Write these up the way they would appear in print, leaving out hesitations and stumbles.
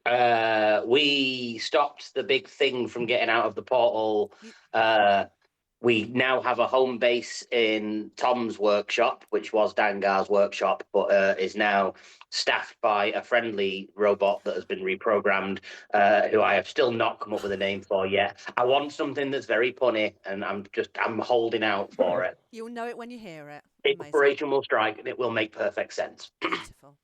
We stopped the big thing from getting out of the portal. You- We now have a home base in Tom's workshop, which was Dangar's workshop, but is now staffed by a friendly robot that has been reprogrammed, who I have still not come up with a name for yet. I want something that's very punny, and I'm holding out for it. You'll know it when you hear it. Amazing. Inspiration will strike, and it will make perfect sense. Beautiful.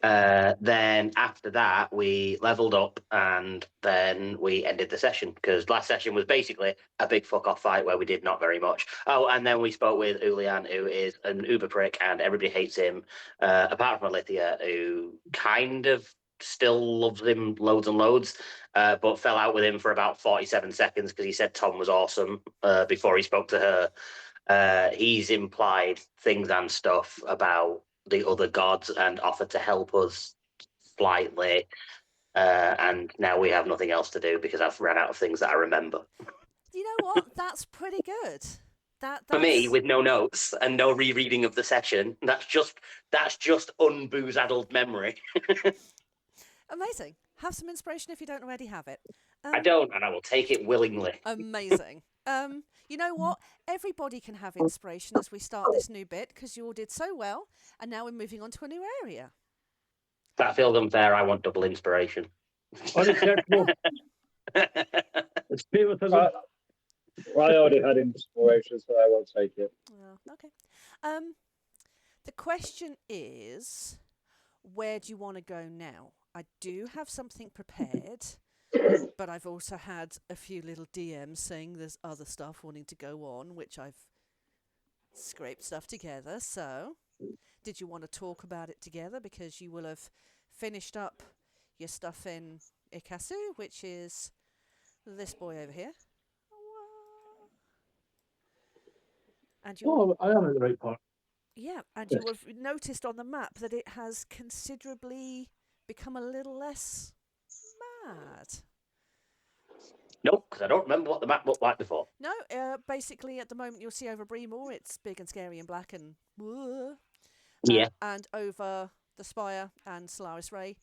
Then after that, we leveled up and then we ended the session because last session was basically a big fuck off fight where we did not very much. Oh, and then we spoke with Ulian, who is an uber prick and everybody hates him, apart from Alithia, who kind of still loves him loads and loads, but fell out with him for about 47 seconds because he said Tom was awesome before he spoke to her. He's implied things and stuff about the other gods and offered to help us slightly. And now we have nothing else to do because I've run out of things that I remember. You know what? That's pretty good. For me, That's with no notes and no rereading of the session, that's just unbooze-addled memory. amazing. Have some inspiration if you don't already have it. I don't, and I will take it willingly. Amazing. You know what? Everybody can have inspiration as we start this new bit because you all did so well, and now we're moving on to a new area. That feels unfair. I want double inspiration. Unacceptable. It's favoritism. I already had inspiration, so I won't take it. Oh, okay. The question is, where do you want to go now? I do have something prepared, but I've also had a few little DMs saying there's other stuff wanting to go on, which I've scraped stuff together. So, did you want to talk about it together? Because you will have finished up your stuff in Ikasu, which is this boy over here. And you I am at the right part. yeah, and you have noticed on the map that it has considerably become a little less mad. Nope, because I don't remember what the map looked like before. No, basically at the moment you'll see over Breemore, it's big and scary and black and Yeah. and over the Spire and Solaris Ray,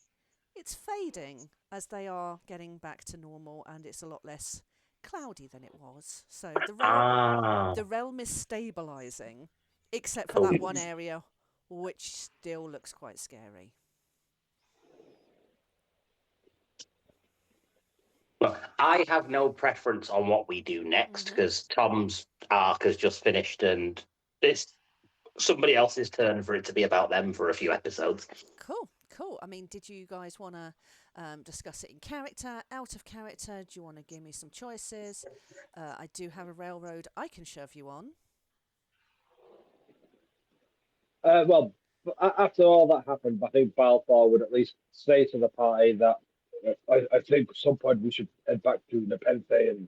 it's fading as they are getting back to normal, and it's a lot less cloudy than it was. So the realm is stabilizing, except for that one area, which still looks quite scary. Look, I have no preference on what we do next because Tom's arc has just finished and it's somebody else's turn for it to be about them for a few episodes. Cool, cool. I mean, did you guys want to discuss it in character, out of character? Do you want to give me some choices? I do have a railroad I can shove you on. Well, after all that happened, I think Balfour would at least say to the party that I think at some point we should head back to Nepenthe and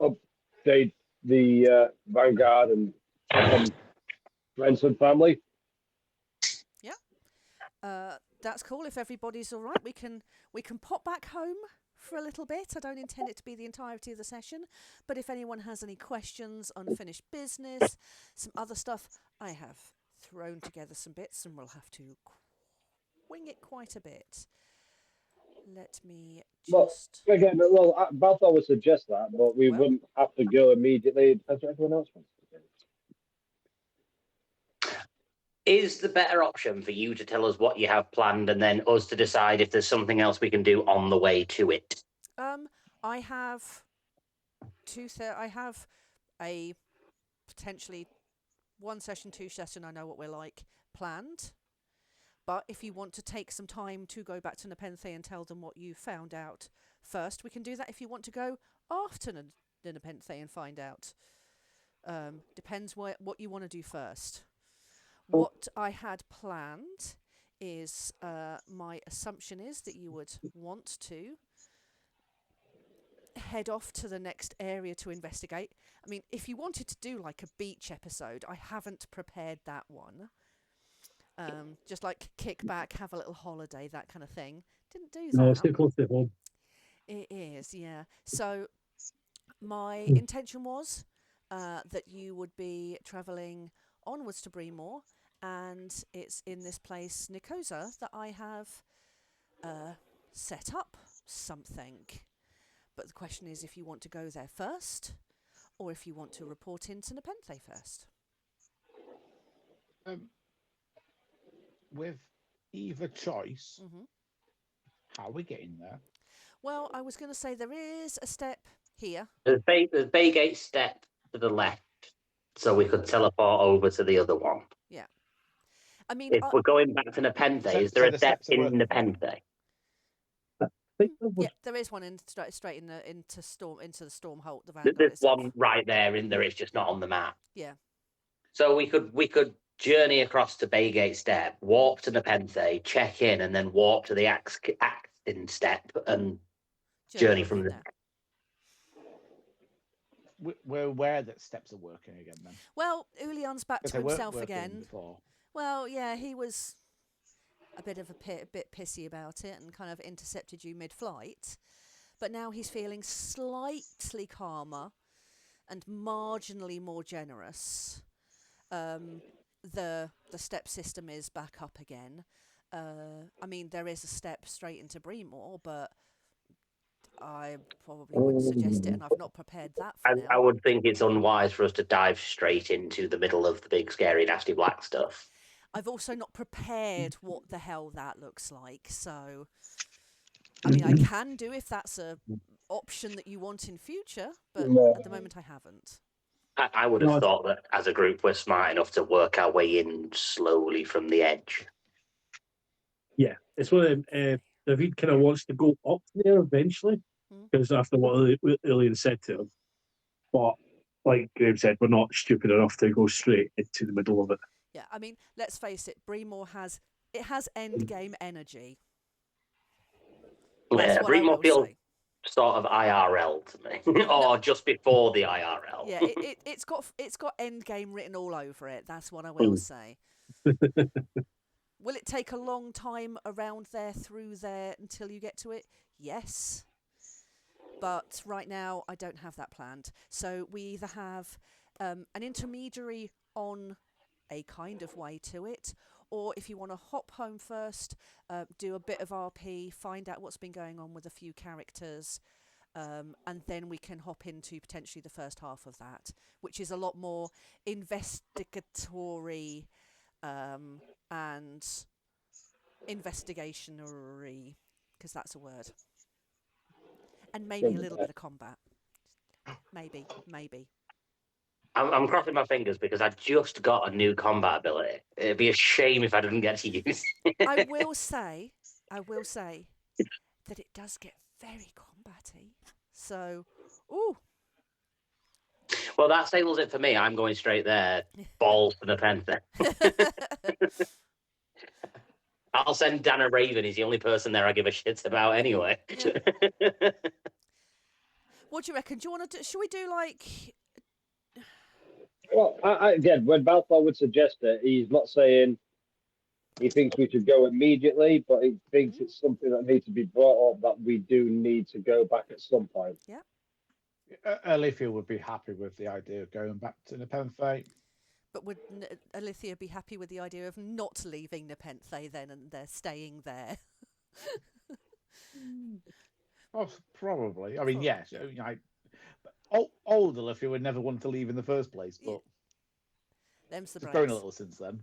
update the Vanguard and check on friends and family. Yeah, that's cool. If everybody's all right, we can pop back home for a little bit. I don't intend it to be the entirety of the session, but if anyone has any questions, unfinished business, some other stuff, I have thrown together some bits and we'll have to wing it quite a bit. Let me just... Well, again, Balfour would suggest that, but we wouldn't have to go immediately as everyone else wants to do. Is the better option for you to tell us what you have planned and then us to decide if there's something else we can do on the way to it? I have I have a potentially 1 session, 2 session, I know what we're like, planned. But if you want to take some time to go back to Nepenthe and tell them what you found out first, we can do that. If you want to go after the Nepenthe and find out. Depends what you want to do first. What I had planned is, my assumption is that you would want to head off to the next area to investigate. I mean, if you wanted to do like a beach episode, I haven't prepared that one. Just like kick back, have a little holiday, that kind of thing. Didn't do that. No, stay close to home. It is, yeah. So my intention was that you would be travelling onwards to Breemore, and it's in this place, Nicosa, that I have set up something. But the question is if you want to go there first or if you want to report into Nepenthe first. With either choice, Hmm. how are we getting there? Well, I was going to say there is a step here. There's Baygate step to the left, so we could teleport over to the other one. Yeah. I mean, If we're going back to Nepenthe, is there So a the step steps are in working. Nepenthe? I think there was yeah, there is one in straight in into the Stormhold, the There's Vanguard itself. one right there in there. It's just not on the map. Yeah. So we could journey across to Baygate Step, warp to Nepenthe, check in, and then warp to the Axton Step and journey on from there. We're aware that steps are working again then. Well, Ulian's back Because to they weren't himself working again. before. Well, yeah, he was a bit pissy about it and kind of intercepted you mid-flight. But now he's feeling slightly calmer and marginally more generous. The step system is back up again. I mean, there is a step straight into Breemore, but I probably wouldn't suggest it, and I've not prepared that for now. I would think it's unwise for us to dive straight into the middle of the big, scary, nasty black stuff. I've also not prepared what the hell that looks like, so I mean, I can do if that's a option that you want in future, but No. at the moment I haven't. I would have thought that as a group we're smart enough to work our way in slowly from the edge. Yeah, it's one of them. David kind of wants to go up there eventually because after what Ilian said to him. But like Graham said, we're not stupid enough to go straight into the middle of it. Yeah, I mean, let's face it, Breemore has end game energy. That's what I Breemore will feels say. sort of IRL to me, or just before the IRL. Yeah, it's got end game written all over it. That's what I will say. Will it take a long time around there, through there, until you get to it? Yes. But right now, I don't have that planned. So we either have an intermediary on a kind of way to it, or if you want to hop home first, do a bit of RP, find out what's been going on with a few characters, and then we can hop into potentially the first half of that, which is a lot more investigatory and investigation-y, because that's a word. And maybe a little bit of combat. Maybe. I'm crossing my fingers because I just got a new combat ability. It'd be a shame if I didn't get to use it. I will say that it does get very combat-y. So, ooh. Well, that settles it for me. I'm going straight there. Balls to the Panther. I'll send Dana Raven. He's the only person there I give a shit about anyway. Yeah. What do you reckon? Do you want to do? Should we do like? Well, again, when Balfour would suggest it, he's not saying he thinks we should go immediately, but he thinks it's something that needs to be brought up that we do need to go back at some point. Yeah. Alethea would be happy with the idea of going back to Nepenthe. But would Alethea be happy with the idea of not leaving Nepenthe then and they're staying there? Oh, probably. I mean, Probably. yes. Old Alethea would never want to leave in the first place, but Them's the it's grown a breaks. little since then.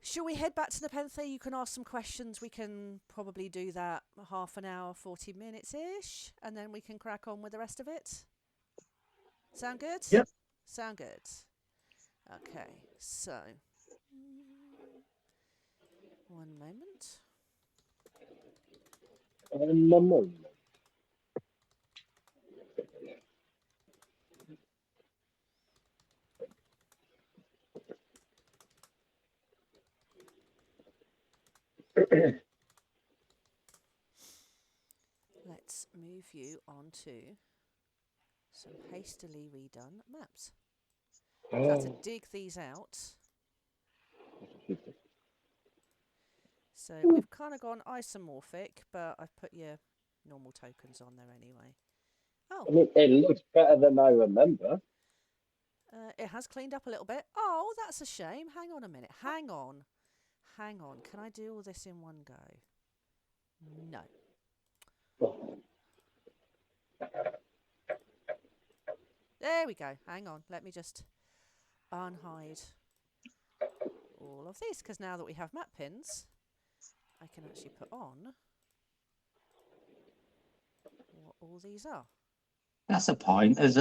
Shall we head back to Nepenthe? You can ask some questions. We can probably do that half an hour, 40 minutes-ish, and then we can crack on with the rest of it. Sound good? Yep. Sound good. Okay, so... one moment. Let's move you on to some hastily redone maps. I have to dig these out. So we've kind of gone isomorphic, but I've put your normal tokens on there anyway. Oh, I mean, it looks better than I remember. it has cleaned up a little bit. Oh, that's a shame. Hang on a minute. Hang on. Can I do all this in one go? No. There we go. Hang on. Let me just unhide all of this, because now that we have map pins, I can actually put on what all these are. That's a point. Has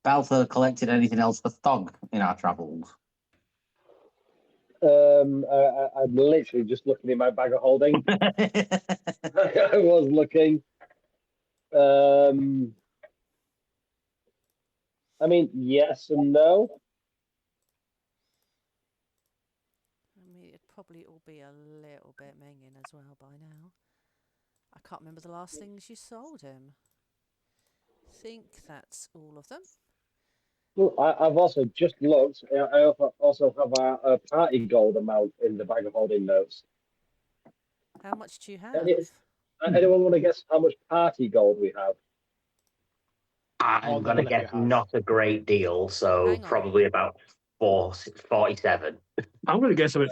Balfour collected anything else for Thog in our travels? I'm literally just looking in my bag of holding. I was looking. I mean, yes and no. I mean, it'd probably all be a little bit minging as well by now. I can't remember the last things you sold him. Think that's all of them. Well, I've also just looked. I also have a party gold amount in the bag of holding notes. How much do you have? Anyone want to guess how much party gold we have? I'm going to guess not a great deal, so Hang on. probably about 47. I'm going to guess about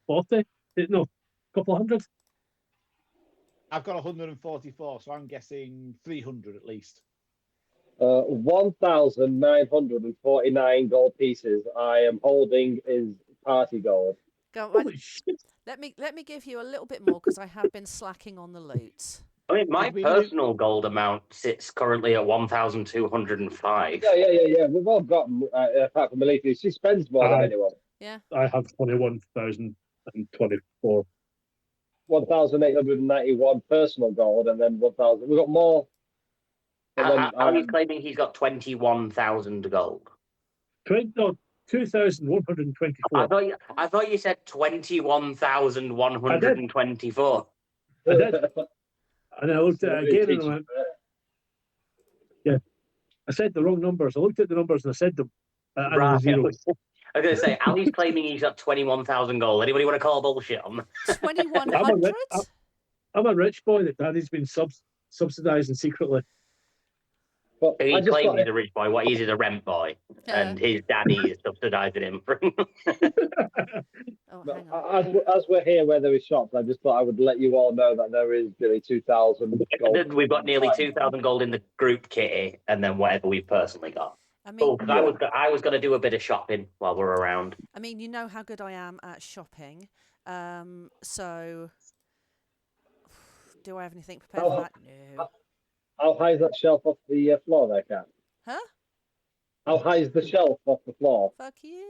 40. No, a couple of hundred. I've got 144, so I'm guessing 300 at least. 1,949 gold pieces I am holding is party gold. Go on, Holy shit. let me give you a little bit more, because I have been slacking on the loot. I mean, my Did we personal gold amount sits currently at 1,205. Yeah. We've all got, apart from Melita, she spends more than anyone. Yeah. I have 21,024. 1,891 personal gold, and then 1,000. We've got more. How are you claiming he's got 21,000 gold? 2,124. I thought you said 21,124. I did. And I looked at it again and I went, yeah, I said the wrong numbers. I looked at the numbers and I said them. And it was zero. I was going to say, Ali's claiming he's got 21,000 gold. Anybody want to call bullshit on that? 2,100? I'm a rich boy that Daddy's been subsidising secretly. But He's claiming he's a rich boy. What he is a rent boy. And his daddy is subsidising him. Oh, hang on. As we're here where there is shops, I just thought I would let you all know that there is nearly 2,000 gold. We've got nearly 2,000 gold in the group kitty, and then whatever we've personally got. I mean, Cool, 'cause I was going to do a bit of shopping while we're around. I mean, you know how good I am at shopping. So, do I have anything prepared for that? No. How high is that shelf off the floor there, Kat? Huh? How high is the shelf off the floor? Fuck you.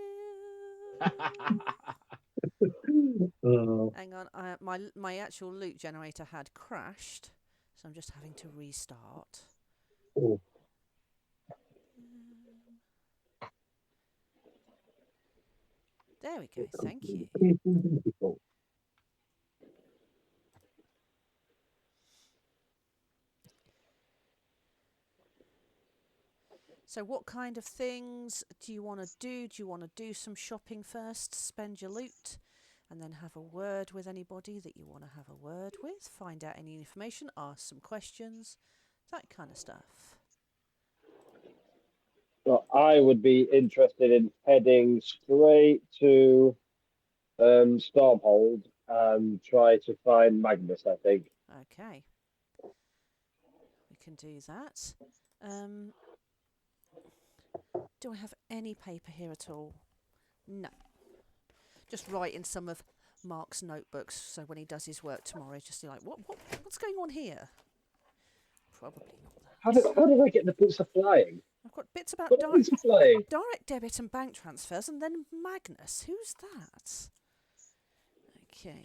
Hang on, my actual loot generator had crashed, so I'm just having to restart. Oh. There we go. Thank you. So what kind of things do you want to do? Do you want to do some shopping first, spend your loot, and then have a word with anybody that you want to have a word with, find out any information, ask some questions, that kind of stuff? So I would be interested in heading straight to Stormhold and try to find Magnus, I think. Okay. We can do that. Do I have any paper here at all? No. Just write in some of Mark's notebooks, so when he does his work tomorrow, he's just like, what's going on here? Probably not that. How did I get the boots of flying? I've got bits about direct debit and bank transfers, and then Magnus. Who's that? Okay.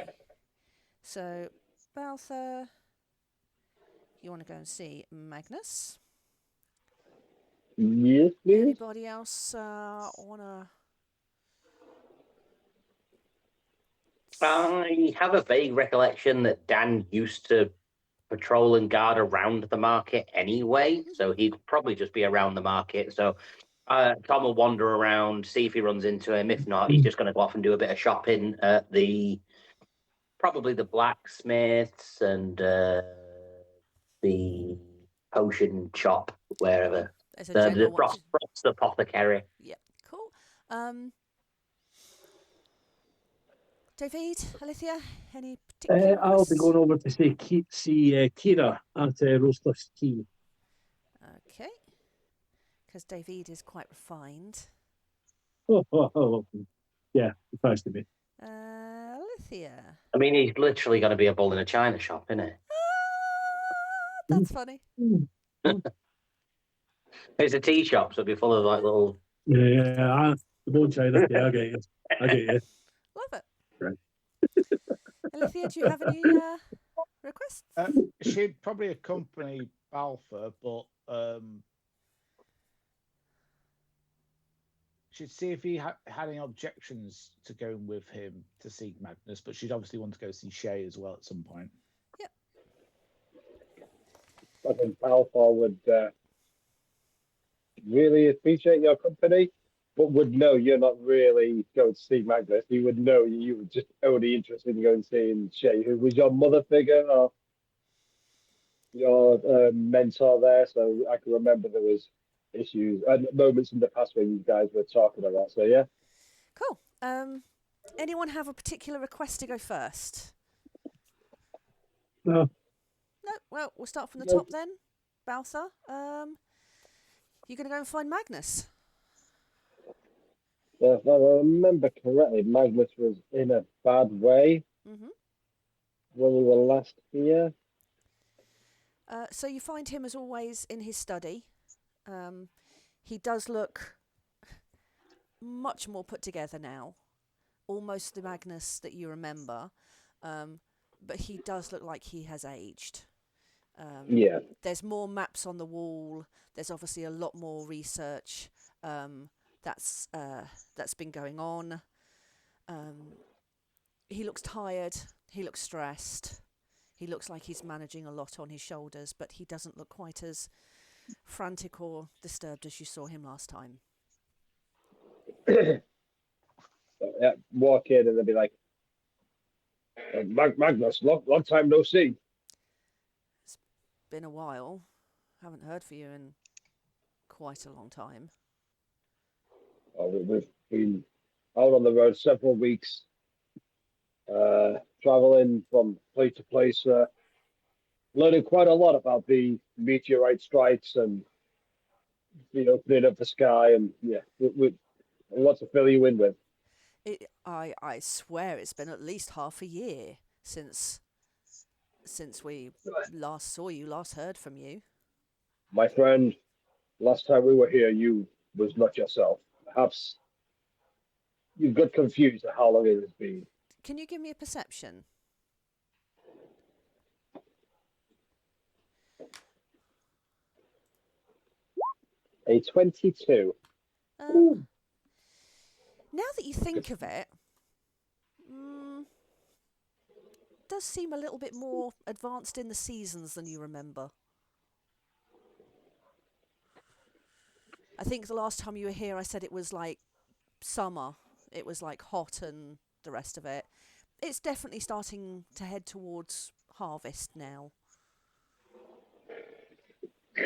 So, Balfour, you want to go and see Magnus? Yes, please. Anybody else want to... I have a vague recollection that Dan used to patrol and guard around the market anyway, so he'd probably just be around the market. So Tom will wander around, see if he runs into him. If not, he's just going to go off and do a bit of shopping at probably the blacksmiths and the potion shop, wherever. The Frost Apothecary. Yeah, cool. David, Alithia, any particular I'll be requests? going over to see Kira at Rosecliff's Key. Okay. Because David is quite refined. Yeah, surprised to me. Alithia. I mean, he's literally going to be a bull in a china shop, isn't it? That's funny. It's a tea shop, so it'll be full of like little. Yeah, the bone China. Yeah, I get you. I get you. Love it. Right. Alithia, do you have any requests? She'd probably accompany Balfour, but she'd see if he had any objections to going with him to see Magnus, but she'd obviously want to go see Shay as well at some point. Yep. I think Balfour would really appreciate your company, but would know you're not really going to see Magnus. He would know you were just only interested in going to see Shay, who was your mother figure or your mentor there. So I can remember there was issues and moments in the past when you guys were talking about. So yeah. Cool. Anyone have a particular request to go first? No. No. Well, we'll start from the No. top then. Balthar, you're going to go and find Magnus. If I remember correctly, Magnus was in a bad way Mm-hmm. when we were last here. So you find him as always in his study. He does look much more put together now, almost the Magnus that you remember, but he does look like he has aged. Yeah. There's more maps on the wall. There's obviously a lot more research that's been going on. He looks tired. He looks stressed. He looks like he's managing a lot on his shoulders, but he doesn't look quite as frantic or disturbed as you saw him last time. So, yeah, walk in and they'll be like, Magnus, long time no see. Been a while. Haven't heard from you in quite a long time. We've been out on the road several weeks, traveling from place to place, learning quite a lot about the meteorite strikes and the opening of the sky, and yeah, we lots to fill you in with. I swear it's been at least half a year since we last saw you, last heard from you. My friend, last time we were here, you was not yourself. Perhaps you got confused at how long it has been. Can you give me a perception? A 22. Now that you think of it, does seem a little bit more advanced in the seasons than you remember. I think the last time you were here, I said it was like summer. It was like hot and the rest of it. It's definitely starting to head towards harvest now.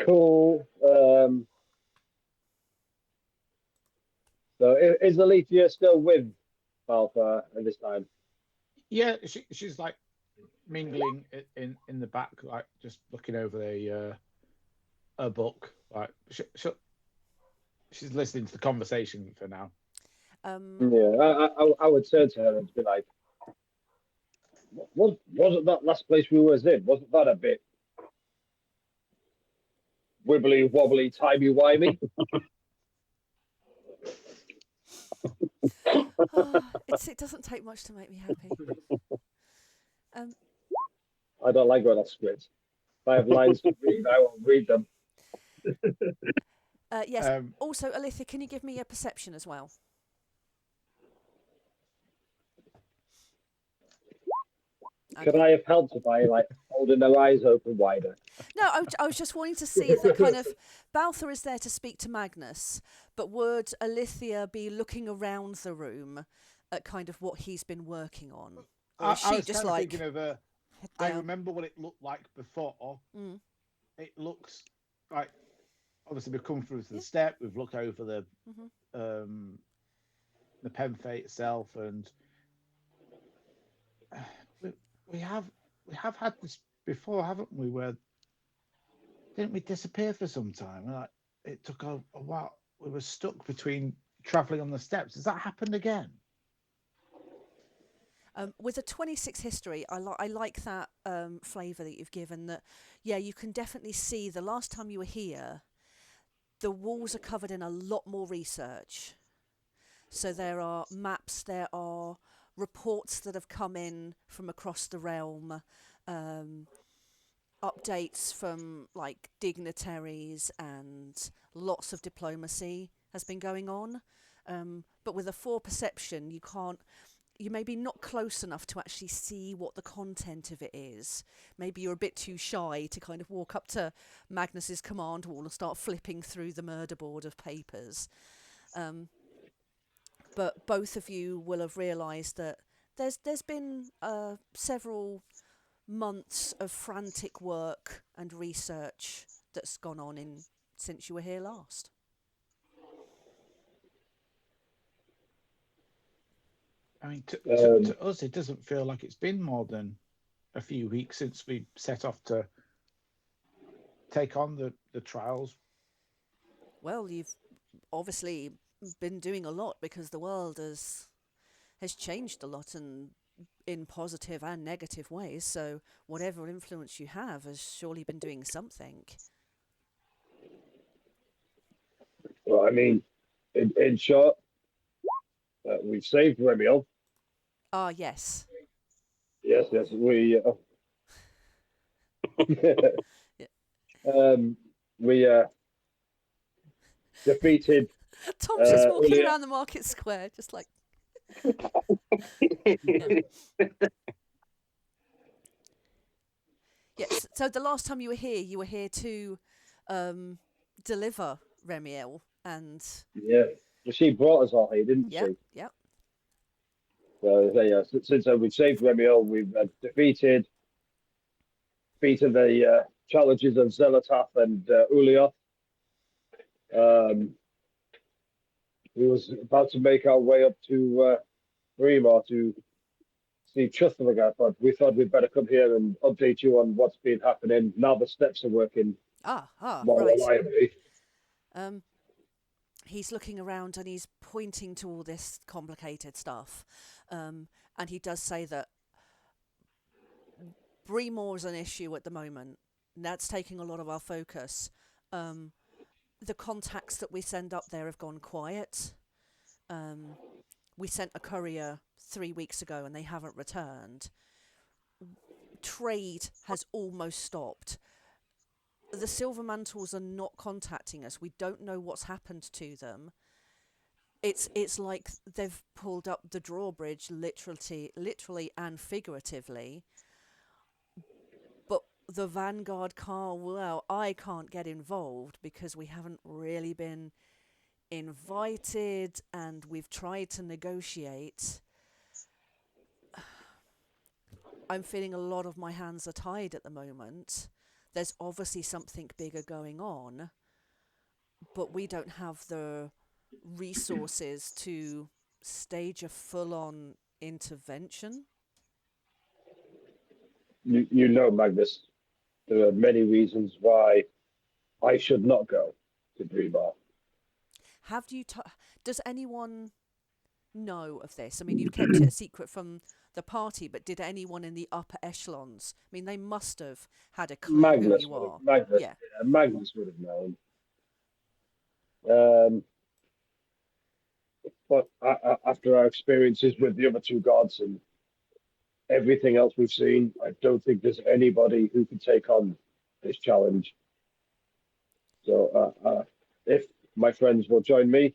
Cool. So is Alethea still with Balfour at this time? Yeah, she's like mingling in the back, like just looking over a book. Like she's listening to the conversation for now. Yeah, I would turn to her and be like, wasn't that last place we was in? Wasn't that a bit wibbly wobbly, timey wimey? It doesn't take much to make me happy. I don't like when I script. If I have lines to read, I will read them. Yes. Also, Alithia, can you give me a perception as well? Could I have helped by like holding their eyes open wider? No, I was just wanting to see if that kind of Balthar is there to speak to Magnus, but would Alithia be looking around the room at kind of what he's been working on? Or is she I was just kind of like thinking of I remember what it looked like before. It looks like obviously we've come through the step, we've looked over the Penfate itself, and we have had this before, haven't we? Where didn't we disappear for some time? Like, it took a while. We were stuck between traveling on the steps. Has that happened again? With a 26 history, I like that flavour that you've given. That, yeah, you can definitely see the last time you were here, the walls are covered in a lot more research. So there are maps, there are reports that have come in from across the realm, updates from like dignitaries, and lots of diplomacy has been going on. But with a 4 perception, you may be not close enough to actually see what the content of it is. Maybe you're a bit too shy to kind of walk up to Magnus's command wall and start flipping through the murder board of papers. But both of you will have realised that there's been several months of frantic work and research that's gone on since you were here last. I mean, to us, it doesn't feel like it's been more than a few weeks since we set off to take on the trials. Well, you've obviously been doing a lot because the world has changed a lot, and in positive and negative ways. So whatever influence you have has surely been doing something. Well, I mean, in short, we've saved Remiel. Ah, yes. Yes, we. Yeah. We defeated. Tom's just walking Ulia. around the market square, just like. Yeah. Yes. So the last time you were here to deliver Remiel, and Yeah, she brought us all here, didn't yep, she? yep. So yeah, since we've saved Remiel, we've defeated the challenges of Zelatath and Ulioth. We was about to make our way up to Breemore to see Trusthamagard, but we thought we'd better come here and update you on what's been happening. Now the steps are working more Right. reliably. He's looking around and he's pointing to all this complicated stuff, and he does say that Breemore's an issue at the moment. That's taking a lot of our focus. The contacts that we send up there have gone quiet. We sent a courier 3 weeks ago and they haven't returned. Trade has almost stopped. The Silvermantles are not contacting us. We don't know what's happened to them. It's like they've pulled up the drawbridge literally and figuratively. But the Vanguard car, well, I can't get involved because we haven't really been invited, and we've tried to negotiate. I'm feeling a lot of my hands are tied at the moment. There's obviously something bigger going on, but we don't have the resources to stage a full-on intervention. You know, Magnus, there are many reasons why I should not go to Breemore. Have you? Does anyone know of this? I mean, you kept it a secret from the party, but did anyone in the upper echelons? I mean, they must have had a clue who you are. Magnus would have known. But after our experiences with the other two gods and everything else we've seen, I don't think there's anybody who can take on this challenge. So if my friends will join me,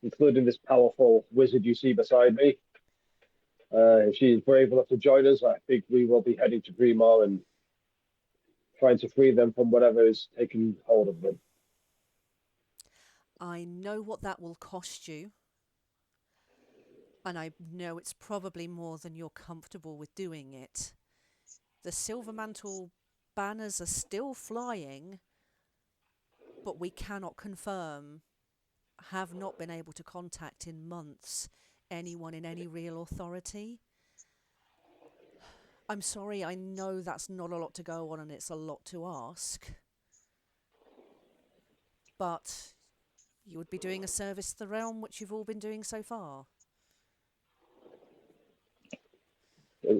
including this powerful wizard you see beside me, if she is brave enough to join us, I think we will be heading to Breemore and trying to free them from whatever is taking hold of them. I know what that will cost you. And I know it's probably more than you're comfortable with doing it. The Silvermantle banners are still flying, but we cannot confirm, have not been able to contact in months anyone in any real authority. I'm sorry, I know that's not a lot to go on and it's a lot to ask. But you would be doing a service to the realm, which you've all been doing so far.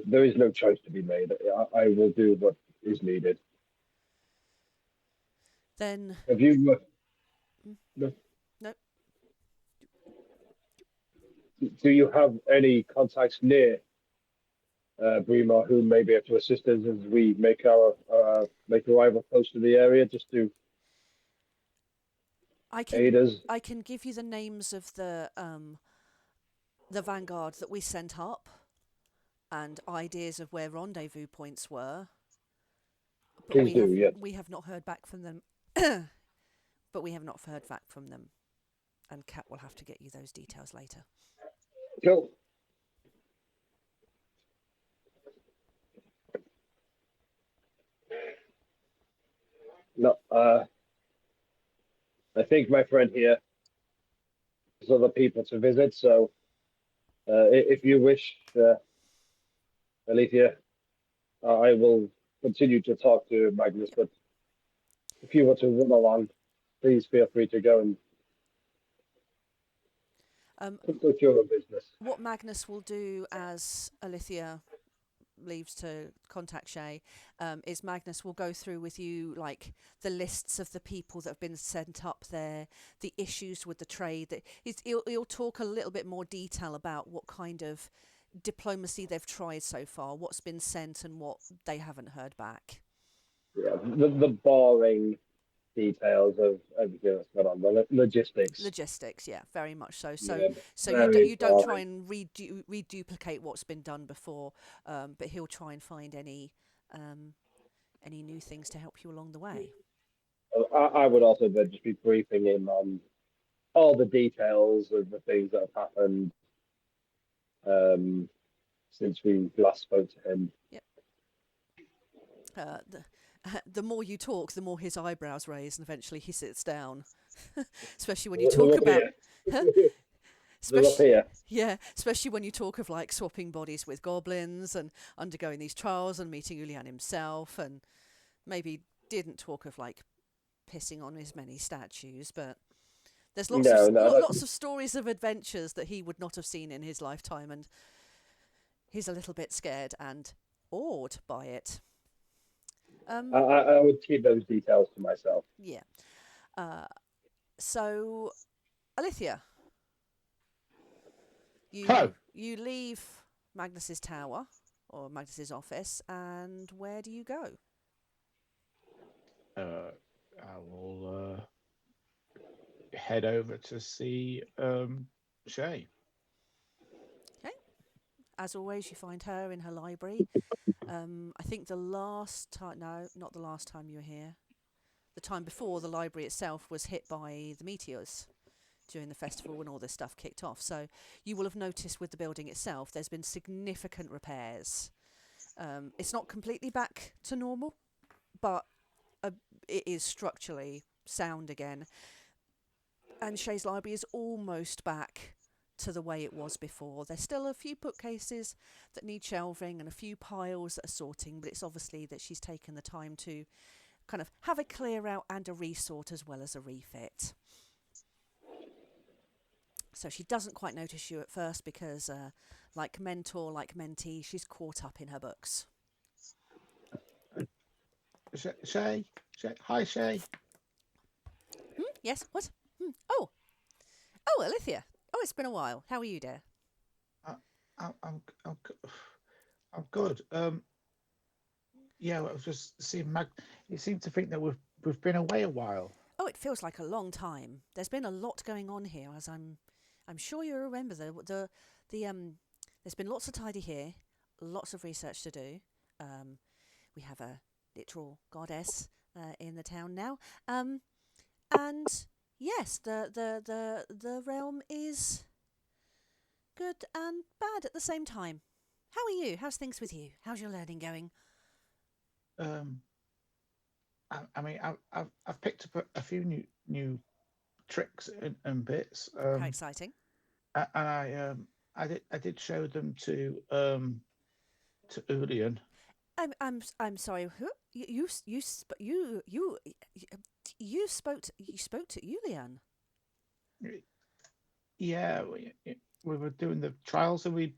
There is no choice to be made. I will do what is needed. Then... Have you... No. Do you have any contacts near Breemore who may be able to assist us as we make our arrival close to the area, just to aid us? I can give you the names of the Vanguard that we sent up and ideas of where rendezvous points were. But Please do, yes. We have not heard back from them. But we have not heard back from them. And Kat will have to get you those details later. Cool. No, I think my friend here has other people to visit, so if you wish, Alethea, I will continue to talk to Magnus, but if you were to run along, please feel free to go and do your own business. What Magnus will do as Alethea leaves to contact Shay is Magnus will go through with you like the lists of the people that have been sent up there, the issues with the trade. That he'll talk a little bit more detail about what kind of diplomacy they've tried so far, what's been sent and what they haven't heard back. Yeah, the boring details of everything that's gone on, the logistics. Logistics, yeah, very much so. Yeah, So you don't try and reduplicate what's been done before, but he'll try and find any new things to help you along the way. I would also then just be briefing him on all the details of the things that have happened since we last spoke to him. Yep. The more you talk, the more his eyebrows raise, and eventually he sits down. Especially when you talk about, especially when you talk of like swapping bodies with goblins and undergoing these trials and meeting Ulian himself, and maybe didn't talk of like pissing on as many statues, but there's lots of stories of adventures that he would not have seen in his lifetime, and he's a little bit scared and awed by it. I would keep those details to myself. Yeah. So, Alethea, you leave Magnus's tower or Magnus's office, and where do you go? I will head over to see Shay. Okay. As always, you find her in her library. I think the last time, no, not the last time you were here. The time before, the library itself was hit by the meteors during the festival when all this stuff kicked off. So you will have noticed with the building itself, there's been significant repairs. It's not completely back to normal, but it is structurally sound again. And Shay's library is almost back to the way it was before. There's still a few bookcases that need shelving and a few piles that are sorting, but it's obviously that she's taken the time to kind of have a clear out and a resort as well as a refit. So she doesn't quite notice you at first because like mentor, like mentee, she's caught up in her books. Shay? Hi, Shay. Yes, what? Oh, Alethea. Oh, it's been a while. How are you, dear? I'm good. Yeah, I was just seeing You seem to think that we've been away a while. Oh, it feels like a long time. There's been a lot going on here, as I'm sure you remember. There's been lots of tidy here, lots of research to do. We have a literal goddess in the town now, and yes, the realm is good and bad at the same time. How are you? How's things with you? How's your learning going? I mean, I've picked up a few new tricks and bits. How exciting! And I did show them to Ulian. I'm sorry. Who you spoke to Julian. Yeah, we were doing the trials and we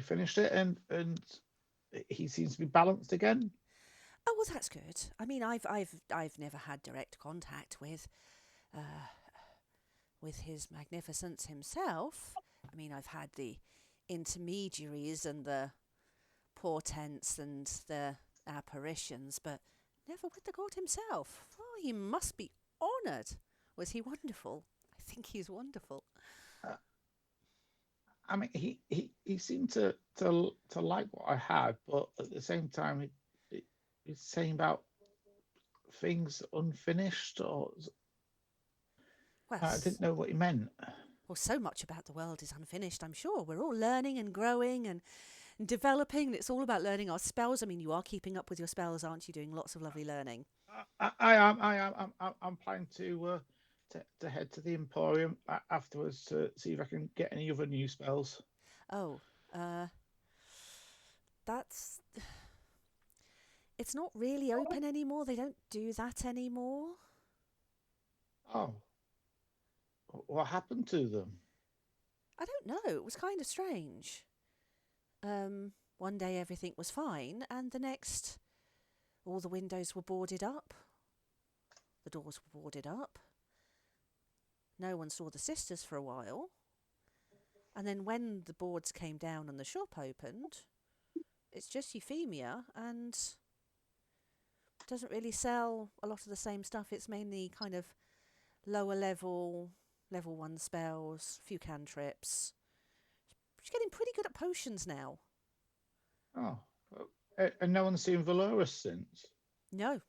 finished it, and he seems to be balanced again. Oh well, that's good. I mean, I've never had direct contact with His Magnificence himself. I mean, I've had the intermediaries and the portents and the apparitions, but never with the god himself. Oh, he must be honoured. Was he wonderful? I think he's wonderful. I mean, he seemed to like what I had, but at the same time, he's saying about things unfinished, or Well, I didn't know what he meant. well, so much about the world is unfinished, I'm sure. We're all learning and growing and developing, and it's all about learning our spells. I mean, you are keeping up with your spells, aren't you? Doing lots of lovely learning. I am. I'm planning to head to the Emporium afterwards to see if I can get any other new spells. Oh, that's. It's not really open anymore. They don't do that anymore. Oh, what happened to them? I don't know. It was kind of strange. One day everything was fine, and the next, all the windows were boarded up. The doors were boarded up. No one saw the sisters for a while. And then when the boards came down and the shop opened, it's just Euphemia and doesn't really sell a lot of the same stuff. It's mainly kind of lower level 1 spells, few cantrips. She's getting pretty good at potions now. Oh, and no one's seen Valorous since. No.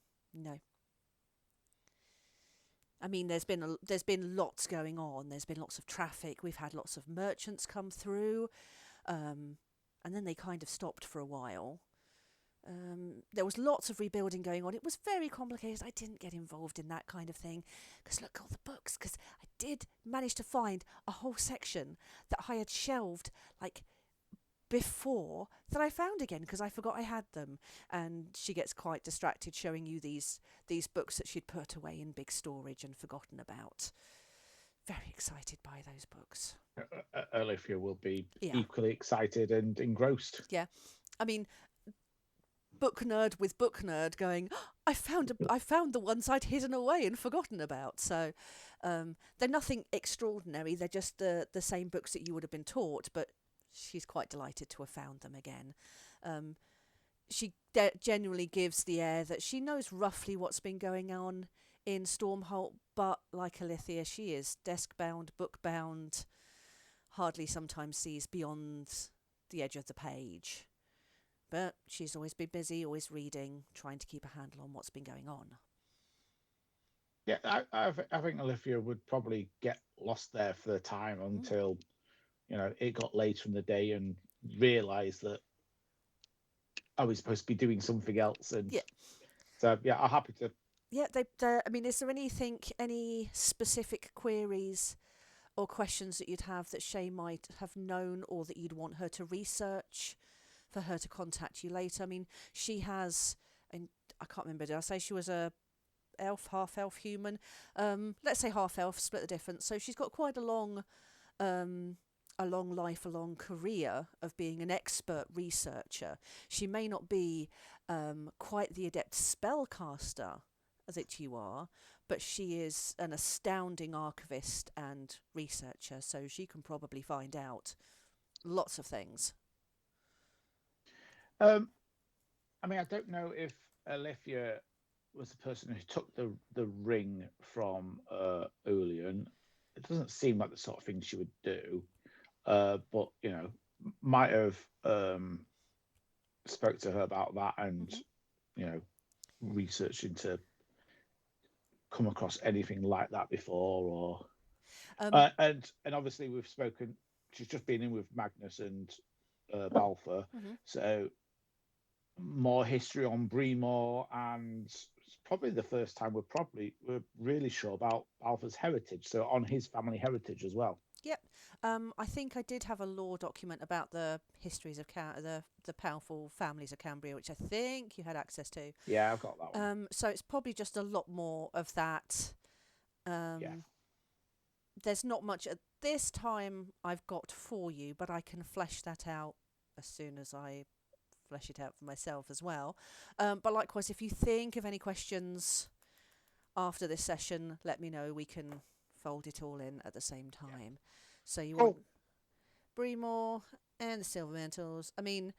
I mean, there's been lots going on. There's been lots of traffic. We've had lots of merchants come through, and then they kind of stopped for a while. There was lots of rebuilding going on. It was very complicated. I didn't get involved in that kind of thing because look, all the books. Because I did manage to find a whole section that I had shelved like before that I found again because I forgot I had them. And she gets quite distracted showing you these books that she'd put away in big storage and forgotten about. Very excited by those books. Olivia will be equally excited and engrossed. Yeah, I mean, book nerd with book nerd going, I found the ones I'd hidden away and forgotten about. So they're nothing extraordinary. They're just the same books that you would have been taught, but she's quite delighted to have found them again. She generally gives the air that she knows roughly what's been going on in Stormholt, but like Alithia, she is desk-bound, book-bound, hardly sometimes sees beyond the edge of the page. But she's always been busy, always reading, trying to keep a handle on what's been going on. Yeah, I think Olivia would probably get lost there for the time until, it got later in the day and realised that I was supposed to be doing something else. And so, I'm happy to. Yeah, I mean, is there any specific queries or questions that you'd have that Shay might have known or that you'd want her to research for her to contact you later? I mean, she has, and I can't remember, did I say she was a elf, half-elf human? Let's say half-elf, split the difference. So she's got quite a long life, a long career of being an expert researcher. She may not be quite the adept spellcaster that you are, but she is an astounding archivist and researcher, so she can probably find out lots of things. I mean, I don't know if Alithia was the person who took the ring from Ulian. It doesn't seem like the sort of thing she would do, but might have spoke to her about that and researching to come across anything like that before, or and obviously we've spoken. She's just been in with Magnus and Balfour, so more history on Breemore, and it's probably the first time we're really sure about Balfour's heritage, so on his family heritage as well. Yep. I think I did have a law document about the histories of the powerful families of Cambria, which I think you had access to. Yeah, I've got that one. So it's probably just a lot more of that. There's not much at this time I've got for you, but I can flesh that out as soon as I flesh it out for myself as well. But likewise, if you think of any questions after this session, let me know. We can fold it all in at the same time. So you want Breemore and the Silver Mantles. I mean,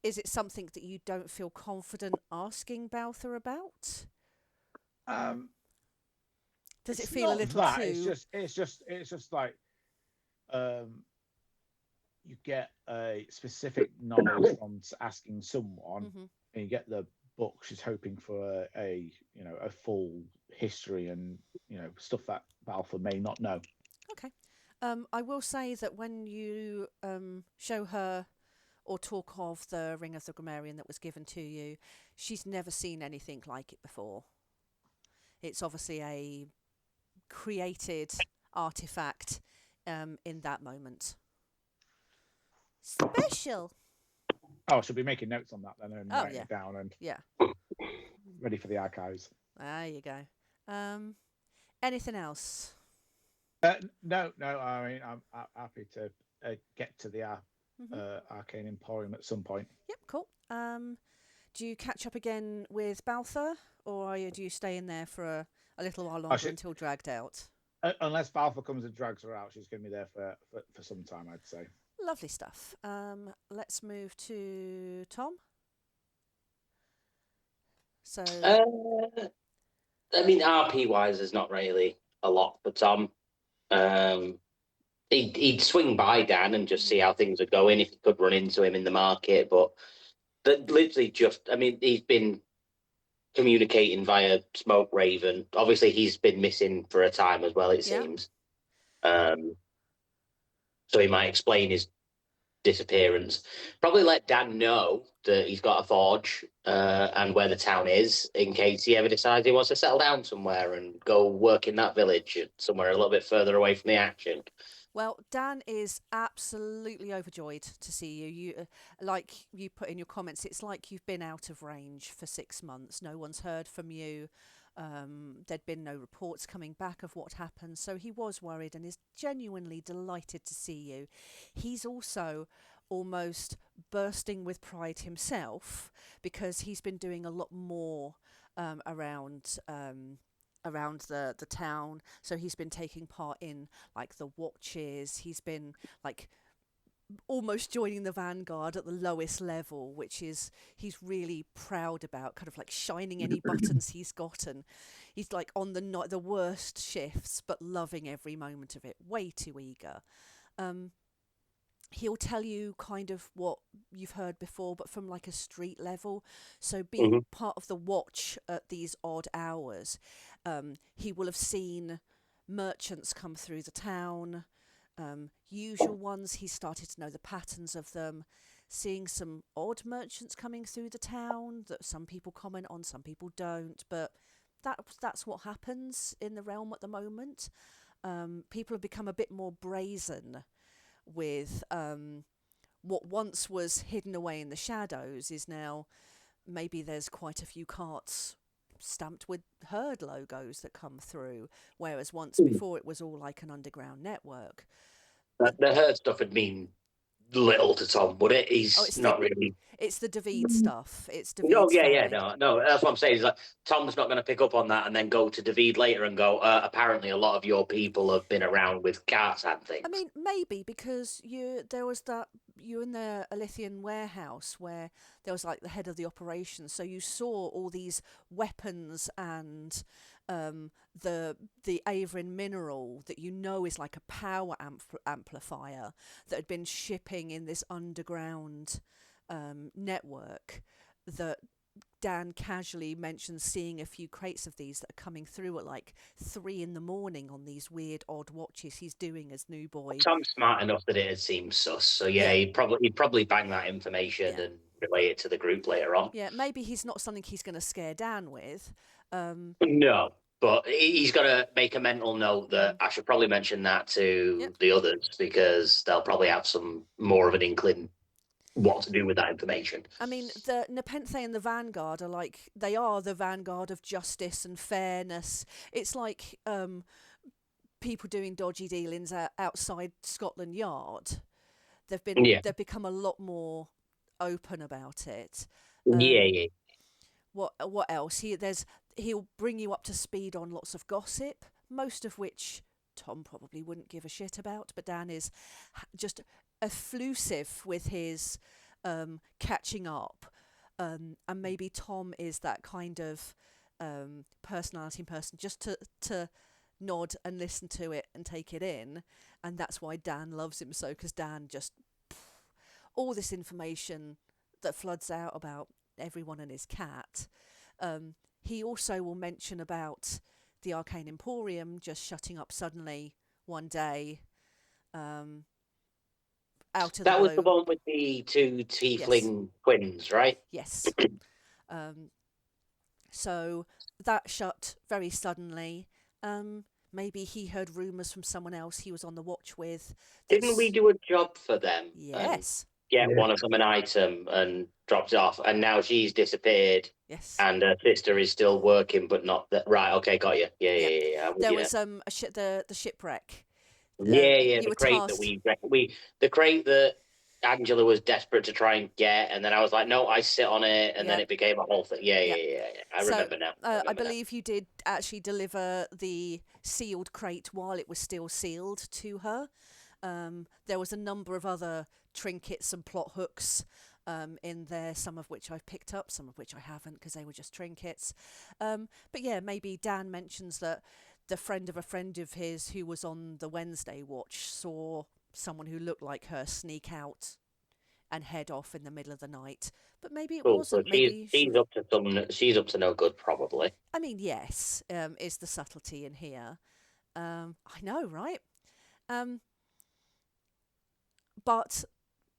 is it something that you don't feel confident asking Balthor about? Does it feel a little that. too? It's just like you get a specific knowledge from asking someone, and you get the book. She's hoping for a full history and stuff that Balthor may not know. Okay. I will say that when you show her or talk of the Ring of the Grammarian that was given to you, she's never seen anything like it before. It's obviously a created artifact in that moment. Special. Oh, she'll be making notes on that then and writing it down and ready for the archives. There you go. Anything else? No. I mean, I'm happy to get to the Arcane Emporium at some point. Yep, cool. Do you catch up again with Balthor, or do you stay in there for a little while longer until dragged out? Unless Balthor comes and drags her out, she's going to be there for some time, I'd say. Lovely stuff. Let's move to Tom. So, I mean, RP wise, there's not really a lot for Tom. He'd swing by Dan and just see how things are going if he could run into him in the market, but literally he's been communicating via Smoke Raven. Obviously, he's been missing for a time as well, it seems. So he might explain his disappearance. Probably let Dan know that he's got a forge and where the town is in case he ever decides he wants to settle down somewhere and go work in that village somewhere a little bit further away from the action. Well, Dan is absolutely overjoyed to see you. You, like you put in your comments, it's like you've been out of range for 6 months. No one's heard from you. There'd been no reports coming back of what happened, so he was worried and is genuinely delighted to see you. He's also almost bursting with pride himself because he's been doing a lot more around the town. So he's been taking part in like the watches. He's been like almost joining the Vanguard at the lowest level, which is he's really proud about, kind of like shining any buttons he's got, and he's like on the worst shifts but loving every moment of it, way too eager. He'll tell you kind of what you've heard before, but from like a street level. So being part of the watch at these odd hours, he will have seen merchants come through the town. Usual ones, he started to know the patterns of them, seeing some odd merchants coming through the town that some people comment on, some people don't, but that's what happens in the realm at the moment. People have become a bit more brazen with what once was hidden away in the shadows is now maybe there's quite a few carts stamped with herd logos that come through, whereas once before it was all like an underground network. The herd stuff would mean little to Tom, would it? He's not really. It's the David stuff. It's David's no. That's what I'm saying. Is like Tom's not going to pick up on that and then go to David later and go. Apparently, a lot of your people have been around with carts and things. I mean, maybe because there was you in the Alithian warehouse where there was like the head of the operation, so you saw all these weapons and the Averin mineral that you know is like a power amplifier that had been shipping in this underground network that Dan casually mentions seeing a few crates of these that are coming through at like 3 a.m. on these weird odd watches he's doing as new boy. Tom's smart enough that it seems sus, so he'd probably bang that information and relay it to the group later on. Yeah, maybe he's not something he's going to scare Dan with. No. But he's got to make a mental note that I should probably mention that to the others, because they'll probably have some more of an inkling what to do with that information. I mean, the Nepenthe and the Vanguard they are the vanguard of justice and fairness. It's like people doing dodgy dealings outside Scotland Yard. They've become a lot more open about it. Yeah. What else? He'll bring you up to speed on lots of gossip, most of which Tom probably wouldn't give a shit about, but Dan is just effusive with his catching up, and maybe Tom is that kind of personality person just to nod and listen to it and take it in, and that's why Dan loves him so, because Dan just all this information that floods out about everyone and his cat. He also will mention about the Arcane Emporium just shutting up suddenly one day. Out of that the was the blue. one with the two tiefling twins, right? Yes. So that shut very suddenly. Maybe he heard rumours from someone else he was on the watch with. Didn't we do a job for them? Yes. Get one of them an item and dropped it off, and now she's disappeared. Yes. And her sister is still working, but not that. Right? Okay, got you. Yeah. There was the shipwreck. The crate that the crate that Angela was desperate to try and get, and then I was like, no, I sit on it, and then it became a whole thing. Yeah. I remember now. I believe you did actually deliver the sealed crate while it was still sealed to her. There was a number of other trinkets and plot hooks in there, some of which I've picked up, some of which I haven't, because they were just trinkets. But yeah, maybe Dan mentions that the friend of his who was on the Wednesday watch saw someone who looked like her sneak out and head off in the middle of the night. But maybe it wasn't. So maybe she's up to no good, probably. I mean, yes, is the subtlety in here. I know, right? But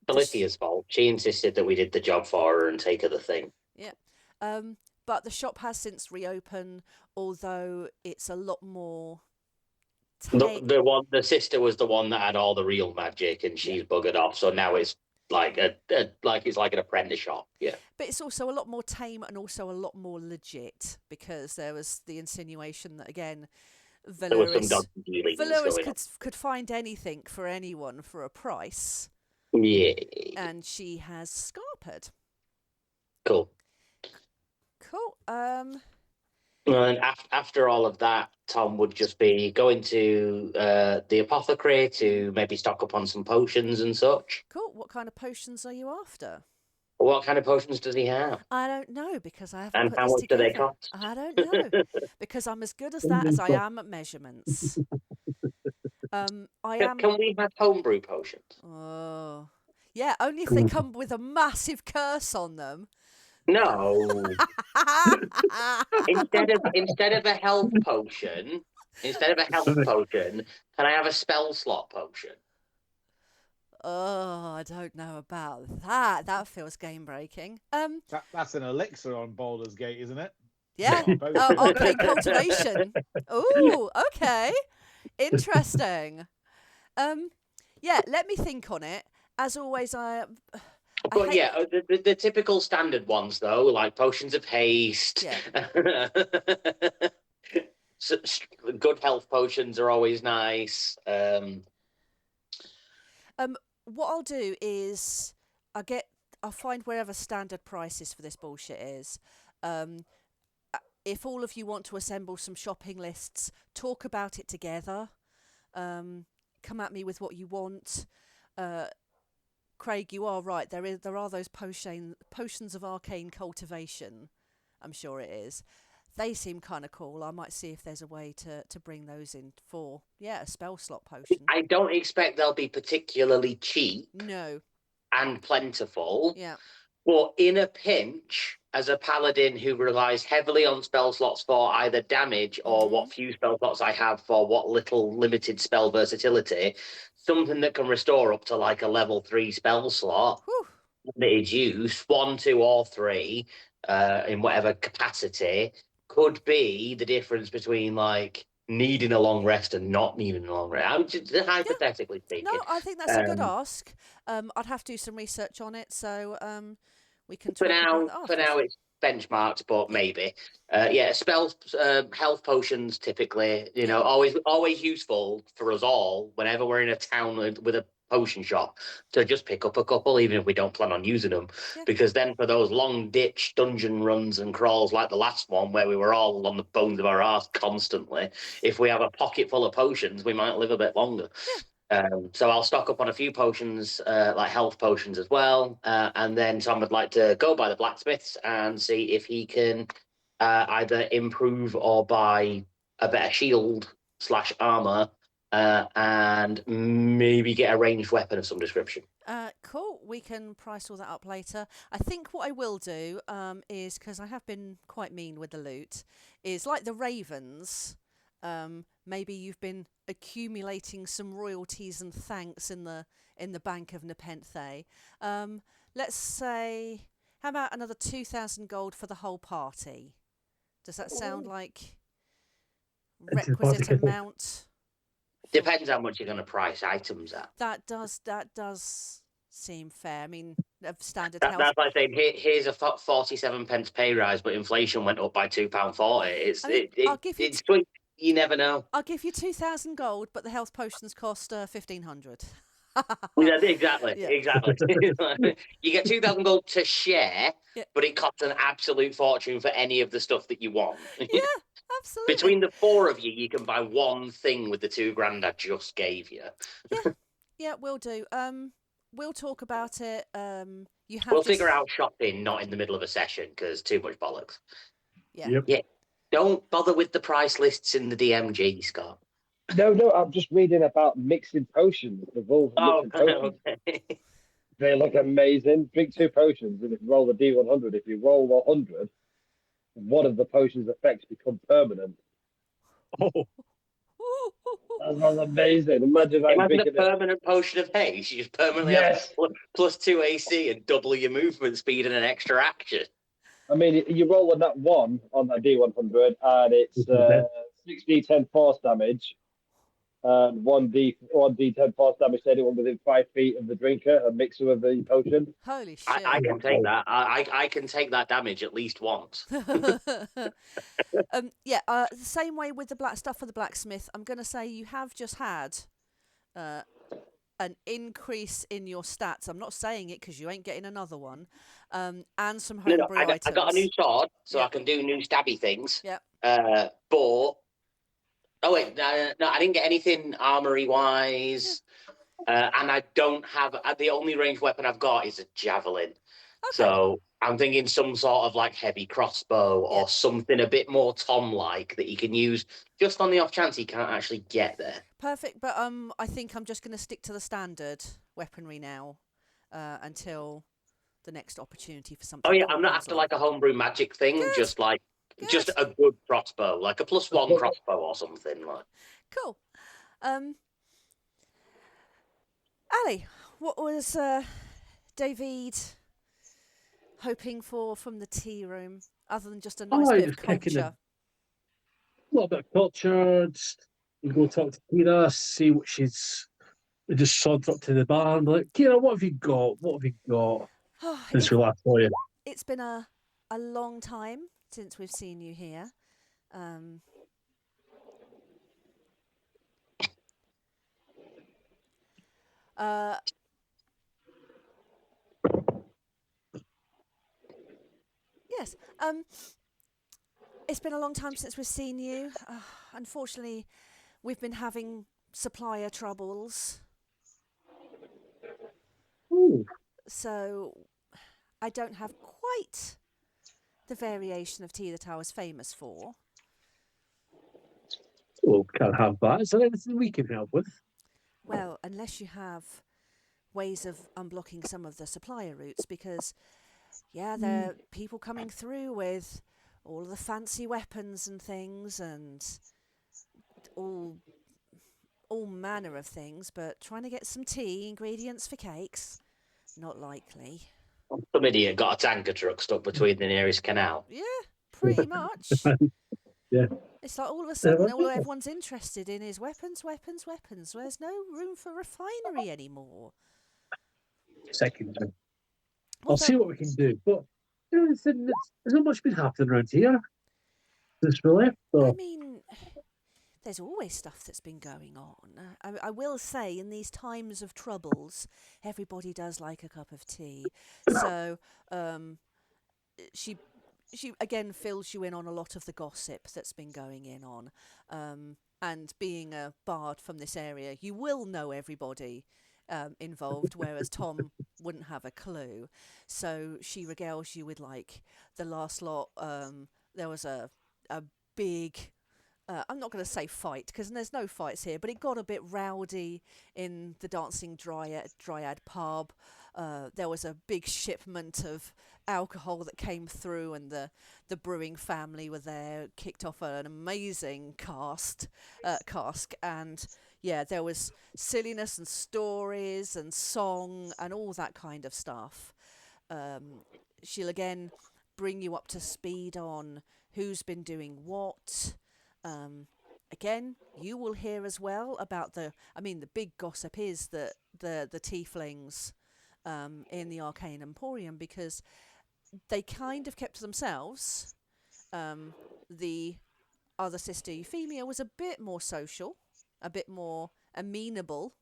Alicia's fault. She insisted that we did the job for her and take her the thing. Yeah. But the shop has since reopened, although it's a lot more. The sister was the one that had all the real magic, and she's buggered off. So now it's like it's like an apprentice shop. Yeah. But it's also a lot more tame and also a lot more legit, because there was the insinuation that again, Valoris could find anything for anyone for a price. Yeah. And she has scarpered. Cool. And after all of that, Tom would just be going to the apothecary to maybe stock up on some potions and such. Cool. What kind of potions are you after? What kind of potions does he have? I don't know, because I haven't and put how this much together. Do they cost? I don't know, because I'm as good as that as I am at measurements. Can we have homebrew potions? Oh, yeah, only if they come with a massive curse on them. No. instead of a health potion, can I have a spell slot potion? Oh, I don't know about that. That feels game breaking. That's an elixir on Baldur's Gate, isn't it? Yeah. Oh, okay. Cultivation. Ooh, okay. Interesting. Yeah. Let me think on it. As always, the typical standard ones though, like potions of haste. Yeah. Good health potions are always nice. What I'll do is I'll find wherever standard prices for this bullshit is. If all of you want to assemble some shopping lists, talk about it together. Come at me with what you want. Craig, you are right. There are those potions of arcane cultivation. I'm sure it is. They seem kind of cool. I might see if there's a way to bring those in for a spell slot potion. I don't expect they'll be particularly cheap. No. And plentiful. Yeah. But in a pinch, as a paladin who relies heavily on spell slots for either damage or what few spell slots I have for what little limited spell versatility, something that can restore up to like a level 3 spell slot that is used, 1, 2, or 3, in whatever capacity, could be the difference between like needing a long rest and not needing a long rest. I'm just hypothetically speaking. No, I think that's a good ask. I'd have to do some research on it, so we can talk about that For now, it's benchmarked, but maybe. Spells, health potions, typically, always useful for us all whenever we're in a town with a potion shop to just pick up a couple, even if we don't plan on using them. Yeah. Because then for those long ditch dungeon runs and crawls like the last one, where we were all on the bones of our arse constantly, if we have a pocket full of potions, we might live a bit longer. So I'll stock up on a few potions, like health potions as well. And then Tom would like to go by the blacksmiths and see if he can either improve or buy a better shield / armor, and maybe get a ranged weapon of some description. Cool. We can price all that up later. I think what I will do is, because I have been quite mean with the loot, is like the Ravens. Maybe you've been accumulating some royalties and thanks in the bank of Nepenthe. Let's say, how about another 2,000 gold for the whole party? Does that sound like requisite amount? Depends how much you're going to price items at. That does seem fair. I mean, of standard That's health. like saying here's a 47 pence pay rise, but inflation went up by £2.40. I'll give you it's sweet. You never know. I'll give you 2,000 gold, but the health potions cost 1,500. Yeah, exactly. Yeah. Exactly. You get 2,000 gold to share, Yeah. but it costs an absolute fortune for any of the stuff that you want. Yeah, absolutely. Between the four of you, you can buy one thing with the £2,000 I just gave you. Yeah, we'll do. We'll talk about it. We'll figure out shopping not in the middle of a session because too much bollocks. Yeah. Yep. Yeah. Don't bother with the price lists in the DMG, Scott. No, I'm just reading about mixing potions. The rules of mixing potions. Okay. They look amazing. Drink 2 potions, and if you roll the D100, if you roll 100, one of the potions' effects become permanent. Oh, That's amazing. Imagine Imagine a permanent potion of haste. You just permanently have plus 2 AC and double your movement speed and an extra action. I mean, you roll on that 1 on that D100, and it's 6d10 force damage, and 1d10 force damage to anyone within 5 feet of the drinker, a mixer of the potion. Holy shit. I can take that. I can take that damage at least once. The same way with the stuff for the blacksmith. I'm going to say you have just had an increase in your stats. I'm not saying it because you ain't getting another one. And some homebrew items. I got a new sword, so I can do new stabby things. Yeah. But no, I didn't get anything armory wise, and I don't have. The only ranged weapon I've got is a javelin. Okay. So I'm thinking some sort of like heavy crossbow or something a bit more Tom-like that you can use just on the off chance he can't actually get there. Perfect, but I think I'm just going to stick to the standard weaponry now until the next opportunity for something. Oh yeah, I'm not after like a homebrew magic thing. Good. Just a good crossbow, like a +1 crossbow or something like. Cool. Ali, what was David hoping for from the tea room, other than just a nice bit of culture? A little bit of culture. Just go talk to Kira, see what she's. We just sods up to the bar and be like, Kira, what have you got? What have you got? Since we last saw you. It's been a long time since we've seen you here. Yes. It's been a long time since we've seen you. Unfortunately, we've been having supplier troubles. Ooh. So I don't have quite the variation of tea that I was famous for. Well, can't have that. Is there anything we can help with? Well, unless you have ways of unblocking some of the supplier routes, because, there are people coming through with all of the fancy weapons and things and all manner of things, but trying to get some tea, ingredients for cakes, not likely. Some idiot got a tanker truck stuck between the nearest canal. Yeah, pretty much. Yeah. It's like all of a sudden, everyone's interested in is weapons. There's no room for refinery anymore. Second. I'll Although- see what we can do. But there's not much been happening around here since we left. So. I mean, there's always stuff that's been going on. I will say, in these times of troubles, everybody does like a cup of tea. So she again fills you in on a lot of the gossip that's been going on. And being a bard from this area, you will know everybody involved, whereas Tom wouldn't have a clue. So she regales you with like the last lot. There was a big, I'm not going to say fight because there's no fights here, but it got a bit rowdy in the Dancing Dryad pub. There was a big shipment of alcohol that came through, and the brewing family were there, kicked off an amazing cask, and yeah, there was silliness and stories and song and all that kind of stuff. She'll again bring you up to speed on who's been doing what. Again, you will hear as well about the big gossip is that the tieflings in the Arcane Emporium, because they kind of kept to themselves. The other sister, Euphemia, was a bit more social, a bit more amenable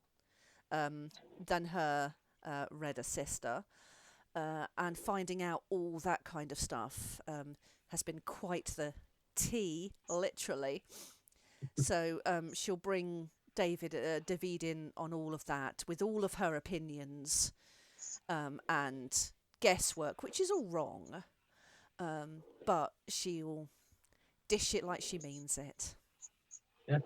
than her redder sister. And finding out all that kind of stuff has been quite the literally. So she'll bring David in on all of that with all of her opinions and guesswork, which is all wrong, but she'll dish it like she means it. Yeah.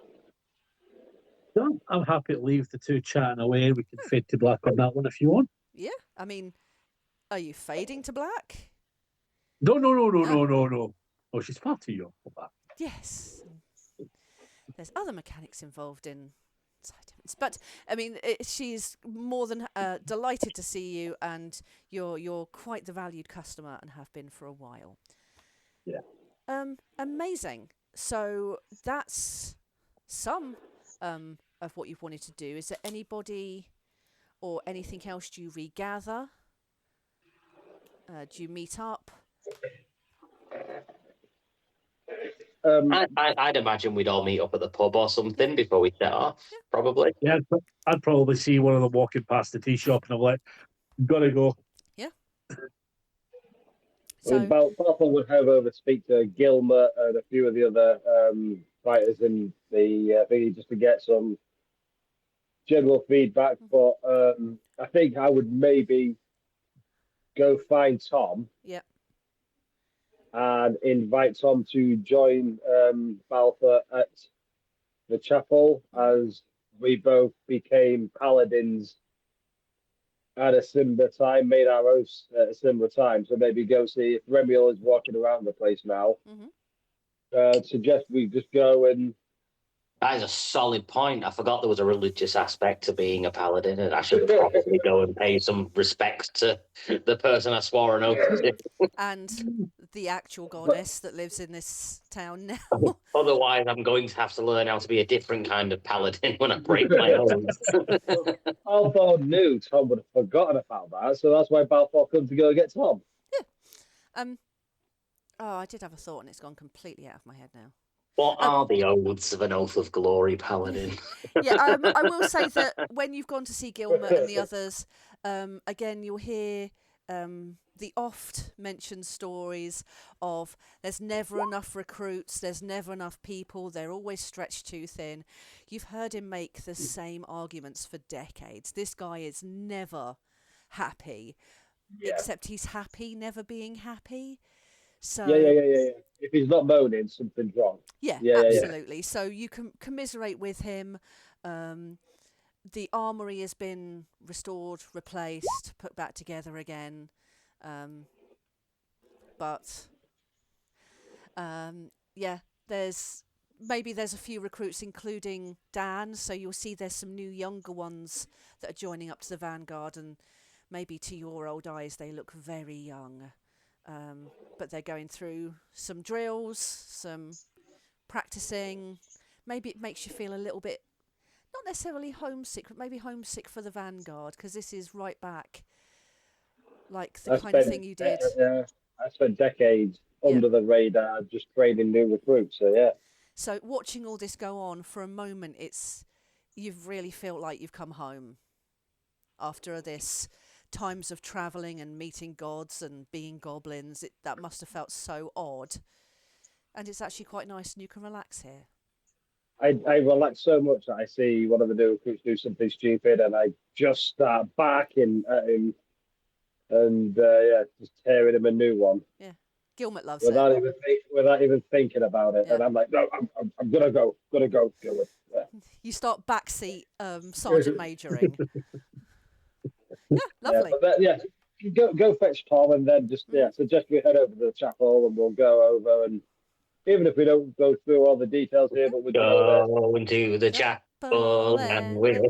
So I'm happy to leave the two chatting away. We can fade to black on that one if you want. Yeah, I mean, are you fading to black? No. Oh, she's far too young for that. Yes. There's other mechanics involved in side events, but I mean, she's more than delighted to see you, and you're quite the valued customer and have been for a while. Yeah. Amazing. So that's some of what you've wanted to do. Is there anybody or anything else do you regather? Do you meet up? I'd imagine we'd all meet up at the pub or something before we set off, probably. Yeah, I'd probably see one of them walking past the tea shop, and I'm like, gotta go. Yeah. So Balfour would have over speak to Gilmer and a few of the other fighters in the thingy just to get some general feedback. But I think I would maybe go find Tom. Yeah. And invite Tom to join Balfour at the chapel, as we both became paladins at a similar time, made our oaths at a similar time. So maybe go see if Remiel is walking around the place now. Suggest we just go and. That is a solid point. I forgot there was a religious aspect to being a paladin, and I should probably go and pay some respect to the person I swore an oath to. And the actual goddess that lives in this town now. Otherwise, I'm going to have to learn how to be a different kind of paladin when I break my oath. Balfour knew Tom would have forgotten about that, so that's why Balfour comes to go and get Tom. Yeah. Oh, I did have a thought, and it's gone completely out of my head now. What are the oaths of an oath of glory paladin? Yeah, I will say that when you've gone to see Gilmer and the others, again, you'll hear the oft-mentioned stories of there's never enough recruits, there's never enough people, they're always stretched too thin. You've heard him make the same arguments for decades. This guy is never happy, except he's happy never being happy. So Yeah. If he's not moaning, something's wrong. Yeah, absolutely. So you can commiserate with him. The armory has been restored, replaced, put back together again. But there's a few recruits, including Dan. So you'll see there's some new younger ones that are joining up to the Vanguard, and maybe to your old eyes they look very young. but they're going through some drills, some practicing. Maybe it makes you feel a little bit, not necessarily homesick, but maybe homesick for the Vanguard, because this is right back, like the kind of thing you did. I spent decades under the radar just training new recruits. So yeah. So watching all this go on for a moment, you've really felt like you've come home after this times of travelling and meeting gods and being goblins. That must have felt so odd, and it's actually quite nice, and you can relax here. I relax so much that I see one of the new recruits do something stupid, and I just start barking at him, and just tearing him a new one. Yeah, Gilmet loves without it. Without even thinking about it, and I'm like, no, I'm gonna go, Gilmet. Yeah. You start backseat sergeant majoring. Yeah, lovely. Go fetch Tom, and then just suggest we head over to the chapel, and we'll go over, and even if we don't go through all the details here, but we go into the chapel and we'll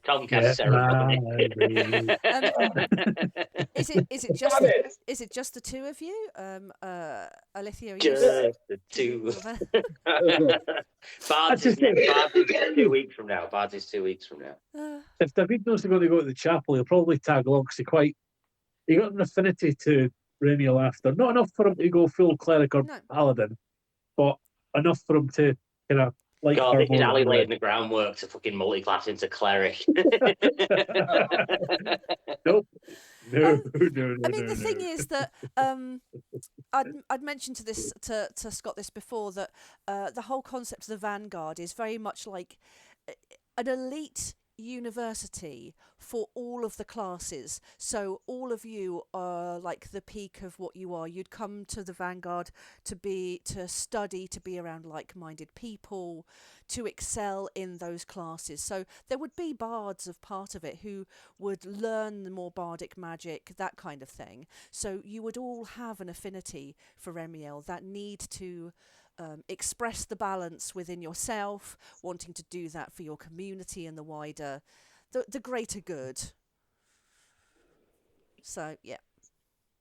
Tomcast ceremony. Is it just the two of you? Alithia, are you just the two. Bards is 2 weeks from now. Bards is 2 weeks from now. If David knows they're going to go to the chapel, he'll probably tag along because he got an affinity to Ramiel after. Not enough for him to go full cleric or paladin, but enough for him to kind of like. God, this is Ali laying the groundwork to fucking multi-class into cleric. Nope. No. I mean, the thing is that I'd mentioned to Scott this before, that the whole concept of the Vanguard is very much like an elite university for all of the classes. So all of you are like the peak of what you are. You'd come to the Vanguard to study, to be around like-minded people, to excel in those classes. So there would be bards of part of it who would learn the more bardic magic, that kind of thing. So you would all have an affinity for Remiel, that need to express the balance within yourself, wanting to do that for your community and the wider, the greater good. So yeah,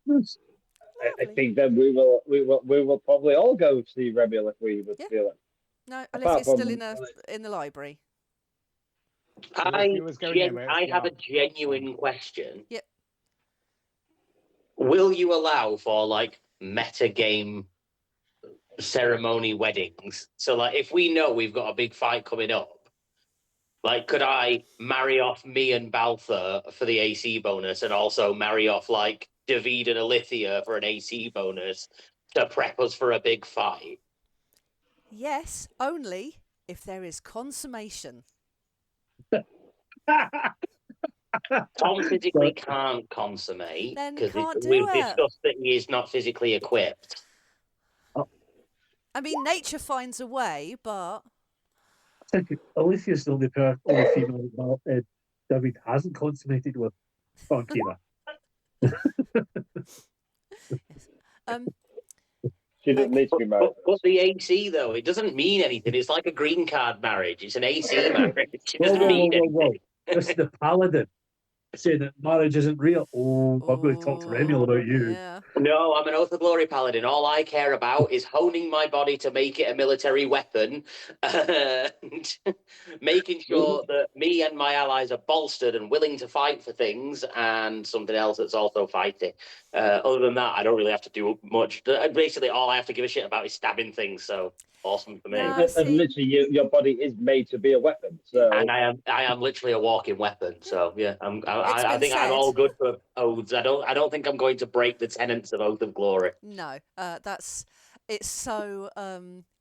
I think then we will probably all go see Remiel if we would feel it. No, Alicia's still in the library. I have a genuine question. Yep. Will you allow for like meta game ceremony weddings? So like if we know we've got a big fight coming up, like could I marry off me and Baltha for the AC bonus, and also marry off like David and Alithia for an AC bonus to prep us for a big fight? Yes, only if there is consummation. Tom physically can't consummate because we've discussed that he is not physically equipped. I mean, nature finds a way, but Alicia's the only female David hasn't consummated with. On Kira. Yes. She doesn't need to be married. But the AC though, it doesn't mean anything. It's like a green card marriage. It's an AC marriage. It doesn't mean anything. This is the paladin saying that marriage isn't real. I'm going to talk to Remiel about you. Yeah. No, I'm an Oath of Glory paladin. All I care about is honing my body to make it a military weapon and making sure that me and my allies are bolstered and willing to fight for things, and something else that's also fighting. Other than that, I don't really have to do much. Basically, all I have to give a shit about is stabbing things, so awesome for me. No, and literally, your body is made to be a weapon. So, and I am literally a walking weapon. So yeah, I think I'm all good for oaths. I don't think I'm going to break the tenets of Oath of Glory. No, it's so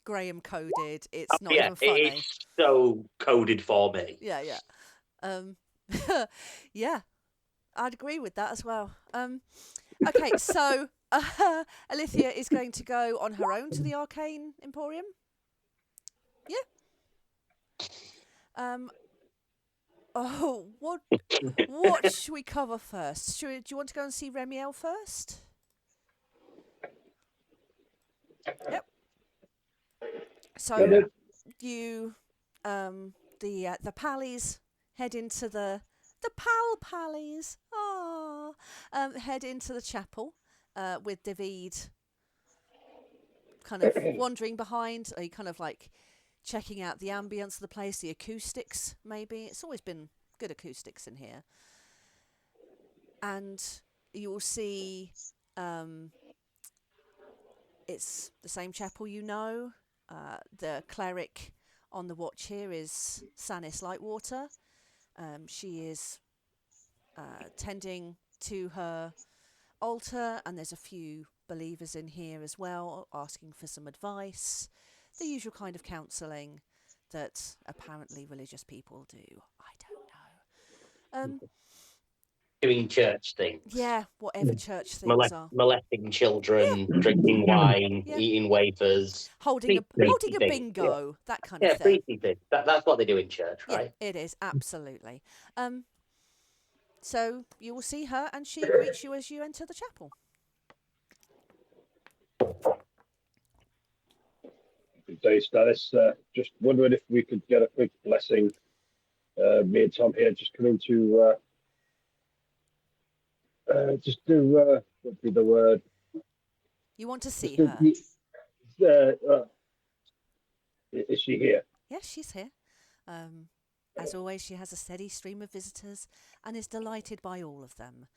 Graham coded. It's not even funny. It's so coded for me. Yeah. Yeah, I'd agree with that as well. Okay, so Alithia is going to go on her own to the Arcane Emporium. Yeah. What should we cover first? Do you want to go and see Remiel first? Yep. So you the Pallies head into the Pallies. Ah, head into the chapel with David kind of wandering behind. Are you kind of like checking out the ambience of the place, the acoustics maybe? It's always been good acoustics in here. And you will see it's the same chapel you know. The cleric on the watch here is Sanis Lightwater. She is tending to her altar, and there's a few believers in here as well asking for some advice. The usual kind of counselling that apparently religious people do. I don't know. Doing church things. Yeah, whatever church things are. Molesting children, drinking wine, Yeah. eating wafers. Holding a things. bingo, that kind of Yeah, thing. freaky things. That's what they do in church, right? Yeah, it is, absolutely. So you will see her, and she greets you as you enter the chapel. Good day, Stannis. Just wondering if we could get a quick blessing. Me and Tom here just coming to just do what would be the word? You want to see Just her? Is she here? Yes, she's here. As always, she has a steady stream of visitors and is delighted by all of them.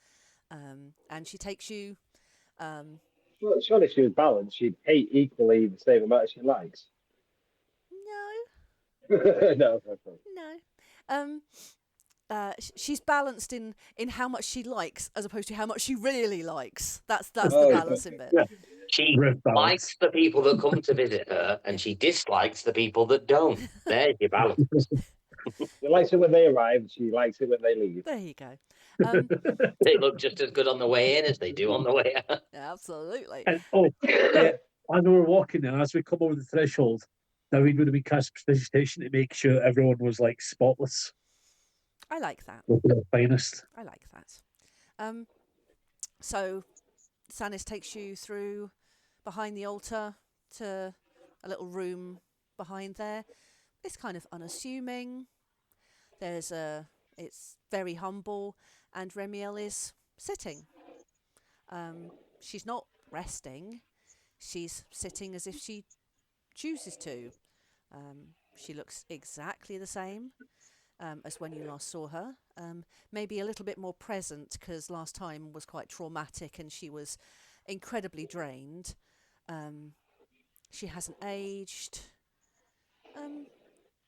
And she takes you. Well, surely if she was balanced, she'd hate equally the same amount as she likes. No, No. she's balanced in how much she likes as opposed to how much she really likes. That's the Oh, balancing bit. Yeah. She Red balance. likes the people that come to visit her, and she dislikes the people that don't. There's your balance. She likes it when they arrive. She likes it when they leave. There you go. They look just as good on the way in as they do on the way out. Absolutely. And I know we're walking there. As we come over the threshold, David would have been cast prestidigitation to make sure everyone was like spotless, I like that. the finest. I like that. So Sanis takes you through behind the altar to a little room behind there. It's kind of unassuming. It's very humble, and Remiel is sitting. She's not resting. She's sitting as if she chooses to. She looks exactly the same as when you last saw her. Maybe a little bit more present because last time was quite traumatic and she was incredibly drained. She hasn't aged.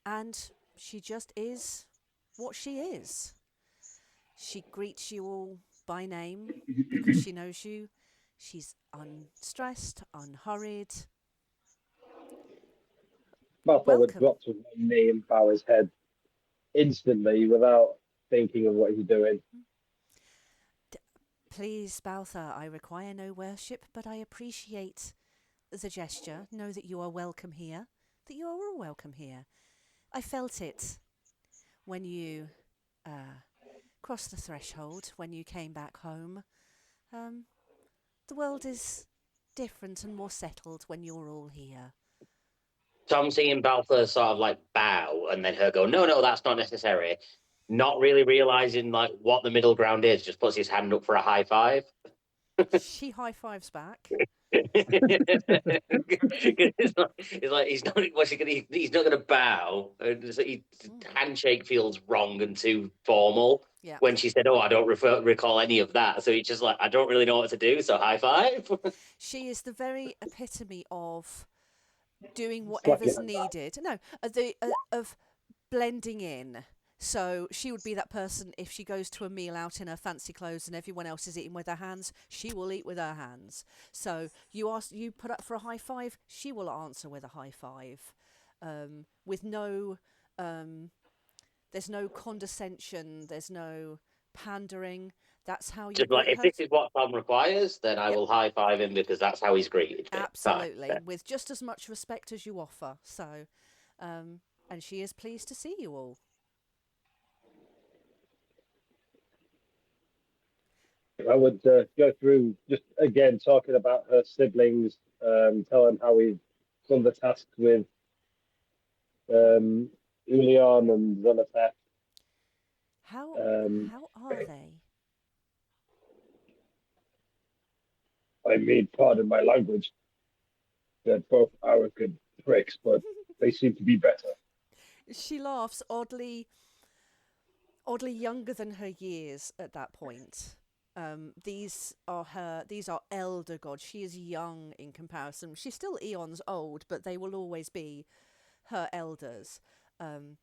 And she just is what she is. She greets you all by name because she knows you. She's unstressed, unhurried. Malfoy would Welcome. drop to one knee and bow his head instantly without thinking of what he's doing. Please, Balthar, I require no worship, but I appreciate the gesture. Know that you are welcome here, that you are all welcome here. I felt it when you crossed the threshold, when you came back home. The world is different and more settled when you're all here. So I'm seeing Balthur sort of like bow, and then her go, no, that's not necessary. Not really realizing like what the middle ground is, just puts his hand up for a high five. She high fives back. It's like he's not. What's he gonna? He's not going to bow. Handshake feels wrong and too formal. Yeah. When she said, "Oh, I don't recall any of that," so he's just like, "I don't really know what to do." So high five. She is the very epitome of doing whatever's needed. No, of blending in. So she would be that person if she goes to a meal out in her fancy clothes and everyone else is eating with their hands, she will eat with her hands. So you put up for a high five, she will answer with a high five, with no, there's no condescension, there's no pandering. That's how you Just like, greet if her. this is what Tom requires, then I will high five him because that's how he's greeted me. Absolutely, Fine. with just as much respect as you offer. So, and she is pleased to see you all. I would go through just again talking about her siblings, tell them how we've done the task with Ulion and Zonatef. How are they? I mean, pardon my language, they're both arrogant pricks, but they seem to be better. She laughs, oddly younger than her years at that point. These are elder gods. She is young in comparison. She's still eons old, but they will always be her elders. Well,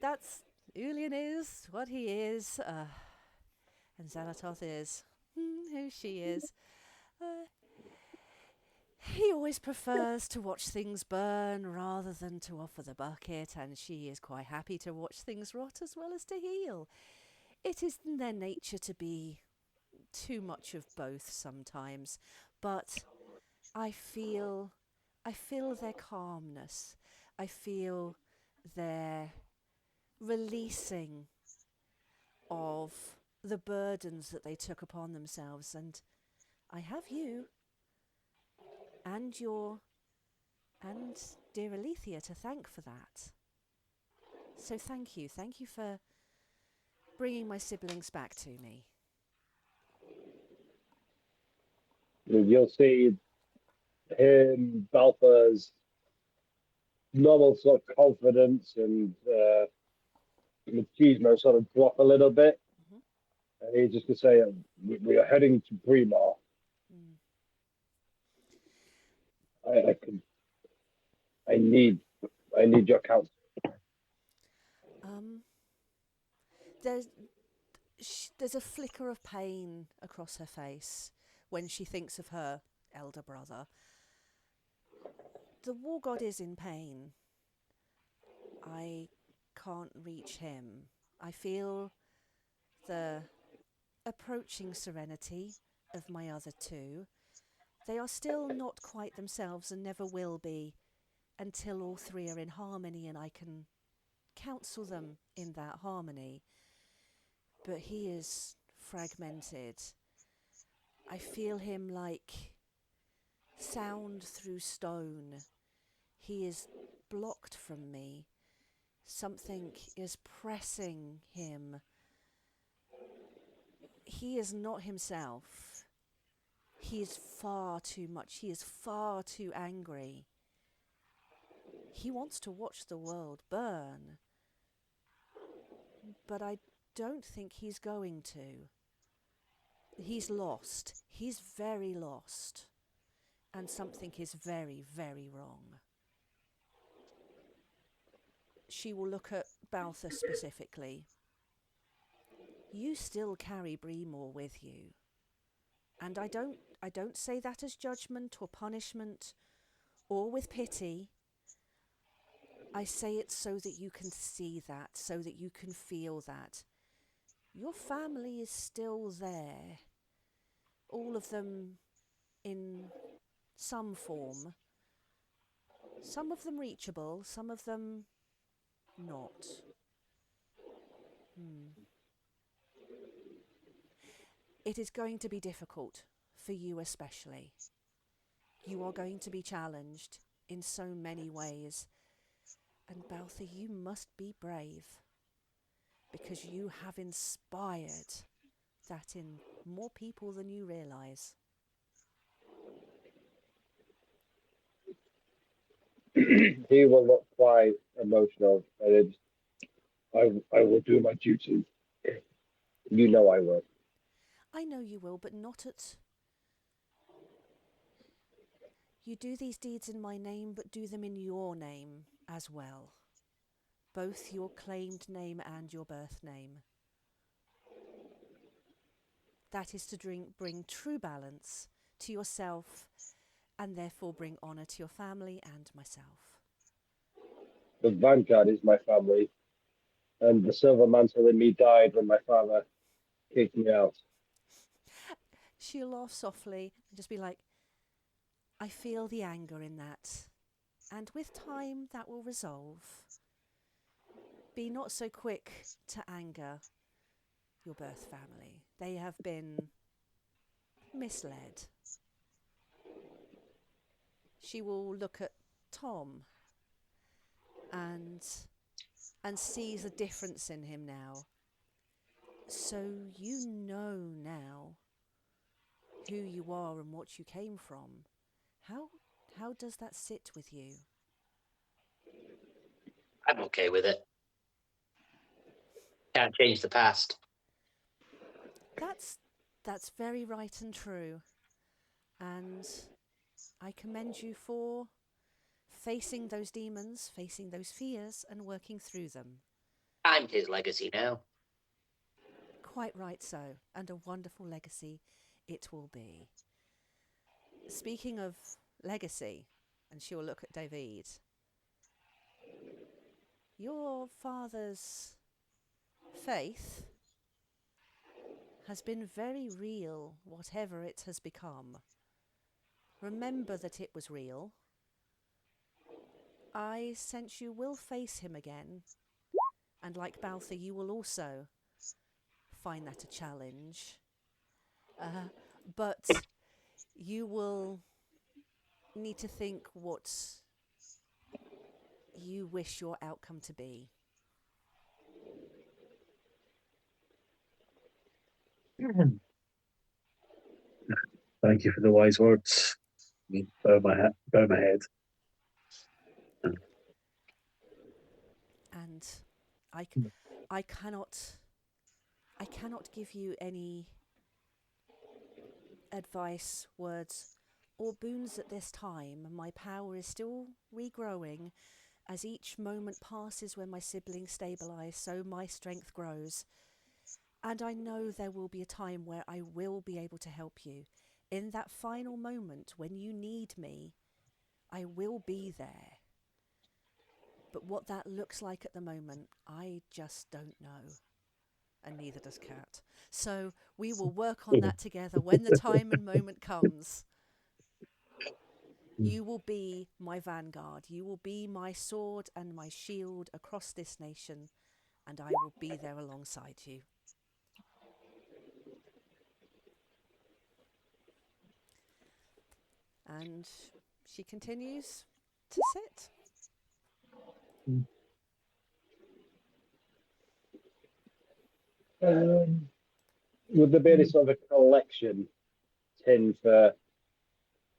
that's Ulian is what he is, and Xanatoth is who she is. He always prefers to watch things burn rather than to offer the bucket, and she is quite happy to watch things rot as well as to heal. It is in their nature to be too much of both sometimes, but I feel their calmness. I feel their releasing of the burdens that they took upon themselves, and I have you and dear Alethea to thank for that. So thank you for bringing my siblings back to me. You'll see him, Balfour's normal sort of confidence and machismo sort of drop a little bit. Mm-hmm. And he's just going to say, we are heading to Breemore. I need your counsel. There's a flicker of pain across her face when she thinks of her elder brother. The war god is in pain. I can't reach him. I feel the approaching serenity of my other two. They are still not quite themselves and never will be until all three are in harmony and I can counsel them in that harmony. But he is fragmented. I feel him like sound through stone. He is blocked from me. Something is pressing him. He is not himself. He is far too much. He is far too angry. He wants to watch the world burn. But I don't think he's going to. He's lost. He's very lost. And something is very, very wrong. She will look at Balthus specifically. You still carry Breemore with you. And I don't say that as judgment or punishment or with pity. I say it so that you can see that, so that you can feel that. Your family is still there. All of them in some form. Some of them reachable, some of them not. It is going to be difficult, for you especially. You are going to be challenged in so many ways. And Balthur, you must be brave, because you have inspired that in more people than you realise. He will look quite emotional. And I will do my duty. You know I will. I know you will, but not at... You do these deeds in my name, but do them in your name as well. Both your claimed name and your birth name. That is to bring true balance to yourself and therefore bring honour to your family and myself. The Vanguard is my family, and the Silver Mantle in me died when my father kicked me out. She'll laugh softly and just be like, I feel the anger in that, and with time that will resolve. Be not so quick to anger your birth family. They have been misled. She will look at Tom and sees a difference in him now. So you know now who you are and what you came from. How does that sit with you? I'm okay with it. Can't change the past. That's very right and true. And I commend you for facing those demons, facing those fears, and working through them. I'm his legacy now. Quite right so, and a wonderful legacy it will be. Speaking of legacy, and she will look at David, your father's faith has been very real, whatever it has become. Remember that it was real. I sense you will face him again, and like Baltha, you will also find that a challenge. But you will need to think what you wish your outcome to be. Thank you for the wise words. I bow my head. And I cannot give you any advice, words, or boons at this time. My power is still regrowing. As each moment passes when my siblings stabilise, so my strength grows. And I know there will be a time where I will be able to help you. In that final moment when you need me, I will be there. But what that looks like at the moment, I just don't know. And neither does Kat. So we will work on that together when the time and moment comes. You will be my vanguard. You will be my sword and my shield across this nation, and I will be there alongside you. And she continues to sit. Would there be any sort of a collection tin for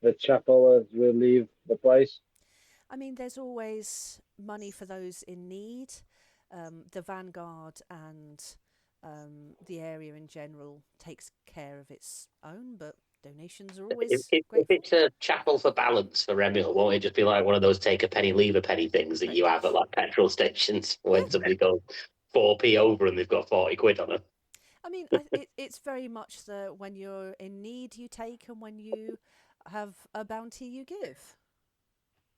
the chapel as we leave the place? I mean, there's always money for those in need. The Vanguard and the area in general takes care of its own, but donations are always If grateful. it's a chapel for balance for Remil, won't it just be like one of those take a penny, leave a penny things that Pretty you have much. at like petrol stations when Yeah. somebody goes 4p over and they've got 40 quid on them? I mean, it's very much the when you're in need you take, and when you have a bounty you give.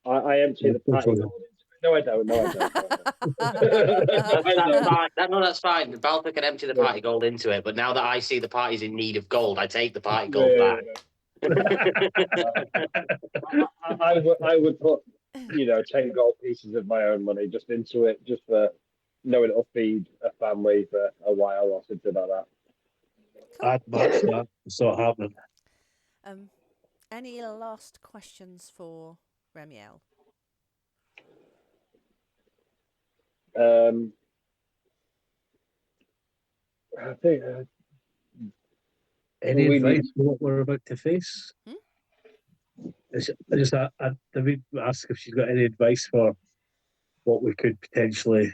I empty the party gold into it. No, I don't. No, I don't. That's fine. No, that's fine. Balfour can empty the party gold into it, but now that I see the party's in need of gold, I take the party gold back. I would put 10 gold pieces of my own money just into it, just for knowing it'll feed a family for a while or something like that. Cool. I'd match that. It's not happening. Any last questions for Remiel? I think Any we advice for what we're about to face? Hmm? I David ask if she's got any advice for what we could potentially.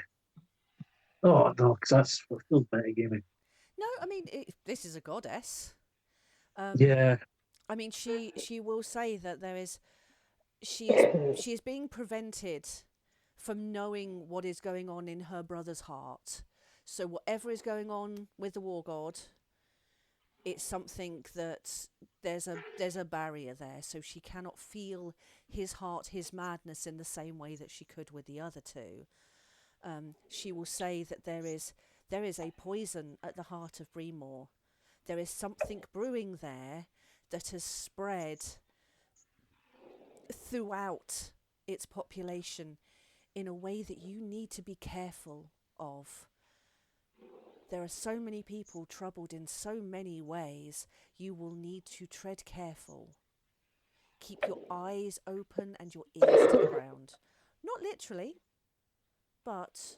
Oh no, because we're still metagaming. No, I mean this is a goddess. Yeah, I mean she will say that she is being prevented from knowing what is going on in her brother's heart. So whatever is going on with the war god, it's something that there's a barrier there, so she cannot feel his heart, his madness in the same way that she could with the other two. She will say that there is a poison at the heart of Breemore. There is something brewing there that has spread throughout its population in a way that you need to be careful of. There are so many people troubled in so many ways, you will need to tread careful. Keep your eyes open and your ears to the ground. Not literally, but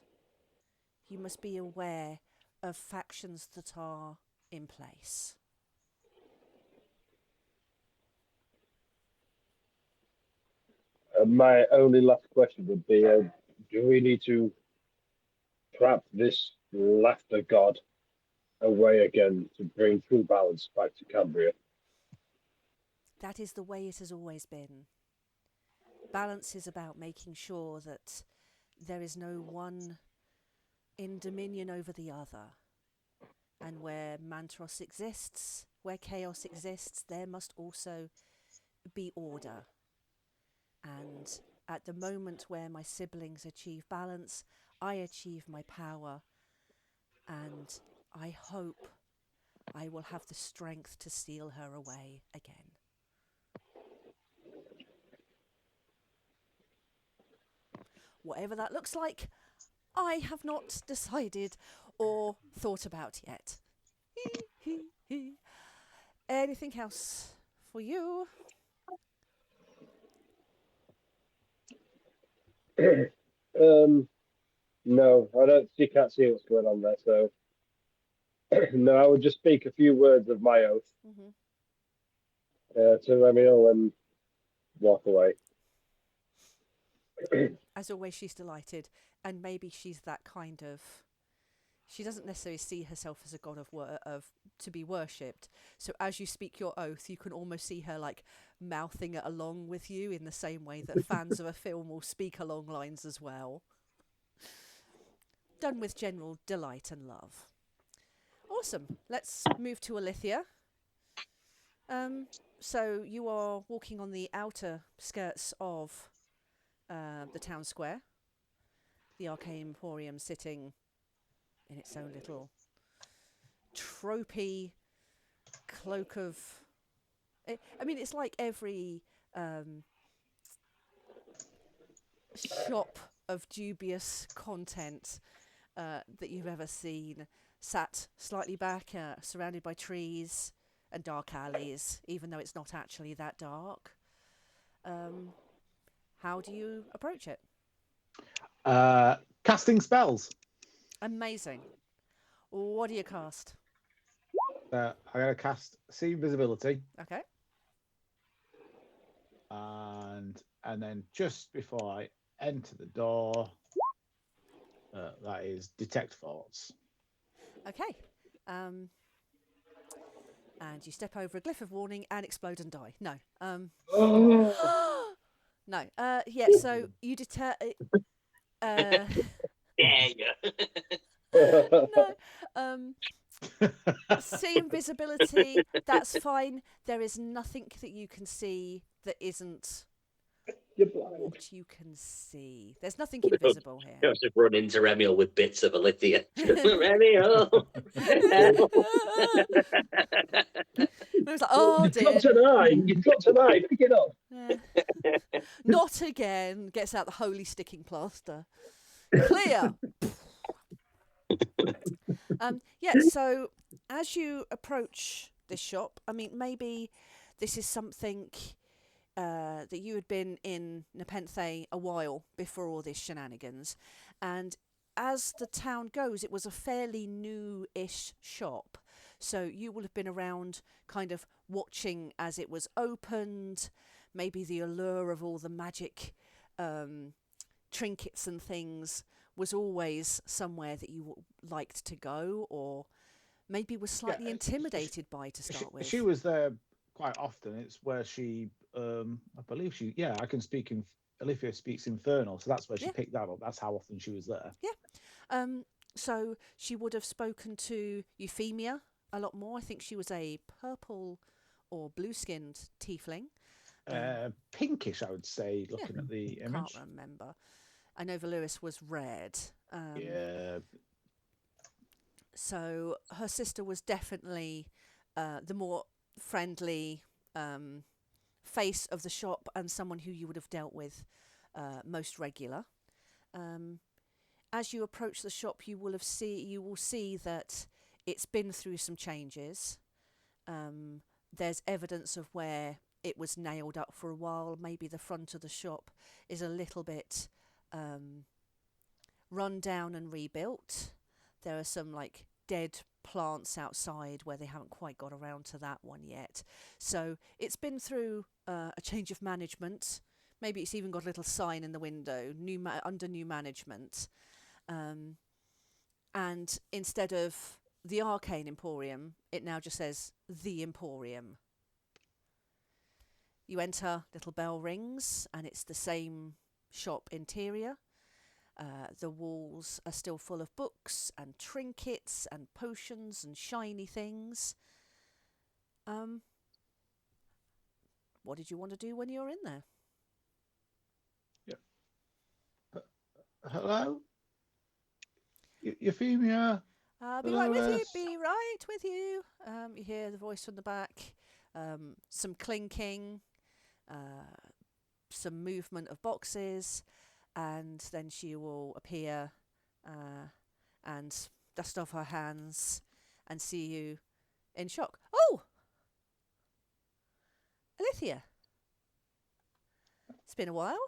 you must be aware of factions that are in place. My only last question would be, do we need to trap this laughter god away again to bring true balance back to Cambria? That is the way it has always been. Balance is about making sure that there is no one in dominion over the other. And where Mantros exists, where chaos exists, there must also be order. And at the moment where my siblings achieve balance, I achieve my power. And I hope I will have the strength to steal her away again. Whatever that looks like, I have not decided or thought about yet. Anything else for you? No, I don't. You can't see what's going on there, so no. I would just speak a few words of my oath to Remiel and walk away. As always, she's delighted, and maybe she's that kind of. She doesn't necessarily see herself as a god of to be worshipped. So as you speak your oath, you can almost see her like mouthing it along with you in the same way that fans of a film will speak along lines as well. Done with general delight and love. Awesome. Let's move to Alithia. So you are walking on the outer skirts of the town square. The Arcane Emporium sitting in its own little tropey cloak of... I mean, it's like every shop of dubious content that you've ever seen, sat slightly back, surrounded by trees and dark alleys, even though it's not actually that dark. How do you approach it? Casting spells. Amazing. What do you cast? I'm going to cast See Invisibility. Okay. And then just before I enter the door, that is Detect Thoughts. Okay. And you step over a glyph of warning and explode and die. No. No. Yeah, so you deter... Yeah, no. See invisibility, that's fine. There is nothing that you can see that isn't what you can see. There's nothing invisible here. You have to run into Remiel with bits of Alithia. Remiel! It was like, oh dear. You've got tonight. Pick it up. Not again. Gets out the holy sticking plaster. Clear. Yeah, so as you approach this shop, I mean, maybe this is something that you had been in Nepenthe a while before all this shenanigans. And as the town goes, it was a fairly new-ish shop. So you will have been around kind of watching as it was opened, maybe the allure of all the magic trinkets and things was always somewhere that you liked to go, or maybe was slightly intimidated by to start with. She was there quite often. It's where she, I believe she, I can speak in, Alithia speaks Infernal, so that's where she picked that up. That's how often she was there. Yeah. So she would have spoken to Euphemia a lot more. I think she was a purple or blue-skinned tiefling. Pinkish, I would say, looking at the image. Can't remember. I know Valuis was red. Yeah. So her sister was definitely the more friendly face of the shop and someone who you would have dealt with most regular. As you approach the shop, you will see that it's been through some changes. There's evidence of where it was nailed up for a while. Maybe the front of the shop is a little bit run down and rebuilt. There are some like dead plants outside where they haven't quite got around to that one yet. So it's been through a change of management. Maybe it's even got a little sign in the window, under new management. And instead of the Arcane Emporium, it now just says the Emporium. You enter, little bell rings, and it's the same shop interior. The walls are still full of books and trinkets and potions and shiny things. What did you want to do when you were in there? Hello? Euphemia? I'll be right with you, Dolores? be right with you. You hear the voice from the back, some clinking, some movement of boxes, and then she will appear and dust off her hands and see you in shock. Oh! Alithia. It's been a while.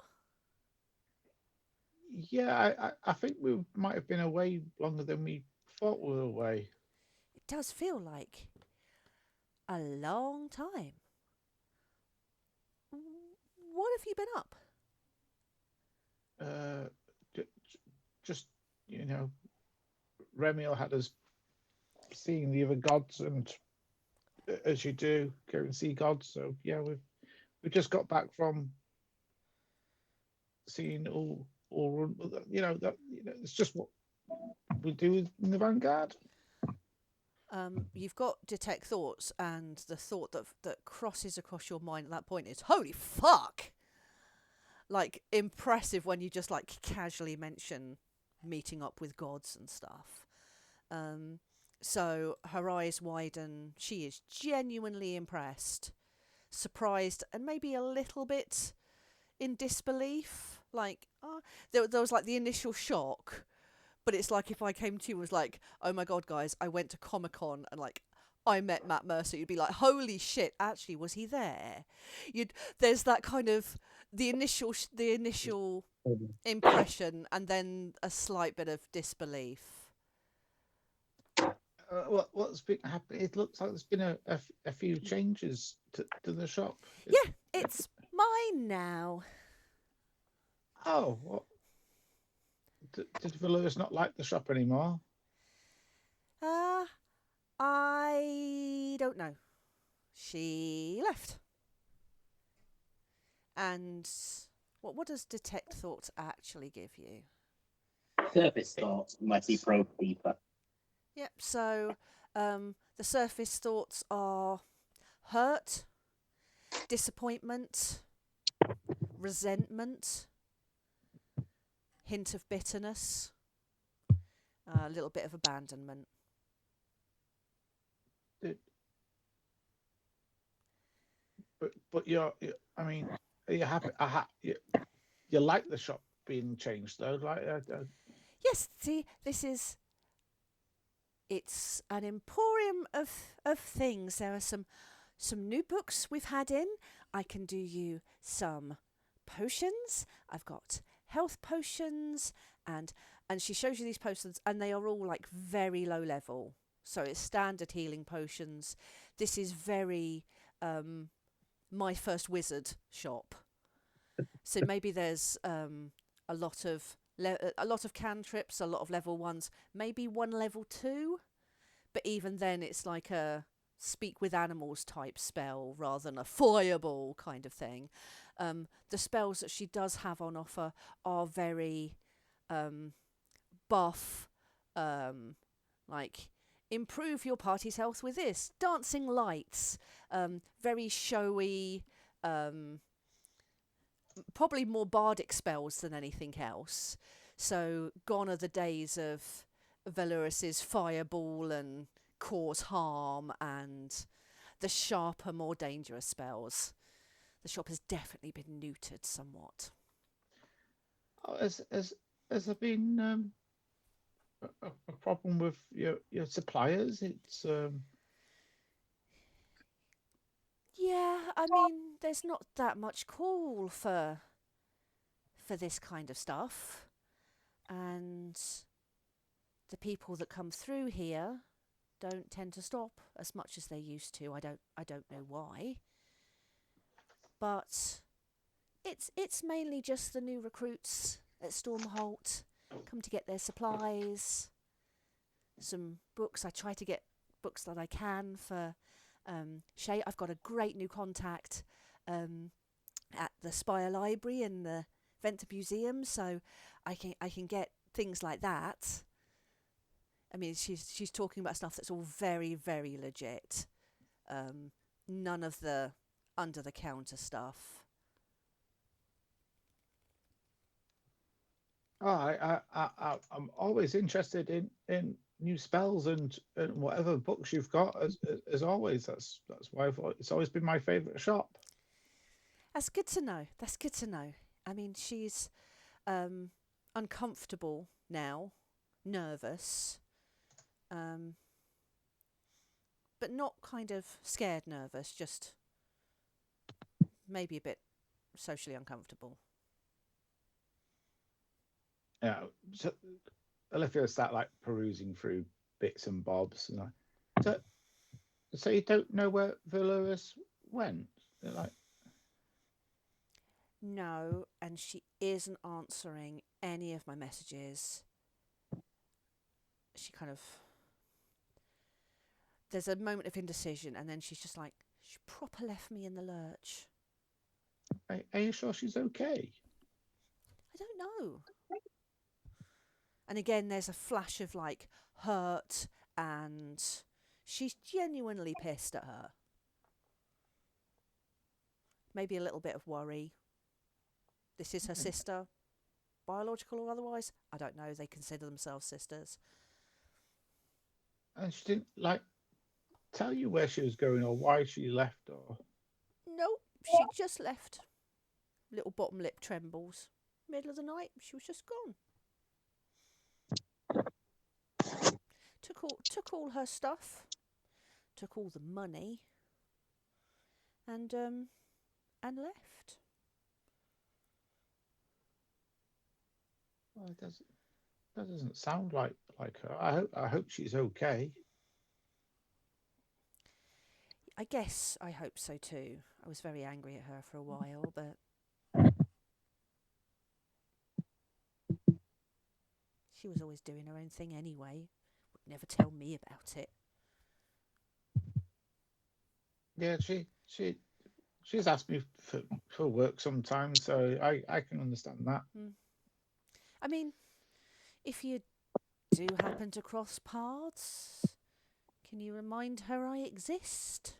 Yeah, I think we might have been away longer than we thought we were away. It does feel like a long time. What have you been up? Just, Remiel had us seeing the other gods, and as you do, go and see gods. So yeah, we just got back from seeing all it's just what we do in the Vanguard. You've got detect thoughts, and the thought that crosses across your mind at that point is, holy fuck! Like, impressive when you just, like, casually mention meeting up with gods and stuff. So her eyes widen. She is genuinely impressed, surprised, and maybe a little bit in disbelief. Like, there was, like, the initial shock. But it's like if I came to you and was like, oh my God, guys, I went to Comic-Con and, like, I met Matt Mercer. You'd be like, holy shit, actually, was he there? There's that kind of, the initial impression and then a slight bit of disbelief. What's been happening? It looks like there's been a few changes to the shop. Yeah, it's mine now. Oh, what? Did Valerius not like the shop anymore? I don't know. She left. And what does detect thoughts actually give you? Surface thoughts might be probe deeper. Yep, so the surface thoughts are hurt, disappointment, resentment, hint of bitterness, a little bit of abandonment. But I mean, are you happy? You like the shop being changed though, right? Yes, see, it's an emporium of things. There are some new books we've had in. I can do you some potions. I've got health potions, and she shows you these potions, and they are all like very low level. So it's standard healing potions. This is very my first wizard shop. So maybe there's a lot of cantrips, a lot of level 1s, maybe one level 2, but even then it's like a speak with animals type spell rather than a fireball kind of thing. The spells that she does have on offer are very buff, like improve your party's health with this, dancing lights, very showy, probably more bardic spells than anything else. So gone are the days of Valerius's fireball and cause harm and the sharper, more dangerous spells. The shop has definitely been neutered somewhat. Oh, has there been a problem with your suppliers? It's Yeah, I mean, there's not that much call for this kind of stuff, and the people that come through here don't tend to stop as much as they used to. I don't know why. But it's mainly just the new recruits at Stormholt come to get their supplies, some books. I try to get books that I can for Shay. I've got a great new contact at the Spire Library and the Venter Museum, so I can get things like that. I mean, she's talking about stuff that's all very, very legit. None of the under the counter stuff. Oh, I'm always interested in new spells and whatever books you've got. As always, that's why it's always been my favourite shop. That's good to know. That's good to know. I mean, she's uncomfortable now, nervous, but not kind of scared nervous, just maybe a bit socially uncomfortable. Yeah, so Olivia start like perusing through bits and bobs, and so you don't know where Valorous went? Like, No, and she isn't answering any of my messages. She kind of... There's a moment of indecision, and then she's just like, she proper left me in the lurch. are you sure she's okay? I don't know. And again, there's a flash of like hurt, and she's genuinely pissed at her. Maybe a little bit of worry. This is her sister, biological or otherwise. I don't know. They consider themselves sisters. And she didn't like tell you where she was going or why she left, or Nope, she just left. Little bottom lip trembles. Middle of the night, she was just gone. Took all her stuff, took all the money, and left. well, that doesn't sound like her. I hope she's okay. I guess I hope so too. I was very angry at her for a while, but she was always doing her own thing anyway. Would never tell me about it. Yeah, she's asked me for work sometimes, so I can understand that. I mean, if you do happen to cross paths, can you remind her I exist?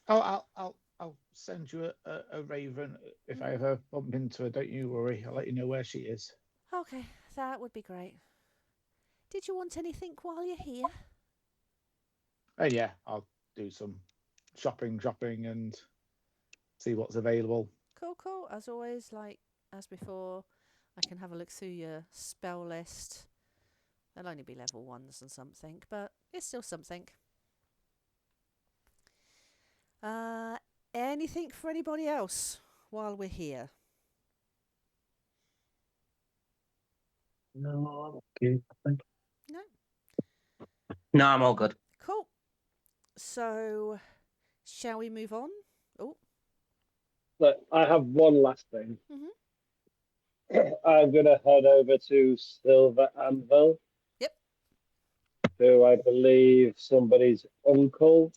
Oh, I'll send you a raven if I ever bump into her. Don't you worry. I'll let you know where she is. Okay, that would be great. Did you want anything while you're here? Oh yeah, I'll do some shopping and see what's available. Cool. As always, as before, I can have a look through your spell list. They'll only be level 1s and something, but it's still something. Anything for anybody else while we're here? No, I'm okay, I think. No? No, I'm all good. Cool. So, shall we move on? Oh. But I have one last thing. Mhm. I'm going to head over to Silver Anvil. Yep. Who I believe somebody's uncle.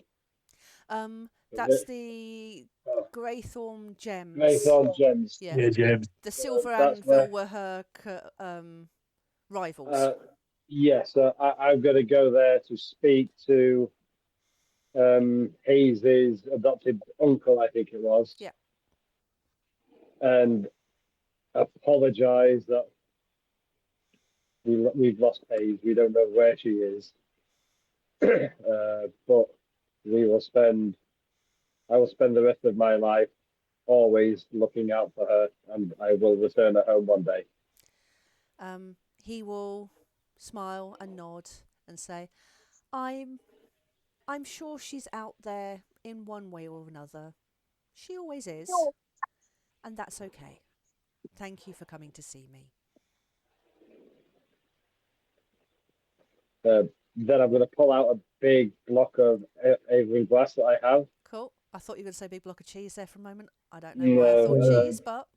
That's the Greythorn Gems. Greythorn Gems. Yeah, Gems. The Silver That's Anvil where- were her rivals. Yes, I'm going to go there to speak to Hayes's adopted uncle, I think it was. Yeah. And apologise that we've lost Hayes. We don't know where she is. But I will spend the rest of my life always looking out for her, and I will return her home one day. He will smile and nod and say, I'm sure she's out there in one way or another. She always is. And that's okay. Thank you for coming to see me. then I'm going to pull out a big block of Avery glass that I have. Cool. I thought you were going to say big block of cheese there for a moment. I don't know why I No, thought cheese, but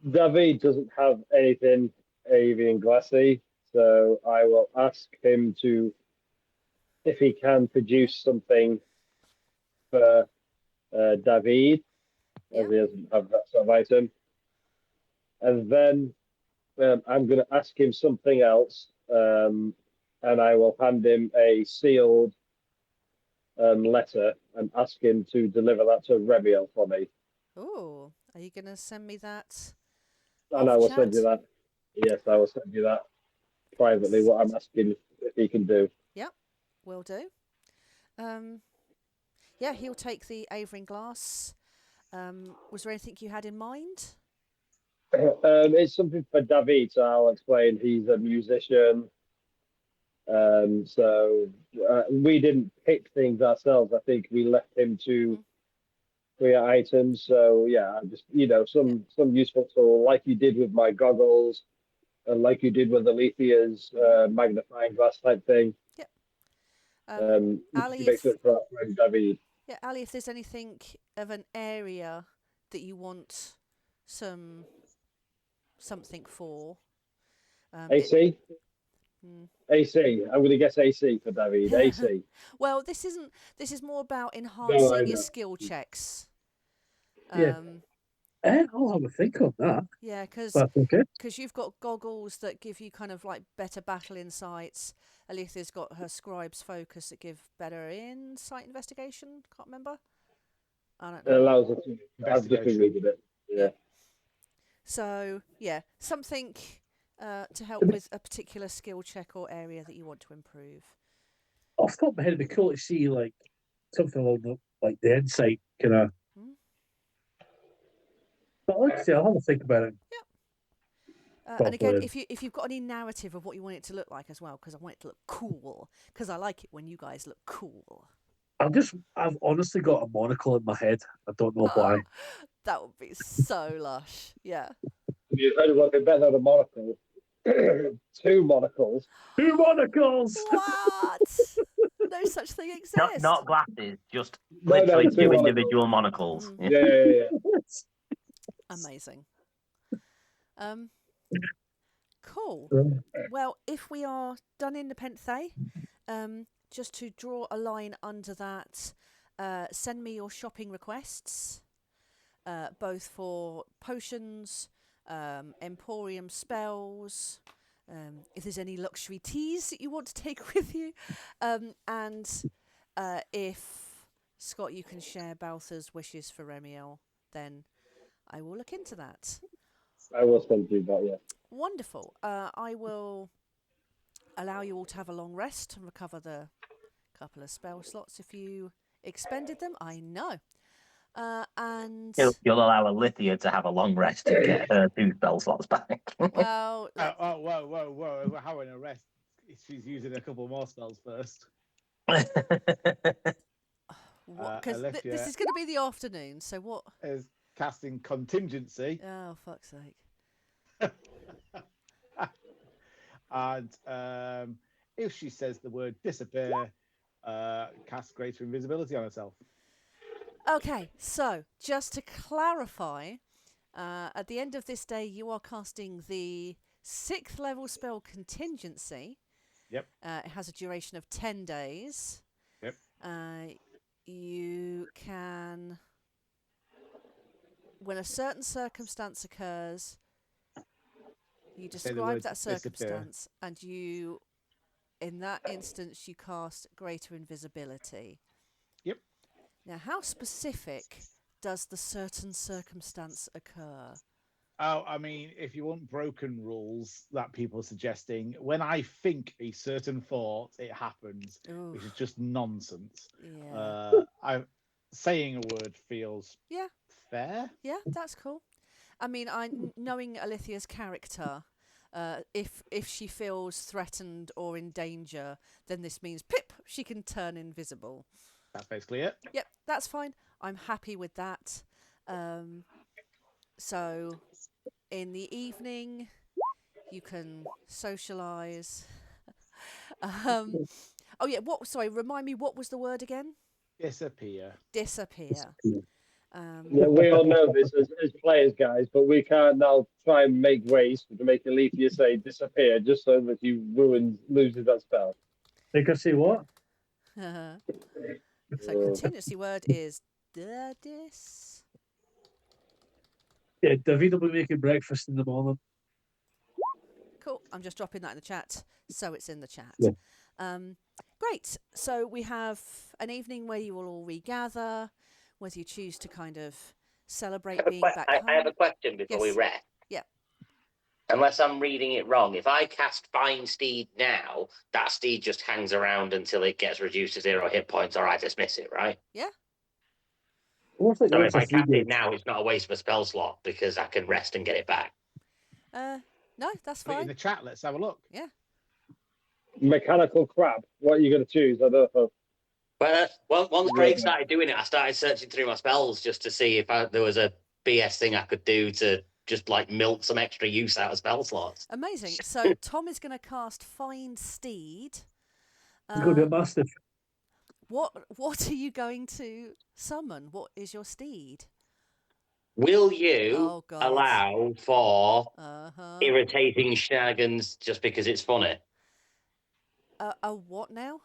David doesn't have anything avian glassy, so I will ask him to, if he can, produce something for David, Yeah. as he doesn't have that sort of item. And then I'm going to ask him something else, and I will hand him a sealed letter and ask him to deliver that to Remiel for me. oh, are you going to send me that? And Off I will chat? send you that. Yes, I will send you that privately, what I'm asking if he can do. Yep, will do. Yeah, he'll take the Avery glass. Was there anything you had in mind? It's something for David, so I'll explain. He's a musician. So we didn't pick things ourselves. I think we left him to create items. So yeah, just some useful tool, like you did with my goggles, and like you did with Alethea's magnifying glass type thing. Yep. Ali, makes it for our friend David. Yeah, Ali, if there's anything of an area that you want something for, AC. AC. I'm going to guess AC for David. AC. Well, this is more about No, I enhancing your know. skill checks. Yeah. I'll have a think on that. Yeah, because That's okay. you've got goggles that give you kind of like better battle insights. Alethea's got her scribe's focus that give better insight investigation. Can't remember. I don't It know. allows us to have different read of it. Yeah. So yeah, something to help with a particular skill check or area that you want to improve. Off the top of my head, it'd be cool to see like something along the insight kind of. But like I say, I'll have a think about it. And again, if you've got any narrative of what you want it to look like as well, because I want it to look cool, because I like it when you guys look cool. I've honestly got a monocle in my head. I don't know why. That would be so lush. Yeah. It would be better than a monocle. Two monocles. Two monocles! What? No such thing exists. Not glasses, just No, literally two two monocles. individual monocles. Yeah. Amazing. Cool. Well, if we are done in Nepenthe, just to draw a line under that, send me your shopping requests, both for potions, emporium spells, if there's any luxury teas that you want to take with you, and if, Scott, you can share Balthur's wishes for Remiel, then I will look into that. I will send you that, yeah. Wonderful. I will allow you all to have a long rest and recover the couple of spell slots if you expended them. I know. And You'll allow Alithia to have a long rest to get her 2 spell slots back. well, whoa! How in a rest? She's using a couple more spells first. because this is going to be the afternoon. So what is casting contingency? Oh, fuck's sake! And if she says the word disappear, cast greater invisibility on herself. Okay, so just to clarify, at the end of this day, you are casting the 6th level spell contingency. Yep. It has a duration of 10 days. Yep. You can, when a certain circumstance occurs, you describe that circumstance, and you, in that instance, you cast greater invisibility. Yep. Now, how specific does the certain circumstance occur? Oh, I mean, if you want broken rules that people are suggesting, when I think a certain thought, it happens, which is just nonsense. Yeah. Saying a word feels fair. Yeah, that's cool. I mean, knowing Alethea's character, if she feels threatened or in danger, then this means pip, she can turn invisible. That's basically it. Yep, that's fine. I'm happy with that. So, in the evening, you can socialise. Oh yeah. What? Sorry. Remind me. What was the word again? Disappear. Disappear. Yeah, we all know this as players, guys, but we can't now try and make ways to make Alethea say disappear just so that he loses that spell. Make her say what? So contingency word is dis. Yeah, David will be making breakfast in the morning. Cool. I'm just dropping that in the chat, so it's in the chat. Yeah. Great. So we have an evening where you will all regather, whether you choose to kind of celebrate being back home. I have a question before we Yes. rest. Yeah. Unless I'm reading it wrong, if I cast Find Steed now, that steed just hangs around until it gets reduced to 0 hit points, or I dismiss it, right? Yeah. Almost like So if I that's a cast free it now, it's not a waste of a spell slot because I can rest and get it back. No, that's Put it in fine. the chat. Let's have a look. Yeah. Mechanical crab. What are you going to choose? I don't know. But once Craig started doing it, I started searching through my spells just to see if there was a BS thing I could do to just like milk some extra use out of spell slots. Amazing. So Tom is going to cast Find Steed. He's going to be a mastiff. What are you going to summon? What is your steed? Will you Oh, God. allow for Uh-huh. irritating shenanigans just because it's funny? A what now?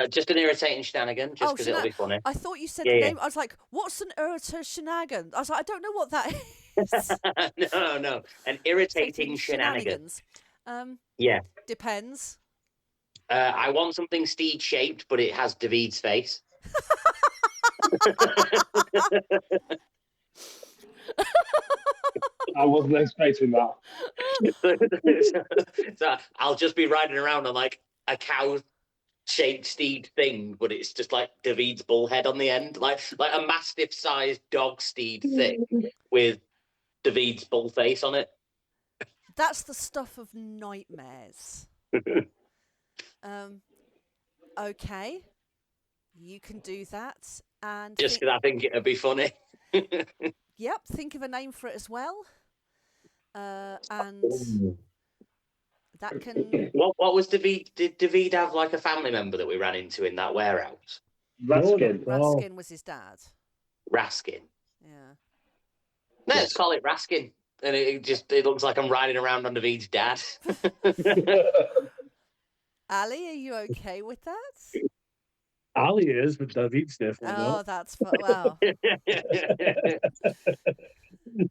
Just an irritating shenanigan, just because it'll be funny. I thought you said Yeah, the yeah. name. I was like, what's an irritating shenanigan? I was like, I don't know what that is. No. An irritating shenanigan. Yeah. Depends. I want something steed shaped, but it has David's face. I wasn't expecting that. So I'll just be riding around on like a cow shaped steed thing, but it's just like David's bull head on the end, like a mastiff sized dog steed thing with David's bull face on it. That's the stuff of nightmares. Okay, you can do that, and Just because I think it'd be funny. Yep, think of a name for it as well, and that can. What was David? Did David have like a family member that we ran into in that warehouse? Raskin. Raskin was his dad. Raskin. Yeah. No, let's call it Raskin. And it looks like I'm riding around on David's dad. Ali, are you okay with that? Ali is, but David's definitely Oh, not. that's fun. Wow.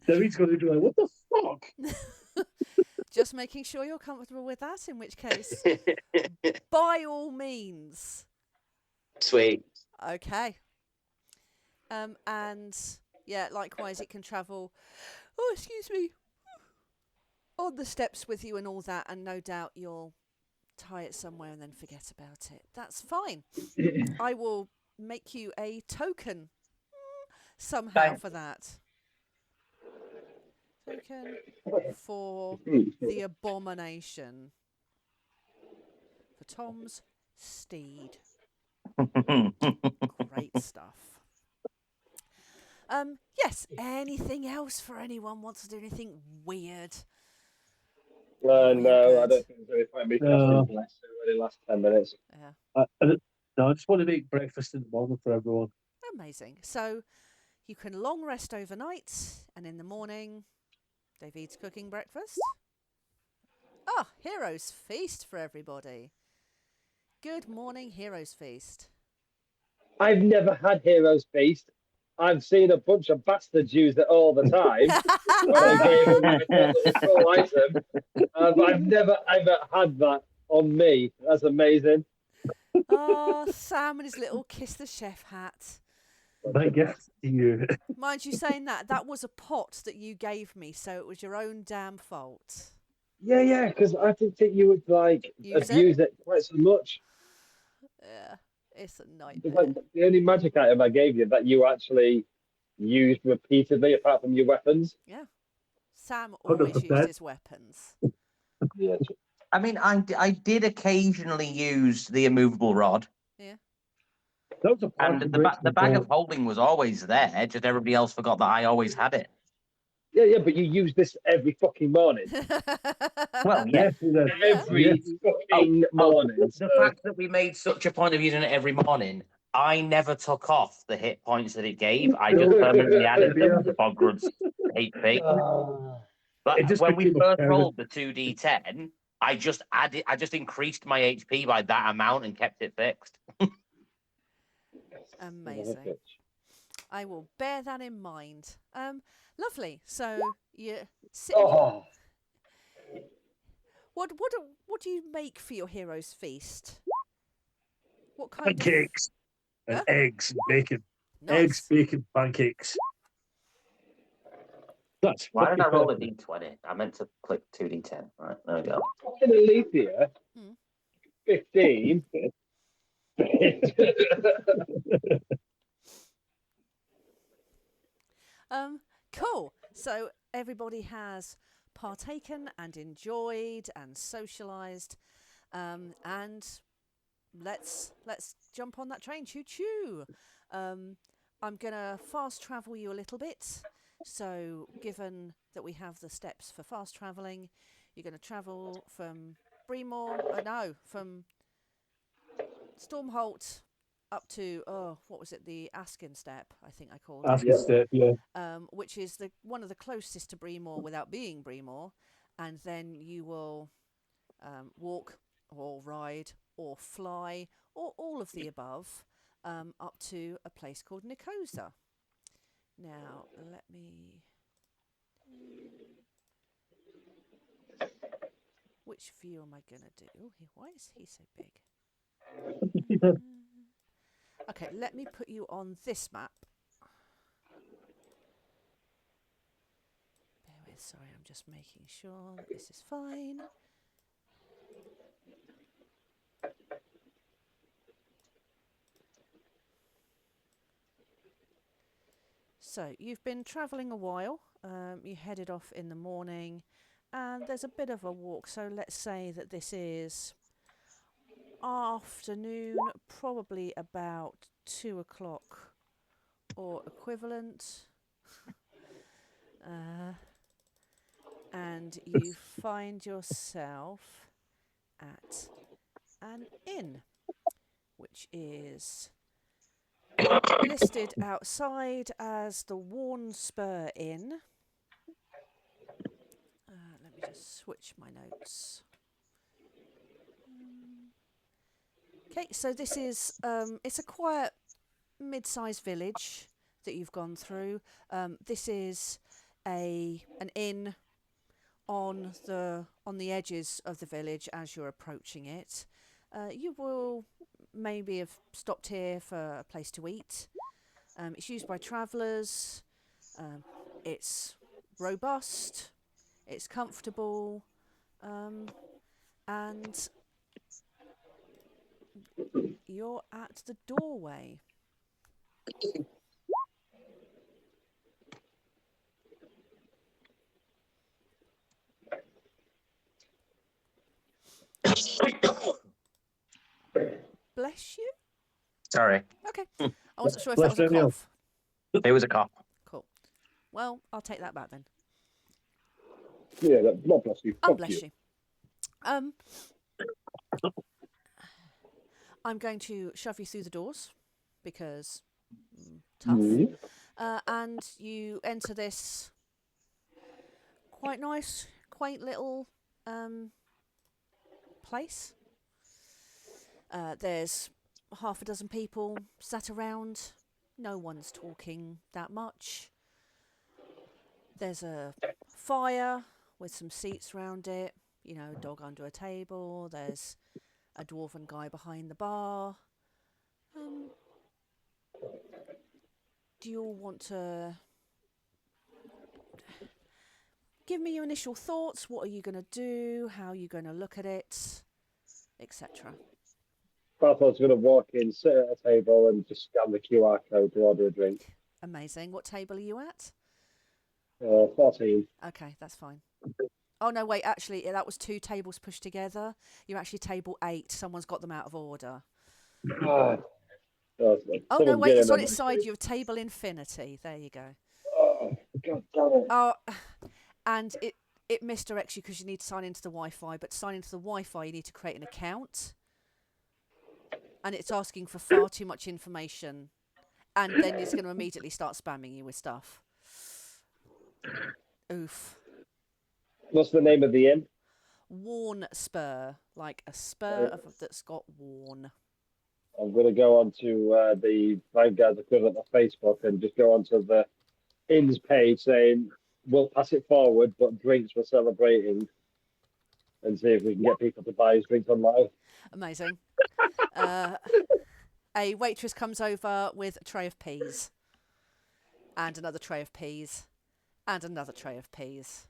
David's going to be like, what the fuck? Just making sure you're comfortable with that, in which case, by all means. Sweet. Okay. And yeah, likewise, it can travel. Oh, excuse me. On the steps with you and all that, and no doubt you'll tie it somewhere and then forget about it. That's fine. I will make you a token somehow for that. Token for the abomination. For Tom's steed. Great stuff. Yes, anything else for anyone wants to do anything weird? No, Good. I don't think there's any point in me casting bless over the last 10 minutes. Yeah. No, I just want to make breakfast in the morning for everyone. Amazing. So you can long rest overnight, and in the morning, David's cooking breakfast. Ah, Heroes Feast for everybody. Good morning, Heroes Feast. I've never had Heroes Feast. I've seen a bunch of bastards use it all the time. When I gave them a full item. But I've never ever had that on me. That's amazing. Oh, Sam and his little kiss the chef hat. My gift to you. Mind you saying that was a pot that you gave me, so it was your own damn fault. Yeah, because I didn't think you would abuse it quite so much. Yeah, it's a It's nightmare. like the only magic item I gave you that you actually used repeatedly, apart from your weapons. Yeah, Sam always 100%. used his weapons. Yeah. I mean, I did occasionally use the immovable rod, That was a and the bag of holding was always there. Just everybody else forgot that I always had it. Yeah, but you use this every fucking morning. Well, yeah. Every fucking morning. The fact that we made such a point of using it every morning, I never took off the hit points that it gave. I just permanently added them to Bogrud's HP. But It just when we became first apparent. rolled the 2d10, I just increased my HP by that amount and kept it fixed. Amazing. I will bear that in mind. Lovely. So you sit. Oh, What do you make for your hero's feast? What kind Pancakes and Huh? eggs and bacon. of nice? Eggs, bacon, pancakes. That's Why did I fucking roll a perfect. d20? I meant to click 2d10. Right, there we go. fucking Alethea. 15. Cool. So everybody has partaken and enjoyed and socialised, and let's jump on that train. Choo choo. I'm gonna fast travel you a little bit. So given that we have the steps for fast travelling, you're gonna travel from Breemore. From Stormholt up to what was it? The Askin Step, I think I called Ask it. a step, yeah. Which is one of the closest to Breemore without being Breemore, and then you will walk or ride or fly or all of the above up to a place called Nicosa. Now let me. Which view am I gonna do? Why is he so big? Okay, let me put you on this map. Bear with, sorry, I'm just making sure that this is fine. So, you've been travelling a while. You headed off in the morning, and there's a bit of a walk. So, let's say that this is afternoon, probably about 2 o'clock or equivalent. And you find yourself at an inn, which is listed outside as the Worn Spur Inn. Let me just switch my notes. Okay, so this is it's a quiet mid-sized village that you've gone through. This is an inn on the edges of the village as you're approaching it. You will maybe have stopped here for a place to eat. It's used by travellers. It's robust. It's comfortable, and you're at the doorway. Bless you. Sorry. Okay. I wasn't sure if Bless that was a Daniel. cough. It was a cough. Cool. Well, I'll take that back then. yeah, God bless you. Oh, Fuck bless you. I'm going to shove you through the doors because tough. And you enter this quite nice, quaint little place. There's half a dozen people sat around. No one's talking that much. There's a fire with some seats round it. You know, a dog under a table. There's a dwarven guy behind the bar. Do you all want to give me your initial thoughts? What are you going to do? How are you going to look at it? Etc. Barthel's going to walk in, sit at a table, and just scan the QR code to order a drink. Amazing. What table are you at? 14. Okay, that's fine. Oh, no, wait, actually, that was 2 tables pushed together. You're actually table 8. Someone's got them out of order. Oh, no, wait, it's on its side. You have table infinity. There you go. God damn it. Oh, and it misdirects you because you need to sign into the Wi-Fi. But to sign into the Wi-Fi, you need to create an account, and it's asking for far too much information, and then it's going to immediately start spamming you with stuff. Oof. What's the name of the inn? Worn spur, like a spur that's got worn. I'm going to go onto the Vanguard equivalent of Facebook and just go onto the inn's page saying, we'll pass it forward, but drinks we're celebrating, and see if we can get people to buy his drinks online. Amazing. A waitress comes over with a tray of peas, and another tray of peas, and another tray of peas.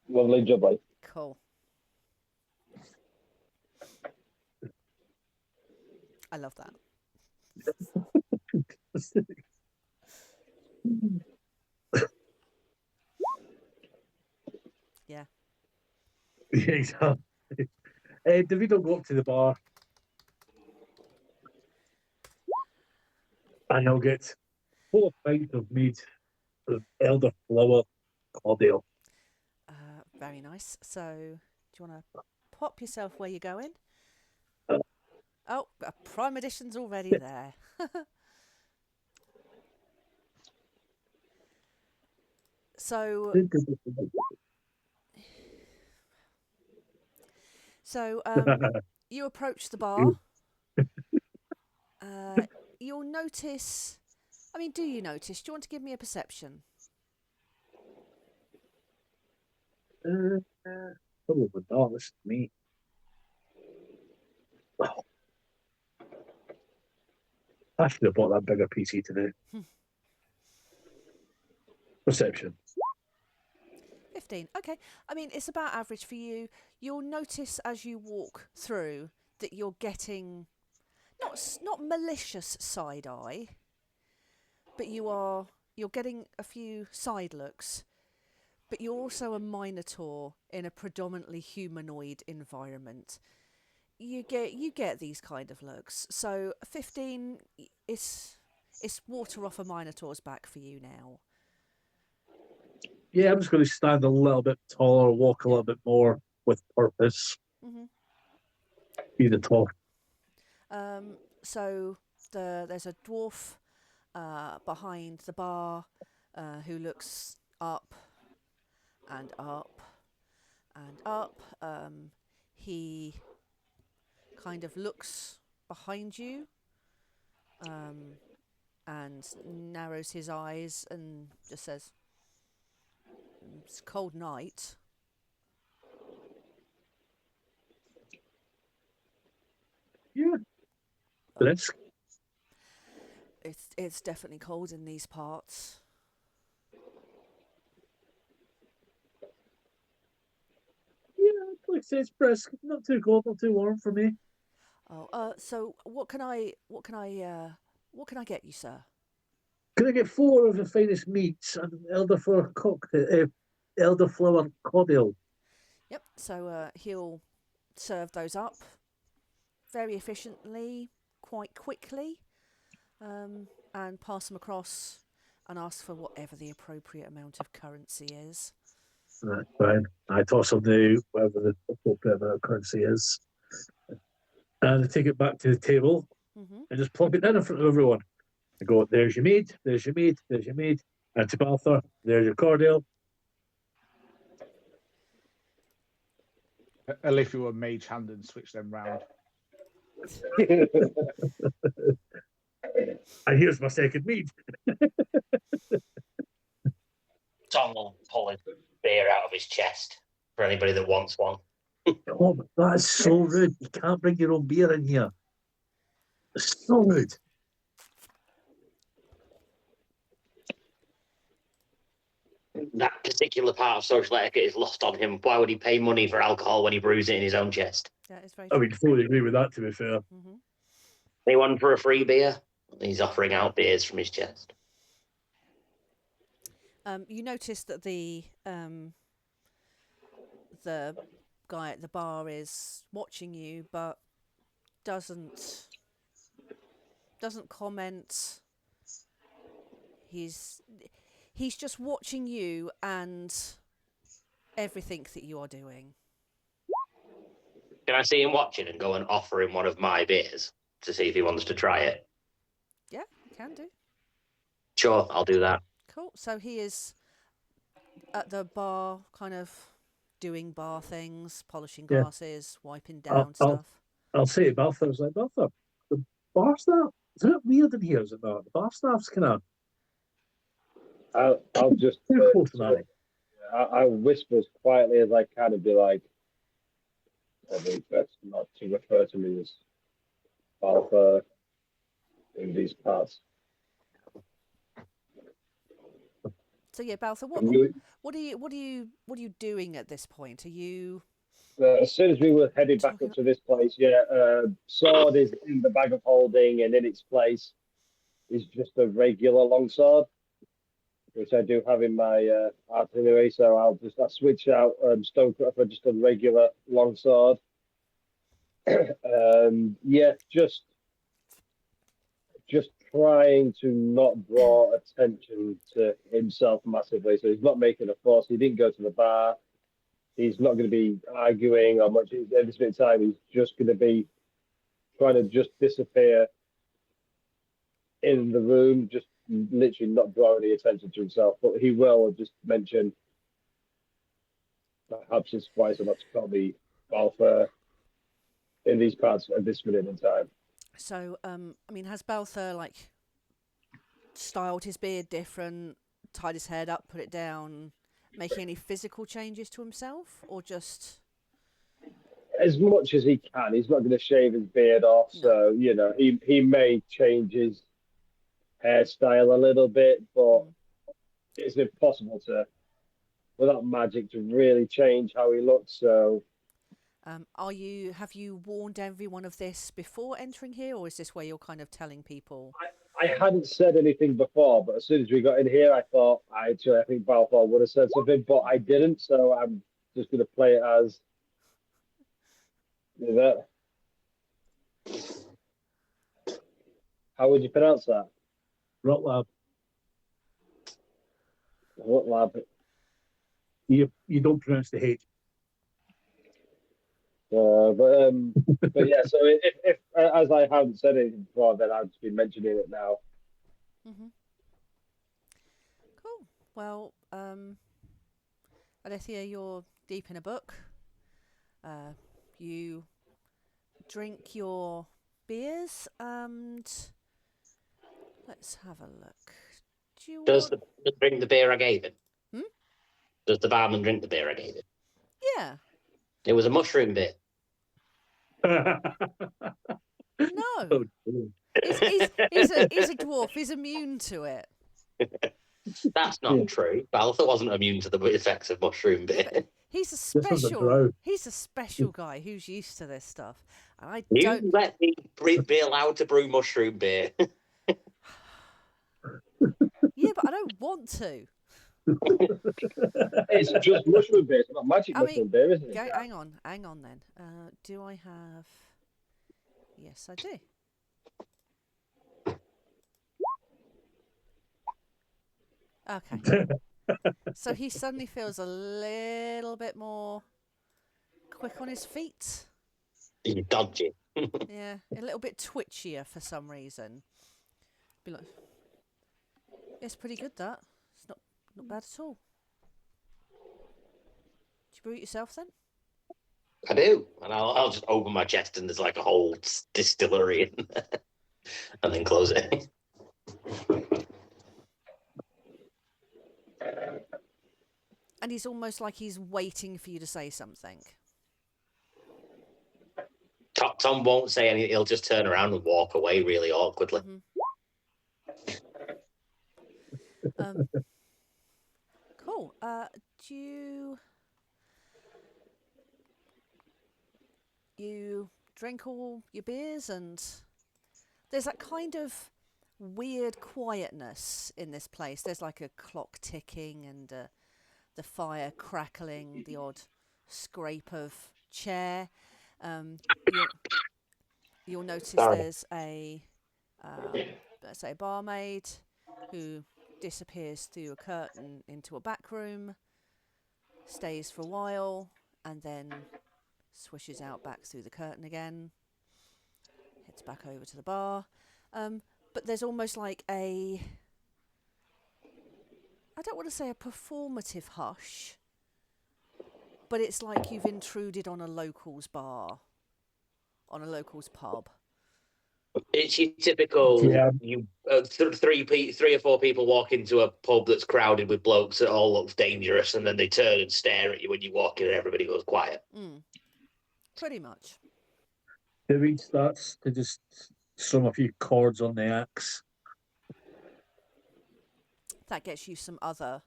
Lovely, jubbly. Cool. I love that. Yeah. Yeah, exactly. David will go up to the bar and he'll get 4 pints of mead of elderflower cordial. Very nice. So, do you want to pop yourself where you're going? Oh, a Prime Edition's already there. So, you approach the bar. You'll notice. I mean, do you notice? Do you want to give me a perception? Probably not. This is me. Oh. I should have bought that bigger PC today. Perception. 15. Okay. I mean, it's about average for you. You'll notice as you walk through that you're getting not malicious side eye, but you're getting a few side looks. But you're also a minotaur in a predominantly humanoid environment. You get these kind of looks. So 15 it's water off a minotaur's back for you now. Yeah, I'm just going to stand a little bit taller, walk a little bit more with purpose. Mm-hmm. Be the top. So there's a dwarf behind the bar who looks up and up and up. He kind of looks behind you and narrows his eyes and just says, "It's a cold night." Yeah. Risk. It's definitely cold in these parts. Yeah, like I say, it's brisk. Not too cold, not too warm for me. Oh, so what can I get you, sir? Can I get 4 of the finest meats and elderflower cocktail, elderflower cordial? Yep. So he'll serve those up very efficiently, quite quickly, and pass them across and ask for whatever the appropriate amount of currency is. That's fine. I toss them the whatever the appropriate amount of currency is, and I take it back to the table and just plug it in front of everyone. I go, "There's your mead. There's your mead. There's your mead." And to Balthor, "There's your cordial." If you were mage hand and switch them round. And here's my second mead. Tom will pull his beer out of his chest for anybody that wants one. Oh, that's so rude. You can't bring your own beer in here. It's so rude. That particular part of social etiquette is lost on him. Why would he pay money for alcohol when he brews it in his own chest? That is very I true. mean, fully agree with that, to be fair. Anyone for a free beer? He's offering out beers from his chest. You notice that the guy at the bar is watching you, but doesn't comment. He's just watching you and everything that you are doing. Can I see him watching and go and offer him one of my beers to see if he wants to try it? Yeah, you can do. Sure, I'll do that. Cool. So he is at the bar, kind of doing bar things, polishing Yeah. glasses, wiping down I'll- stuff. I'll say to Balfour, I was like, Balfour, the bar staff, is it weird in here? Is it not? The bar staff's kind of I'll just too close to that. I whisper as quietly as I can and be like, I think best not to refer to me as Alpha in these parts. So yeah, Balthor, You- what are you doing at this point? Are you As soon as we were heading back up to this place, sword is in the bag of holding, and in its place is just a regular longsword, which I do have in my artillery. So I switch out stonecutter for just a regular longsword. Just trying to not draw attention to himself massively. So he's not making a fuss. He didn't go to the bar. He's not going to be arguing or much. At this bit of time, he's just going to be trying to just disappear in the room, just literally not draw any attention to himself. But he will just mention, perhaps it's wiser not to call me Balfour in these parts at this minute in time. So, I mean, has Balthor like styled his beard different, tied his head up, put it down, making any physical changes to himself, or just as much as he can? He's not going to shave his beard off, so he may change his hairstyle a little bit, but it's impossible to, without magic, to really change how he looks. So. Have you warned everyone of this before entering here, or is this where you're kind of telling people? I hadn't said anything before, but as soon as we got in here, I thought, I think Balfour would have said something, but I didn't, so I'm just going to play it as that. How would you pronounce that? Rutlab. Rutlab. You don't pronounce the H. But yeah, so if as I haven't said anything before, then I've just been mentioning it now. Mm-hmm. Cool. Well, Alethea, you're deep in a book. You drink your beers, and let's have a look. Does the drink the beer I gave him? Hmm? Does the barman drink the beer I gave him? Yeah. It was a mushroom beer. No. Oh, He's a dwarf. He's immune to it. That's not true. Balthor wasn't immune to the effects of mushroom beer. He's a This was a special. drow. He's a special guy who's used to this stuff, and I You don't. let me be allowed to brew mushroom beer. Yeah, but I don't want to. It's just mushroom beer. It's not magic mushroom beer, isn't it? Hang on then. Do I have? Yes, I do. Okay. So he suddenly feels a little bit more quick on his feet. You dodgy. Yeah, a little bit twitchier for some reason. Be like, it's pretty good. That it's not bad at all. Did you brew it yourself then? I do, and I'll just open my chest and there's like a whole distillery in there, and then close it. And he's almost like he's waiting for you to say something. Tom won't say anything. He'll just turn around and walk away really awkwardly. Mm-hmm. Cool. Do you drink all your beers, and there's that kind of weird quietness in this place. There's like a clock ticking and the fire crackling, the odd scrape of chair. You'll notice there's a let's say a barmaid who disappears through a curtain into a back room, stays for a while, and then swishes out back through the curtain again, heads back over to the bar. But there's almost like I don't want to say a performative hush, but it's like you've intruded on a locals bar, on a locals pub. It's your typical three or four people walk into a pub that's crowded with blokes that all look dangerous, and then they turn and stare at you when you walk in, and everybody goes quiet. Pretty much. David starts to just strum a few chords on the axe. That gets you some other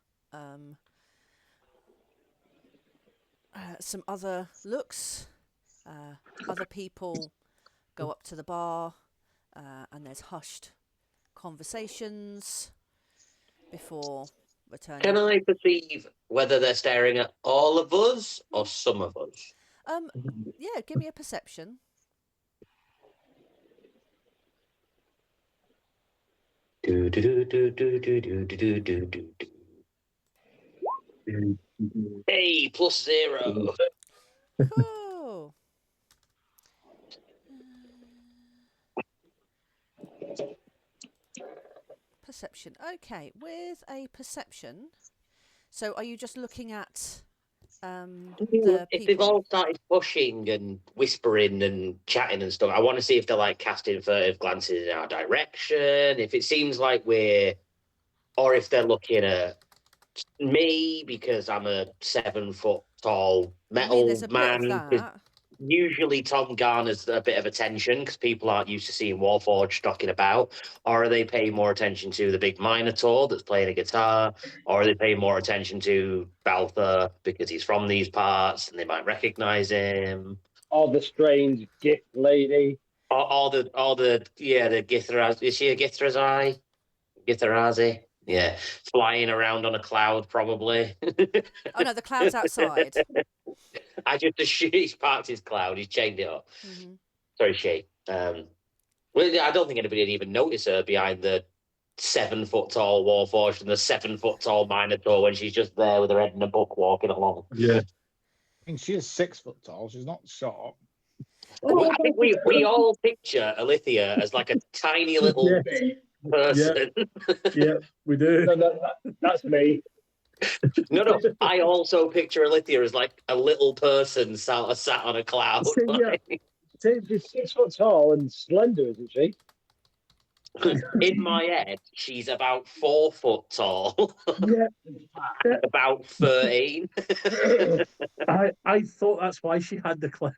looks. Other people go up to the bar, and there's hushed conversations before returning. Can I perceive whether they're staring at all of us or some of us? Yeah, give me a perception. Hey, +0. Cool. Perception. Okay, with a perception. So, are you just looking at the If they've people? all started pushing and whispering and chatting and stuff, I want to see if they're like casting furtive glances in our direction. If it seems like or if they're looking at me because I'm a 7 foot tall metal there's a man. bit of that. Usually Tom garners a bit of attention because people aren't used to seeing Warforged knocking about. Or are they paying more attention to the big Minotaur that's playing a guitar? Or are they paying more attention to Balthor because he's from these parts and they might recognise him? Or the strange gift lady. Or the Githraz. Is she a Githrazai? Githrazi? Yeah. Flying around on a cloud, probably. Oh no, the cloud's outside. I just assume he's parked his cloud. He's chained it up. Mm-hmm. Sorry, she. Well, I don't think anybody would even notice her behind the 7 foot tall Warforged and the 7 foot tall Minotaur when she's just there with her head in a book walking along. Yeah. I mean, she is 6 foot tall. She's not short. I think we all picture Alithia as like a tiny little person. Yeah, we do. No, that's me. No. I also picture Alithia as like a little person sat on a cloud. She's 6 foot tall and slender, isn't she? In my head, she's about 4 foot tall. Yeah. About 13. I thought that's why she had the cloud.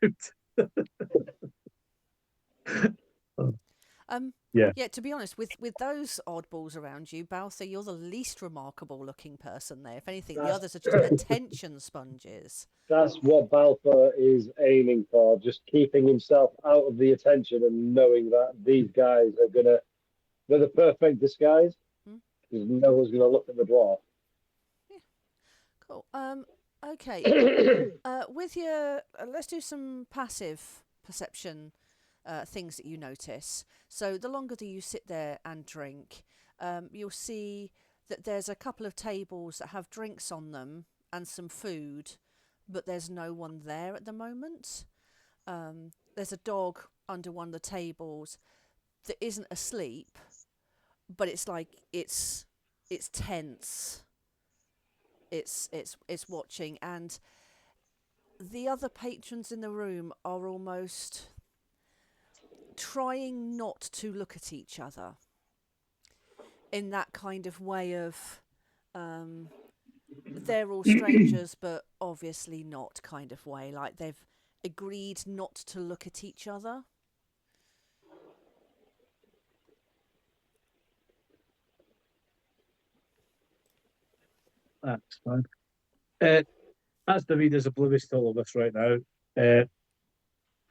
Yeah, to be honest, with those oddballs around you, Balthor, you're the least remarkable looking person there. If anything, the others are just attention sponges. That's what Balthor is aiming for, just keeping himself out of the attention and knowing that these guys they're the perfect disguise. Because no one's going to look at the dwarf. Yeah. Cool. Okay. With your, let's do some passive perception things that you notice. So the longer that you sit there and drink, you'll see that there's a couple of tables that have drinks on them and some food, but there's no one there at the moment. There's a dog under one of the tables that isn't asleep, but it's like it's tense. It's watching, and the other patrons in the room are almost trying not to look at each other in that kind of way of they're all strangers but obviously not kind of way, like they've agreed not to look at each other. That's fine. As David is oblivious to all of this right now,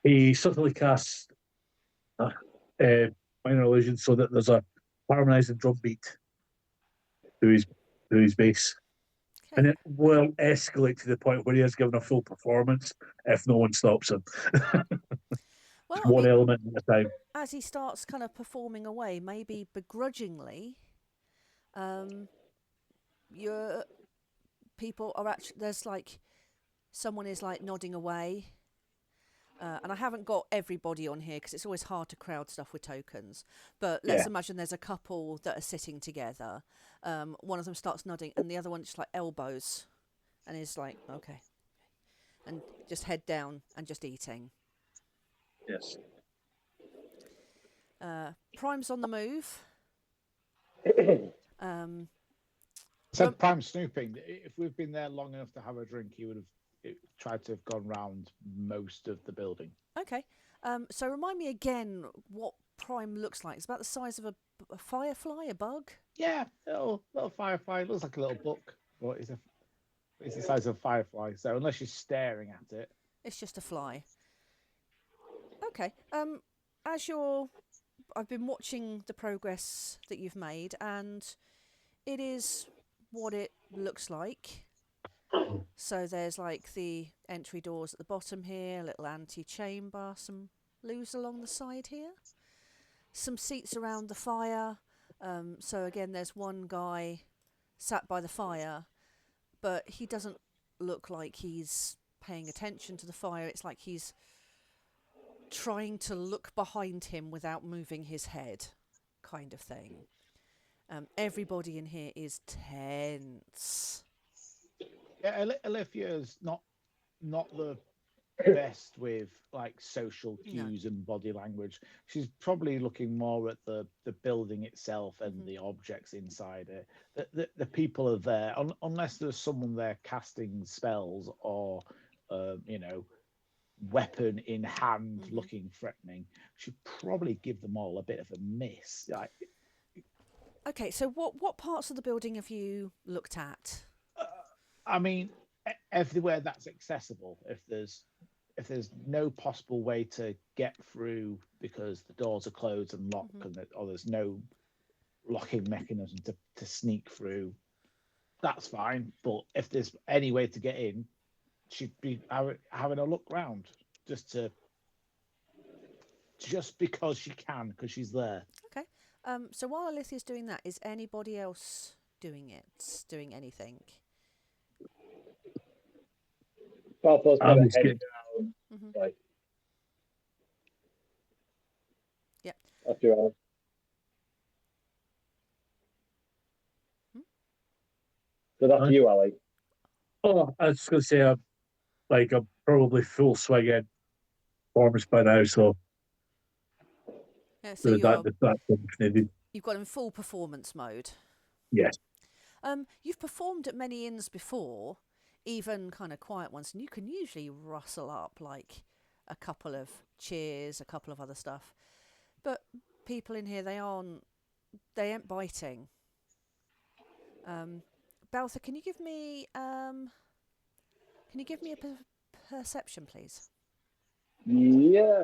he suddenly casts minor illusion so that there's a harmonizing drum beat to his bass. Okay. And it will escalate to the point where he has given a full performance if no one stops him. Well, One element at a time. as he starts kind of performing away, maybe begrudgingly, Your people are actually, there's like, someone is like nodding away. And I haven't got everybody on here because it's always hard to crowd stuff with tokens. But let's imagine there's a couple that are sitting together. One of them starts nodding, and the other one just like elbows, and is like, okay, and just head down and just eating. Yes. Prime's on the move. Said Prime snooping. If we've been there long enough to have a drink, he would have tried to have gone round most of the building. Okay. So remind me again what Prime looks like. It's about the size of a firefly, a bug. Yeah, little firefly. It looks like a little book, but it's the size of a firefly. So unless you're staring at it, it's just a fly. Okay. I've been watching the progress that you've made, and it is what it looks like. So there's like the entry doors at the bottom here, a little ante-chamber, some loos along the side here, some seats around the fire. So again, there's one guy sat by the fire, but he doesn't look like he's paying attention to the fire. It's like he's trying to look behind him without moving his head, kind of thing. Everybody in here is tense. yeah, Olivia's not the best with like social cues and body language. She's probably looking more at the building itself and the objects inside it. The people are there unless there's someone there casting spells or weapon in hand looking threatening. She'd probably give them all a bit of a miss. Okay, so what parts of the building have you looked at? I mean, everywhere that's accessible. If there's no possible way to get through because the doors are closed and locked, or there's no locking mechanism to sneak through, that's fine. But if there's any way to get in, she'd be having a look round just because she can, because she's there. Okay. So while Alicia's doing that, is anybody else doing anything? Balfour's kind of heading down. Like, yeah. After all. Good after you, Ali. Oh, I was going to say, I'm probably full swing in performance by now, so Yeah, so that's needed. You've got in full performance mode. Yes. You've performed at many inns before, even kind of quiet ones, and you can usually rustle up like a couple of cheers, a couple of other stuff. But people in here, they ain't biting. Balthor, can you give me a perception, please? Yeah.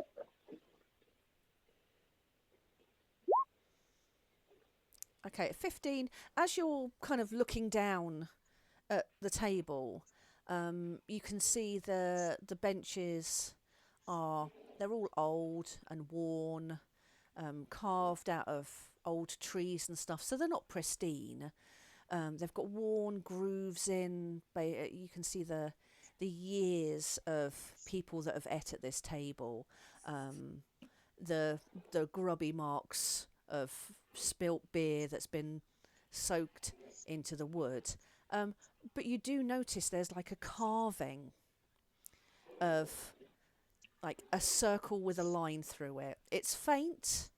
Okay, 15. As you're kind of looking down at the table, you can see the benches they're all old and worn, carved out of old trees and stuff, so they're not pristine. They've got worn grooves in. You can see the years of people that have ate at this table, the grubby marks of spilt beer that's been soaked into the wood. But you do notice there's like a carving of like a circle with a line through it. It's faint,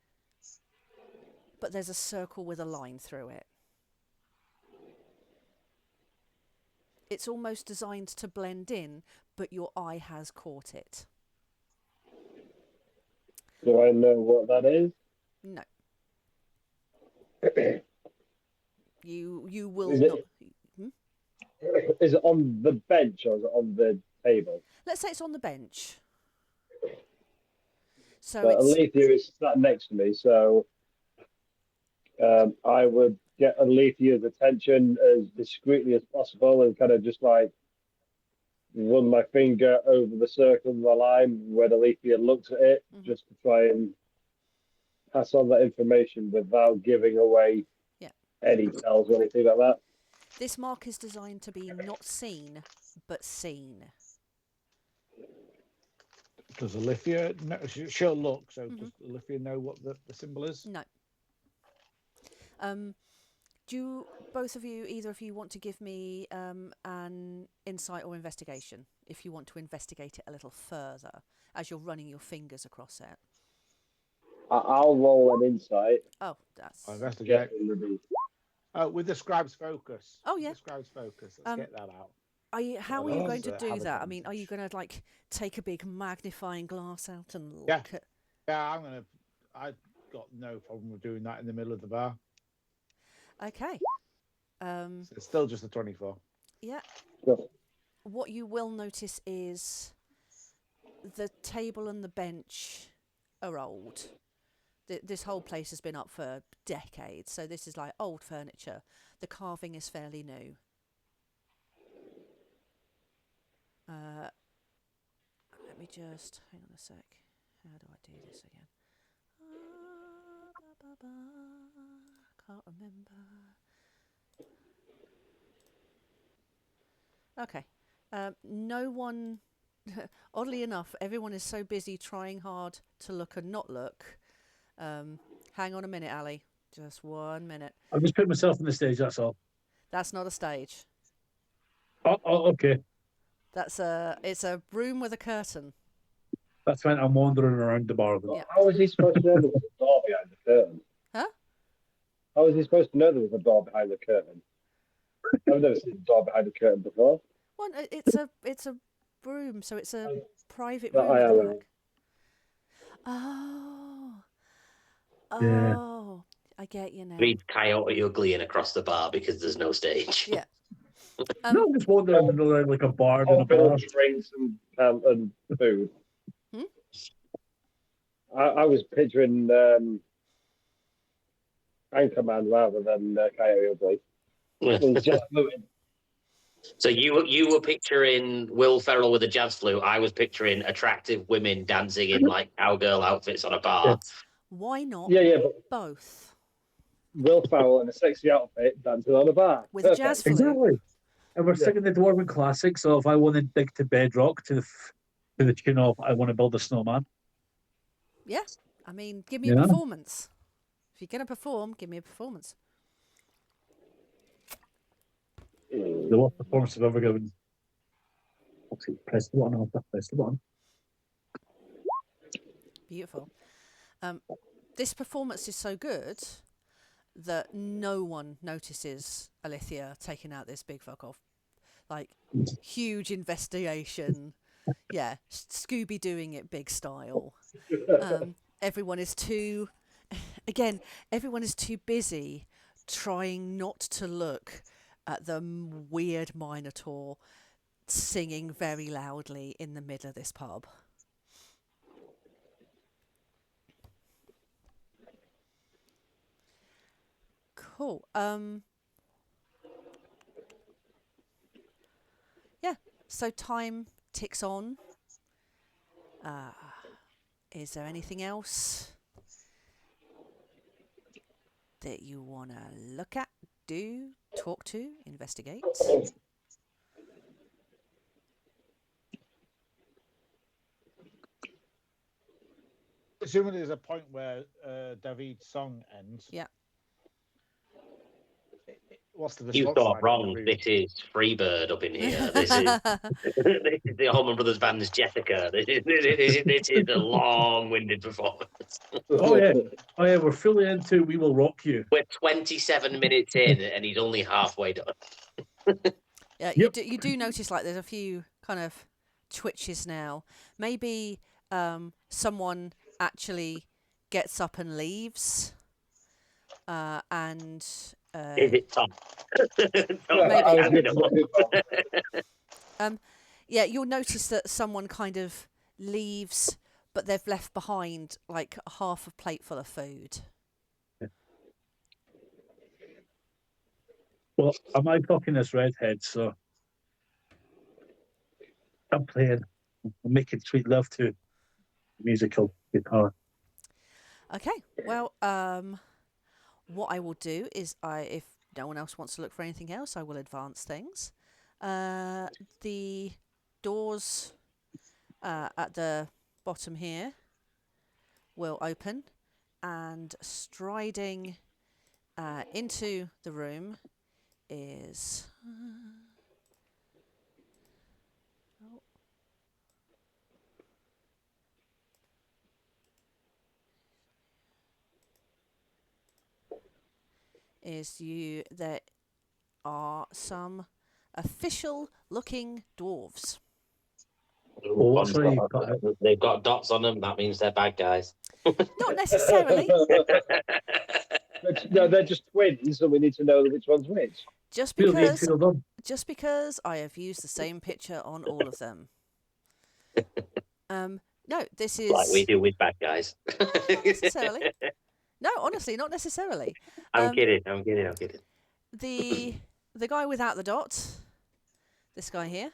but there's a circle with a line through it. It's almost designed to blend in, but your eye has caught it. Do I know what that is? No. You will Is not. Is it on the bench or is it on the table? Let's say it's on the bench. So But Alethea is sat next to me, so I would get Alethea's attention as discreetly as possible and kind of just like run my finger over the circle of the line when Alethea looks at it, just to try and pass on that information without giving away any tells or anything like that. This mark is designed to be not seen, but seen. Does Alithia know? She'll look. So does Alithia know what the symbol is? No. Do both of you, either of you, want to give me an insight or investigation if you want to investigate it a little further as you're running your fingers across it? I'll roll an insight. Oh, that's... I'll investigate. Get With the scribe's focus. Oh, yeah. The scribe's focus. Let's get that out. How are you going to do have that? I mean, are advantage. you going to like take a big magnifying glass out and look Yeah. at? Yeah, I've got no problem with doing that in the middle of the bar. Okay. So it's still just a 24. Yeah. Yeah. What you will notice is the table and the bench are old. This whole place has been up for decades, so this is like old furniture. The carving is fairly new. Let me just hang on a sec. How do I do this again? Can't remember. Okay. No one. Oddly enough, everyone is so busy trying hard to look and not look. Hang on a minute, Ali. Just 1 minute. I'm just putting myself on the stage. That's all. That's not a stage. Oh, okay. It's a room with a curtain. That's fine. I'm wandering around the bar. Yeah. How was he supposed to know there was a door behind the curtain? Huh? How was he supposed to know there was a door behind the curtain? I've never seen a door behind the curtain before. Well, it's a room, so it's a private That room I at the am. back. Oh. Yeah. Oh, I get you now. Read Coyote Ugly and across the bar because there's no stage. Yeah. No, I'm just wandering around like a bard in a Bill bar. drinks and food. Hmm? I was picturing Anchorman rather than Coyote Ugly. It was just fluid. So you were picturing Will Ferrell with a jazz flute. I was picturing attractive women dancing in like cowgirl outfits on a bar. Why not Yeah, but both? Will Ferrell in a sexy outfit dancing on a bar. With a jazz flute? Exactly. And we're singing the Dwarven classic. So if I want to dig to bedrock to the tune of "I Want to Build a Snowman," Yeah. I mean, give me a performance. If you're going to perform, give me a performance. the worst performance I've ever given. Okay, press the button. I'll press the button. Beautiful. This performance is so good that no one notices Alithia taking out this big fuck off. Like, huge investigation. Yeah, Scooby doing it big style. Everyone is too busy trying not to look at the weird Minotaur singing very loudly in the middle of this pub. Cool. Yeah, so time ticks on. Is there anything else that you want to look at, do, talk to, investigate? Assuming there's a point where David's song ends. Yeah. What's the You response thought like wrong. in the room? This is Freebird up in here. This is this is the Allman Brothers Band's Jessica. This is a long-winded performance. Oh yeah, we're fully into "We Will Rock You." We're 27 minutes in, and he's only halfway done. Yeah, Yep. you do notice like there's a few kind of twitches now. Maybe someone actually gets up and leaves, and Is it Tom? yeah, you'll notice that someone kind of leaves, but they've left behind like half a plate full of food. Well, am I talking this redhead? So I'm playing. I'm making sweet love to musical guitar. Okay, well, what I will do is, if no one else wants to look for anything else, I will advance things. The doors at the bottom here will open, and striding into the room is... there are some official-looking dwarves. Oh, sorry, They've got dots on them. That means they're bad guys. Not necessarily. No, they're just twins, so we need to know which one's which. Just feel because, feel done. just because I have used the same picture on all of them. No, this is Like we do with bad guys. not necessarily. No, honestly, not necessarily. I'm Um, kidding. The guy without the dot, this guy here.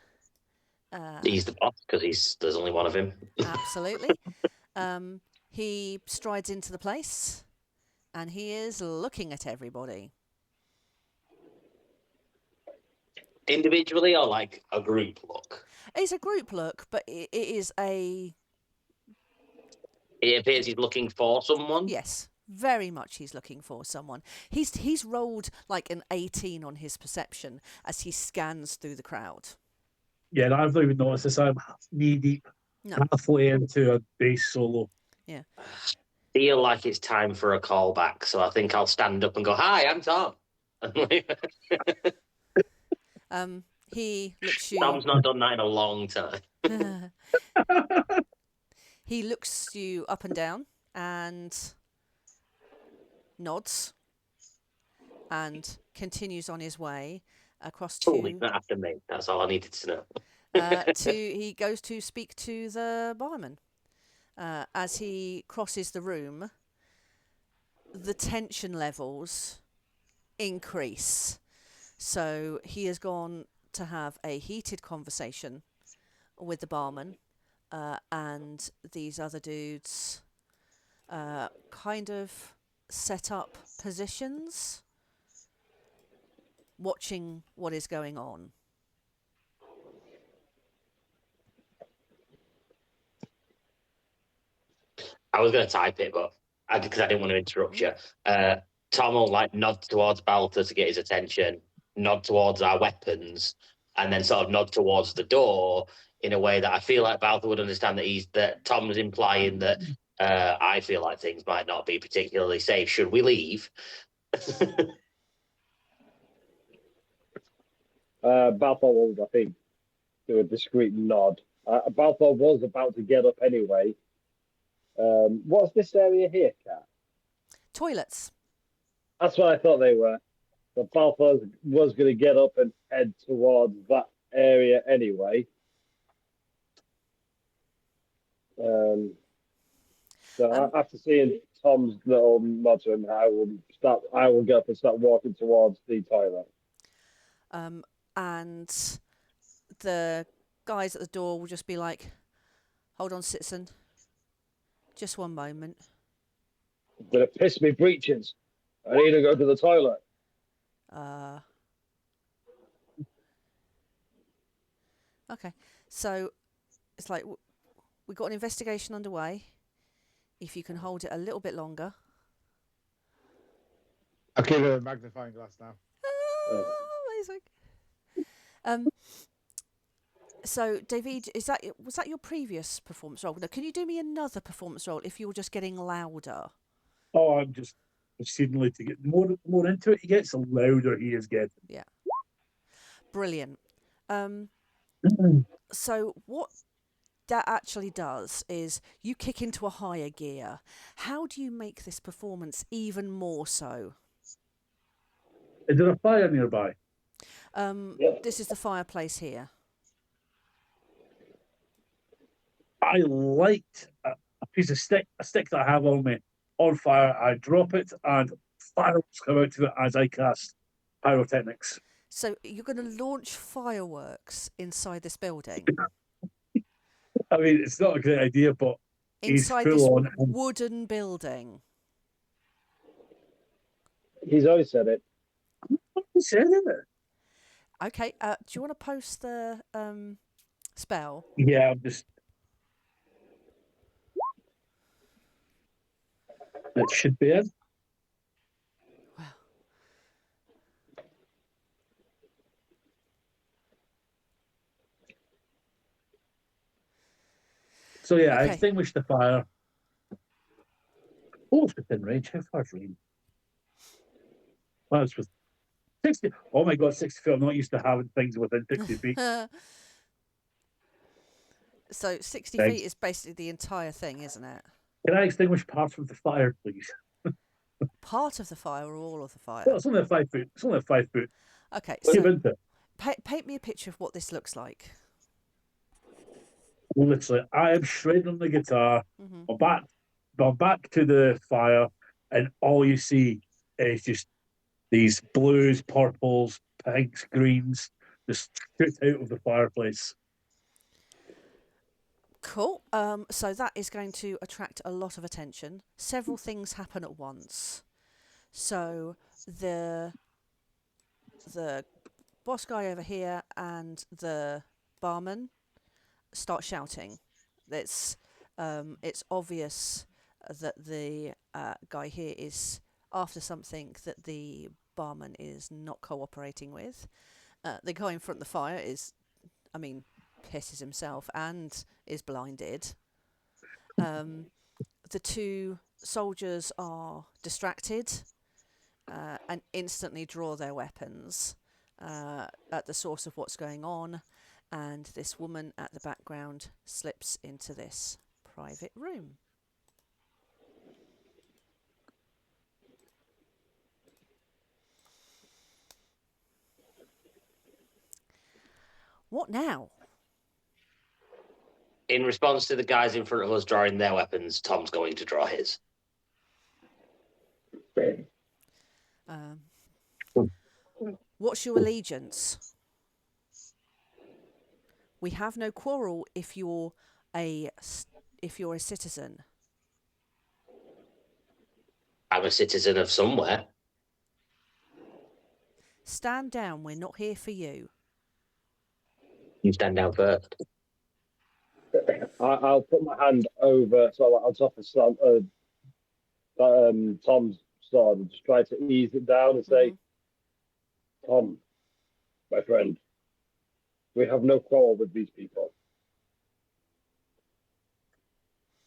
He's the boss because there's only one of him. Absolutely. He strides into the place, and he is looking at everybody. Individually or like a group look? It's a group look, but it is a... It appears he's looking for someone. Yes, very much he's looking for someone. He's rolled like an 18 on his perception as he scans through the crowd. Yeah, and I've not even noticed this. I'm knee deep, halfway into a bass solo. Yeah. Feel like it's time for a callback, so I think I'll stand up and go, "Hi, I'm Tom." He looks you... Tom's not done that in a long time. He looks you up and down and nods and continues on his way across to... Holy, not after me. That's all I needed to know. He goes to speak to the barman. As he crosses the room, the tension levels increase. So he has gone to have a heated conversation with the barman, and these other dudes kind of set up positions, watching what is going on. I was going to type it, but because I didn't want to interrupt you. Tom will like nod towards Balthor to get his attention, nod towards our weapons, and then sort of nod towards the door in a way that I feel like Balthor would understand that Tom's implying that I feel like things might not be particularly safe. Should we leave? Balthor will, I think, do a discreet nod. Balthor was about to get up anyway. What's this area here, Kat? Toilets. That's what I thought they were. But Balthor was going to get up and head towards that area anyway. After seeing Tom's little nod to him, I will get up and start walking towards the toilet. And the guys at the door will just be like, "Hold on, citizen. Just one moment." I'm going to piss me breeches. I need to go to the toilet. Okay. So it's like we've got an investigation underway. If you can hold it a little bit longer. I'll give her a magnifying glass now. Amazing. So, David, was that your previous performance role? Now, can you do me another performance role if you're just getting louder? Oh, I'm just exceedingly to get more into it he gets, the louder he is getting. Yeah. Brilliant. So what that actually does is you kick into a higher gear. How do you make this performance even more so? Is there a fire nearby? This is the fireplace here. I light a piece of stick that I have on me on fire. I drop it and fireworks come out of it as I cast pyrotechnics. So you're going to launch fireworks inside this building? I mean, it's not a great idea, but inside he's this full on wooden building? He's always said it. What you said, isn't it? Okay. Do you want to post the spell? Yeah, I'm just. It should be in. Well, So yeah, I Okay. extinguished the fire. Almost within range. How far is range? Well, it's with 60. Oh my god, 60 feet. I'm not used to having things within 60 feet. So 60 Thanks. feet is basically the entire thing, isn't it? Can I extinguish part of the fire, please? Part of the fire or all of the fire? Well, it's only a 5 foot. It's only a 5 foot. Okay, Give so into it. paint me a picture of what this looks like. Literally, I am shredding the guitar. Hmm. I'm back to the fire, and all you see is just these blues, purples, pinks, greens just shoot out of the fireplace. Cool. So that is going to attract a lot of attention. Several things happen at once. So the boss guy over here and the barman start shouting. It's obvious that the guy here is after something that the barman is not cooperating with. The guy in front of the fire pisses himself and is blinded. The two soldiers are distracted and instantly draw their weapons at the source of what's going on, and this woman at the background slips into this private room. What now? In response to the guys in front of us drawing their weapons, Tom's going to draw his. What's your allegiance? We have no quarrel if you're a citizen. I'm a citizen of somewhere. Stand down. We're not here for you. You stand down first. I'll put my hand over, so on top of Tom's sword and just try to ease it down and say, Tom, my friend, we have no quarrel with these people.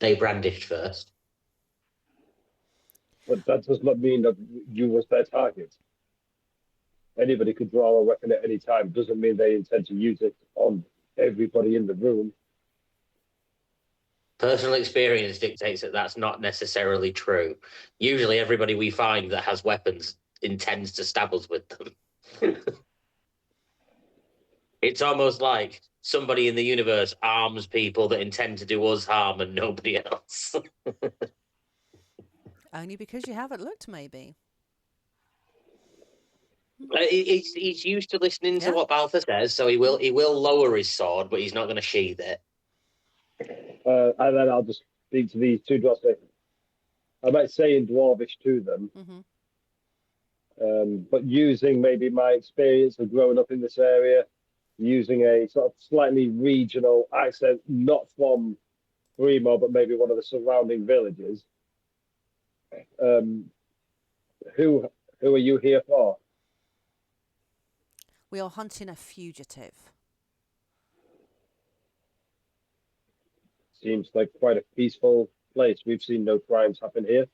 They brandished first. But that does not mean that you was their target. Anybody could draw a weapon at any time. Doesn't mean they intend to use it on everybody in the room. Personal experience dictates that that's not necessarily true. Usually everybody we find that has weapons intends to stab us with them. It's almost like somebody in the universe arms people that intend to do us harm and nobody else. Only because you haven't looked, maybe. He's used to listening to Yeah. what Balthur says, so he will lower his sword, but he's not going to sheath it. And then I'll just speak to these two dwarves. I might say in Dwarvish to them, but using maybe my experience of growing up in this area, using a sort of slightly regional accent, not from Breemore, but maybe one of the surrounding villages. Who are you here for? We are hunting a fugitive. Seems like quite a peaceful place. We've seen no crimes happen here.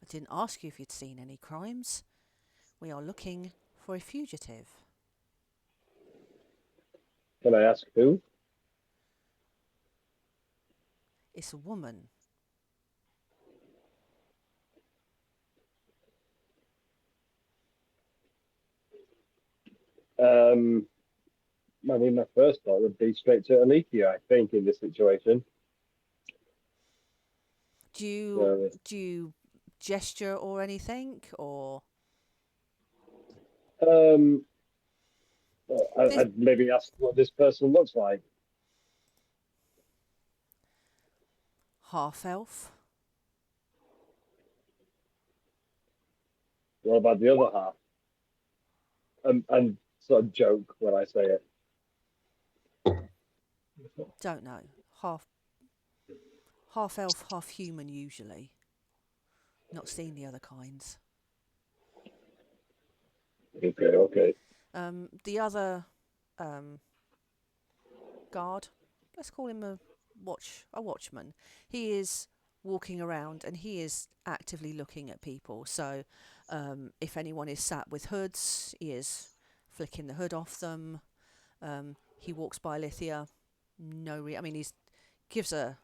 I didn't ask you if you'd seen any crimes. We are looking for a fugitive. Can I ask who? It's a woman. I mean, my first thought would be straight to Alicia, I think, in this situation. Do you gesture or anything, or? I'd maybe ask what this person looks like. Half elf. What about the other half? And sort of joke when I say it. Don't know. Half elf, half human usually. Not seen the other kinds. Okay. The other guard, let's call him a watchman. He is walking around and he is actively looking at people. So if anyone is sat with hoods, he is flicking the hood off them. He walks by Lithia. I mean, he gives a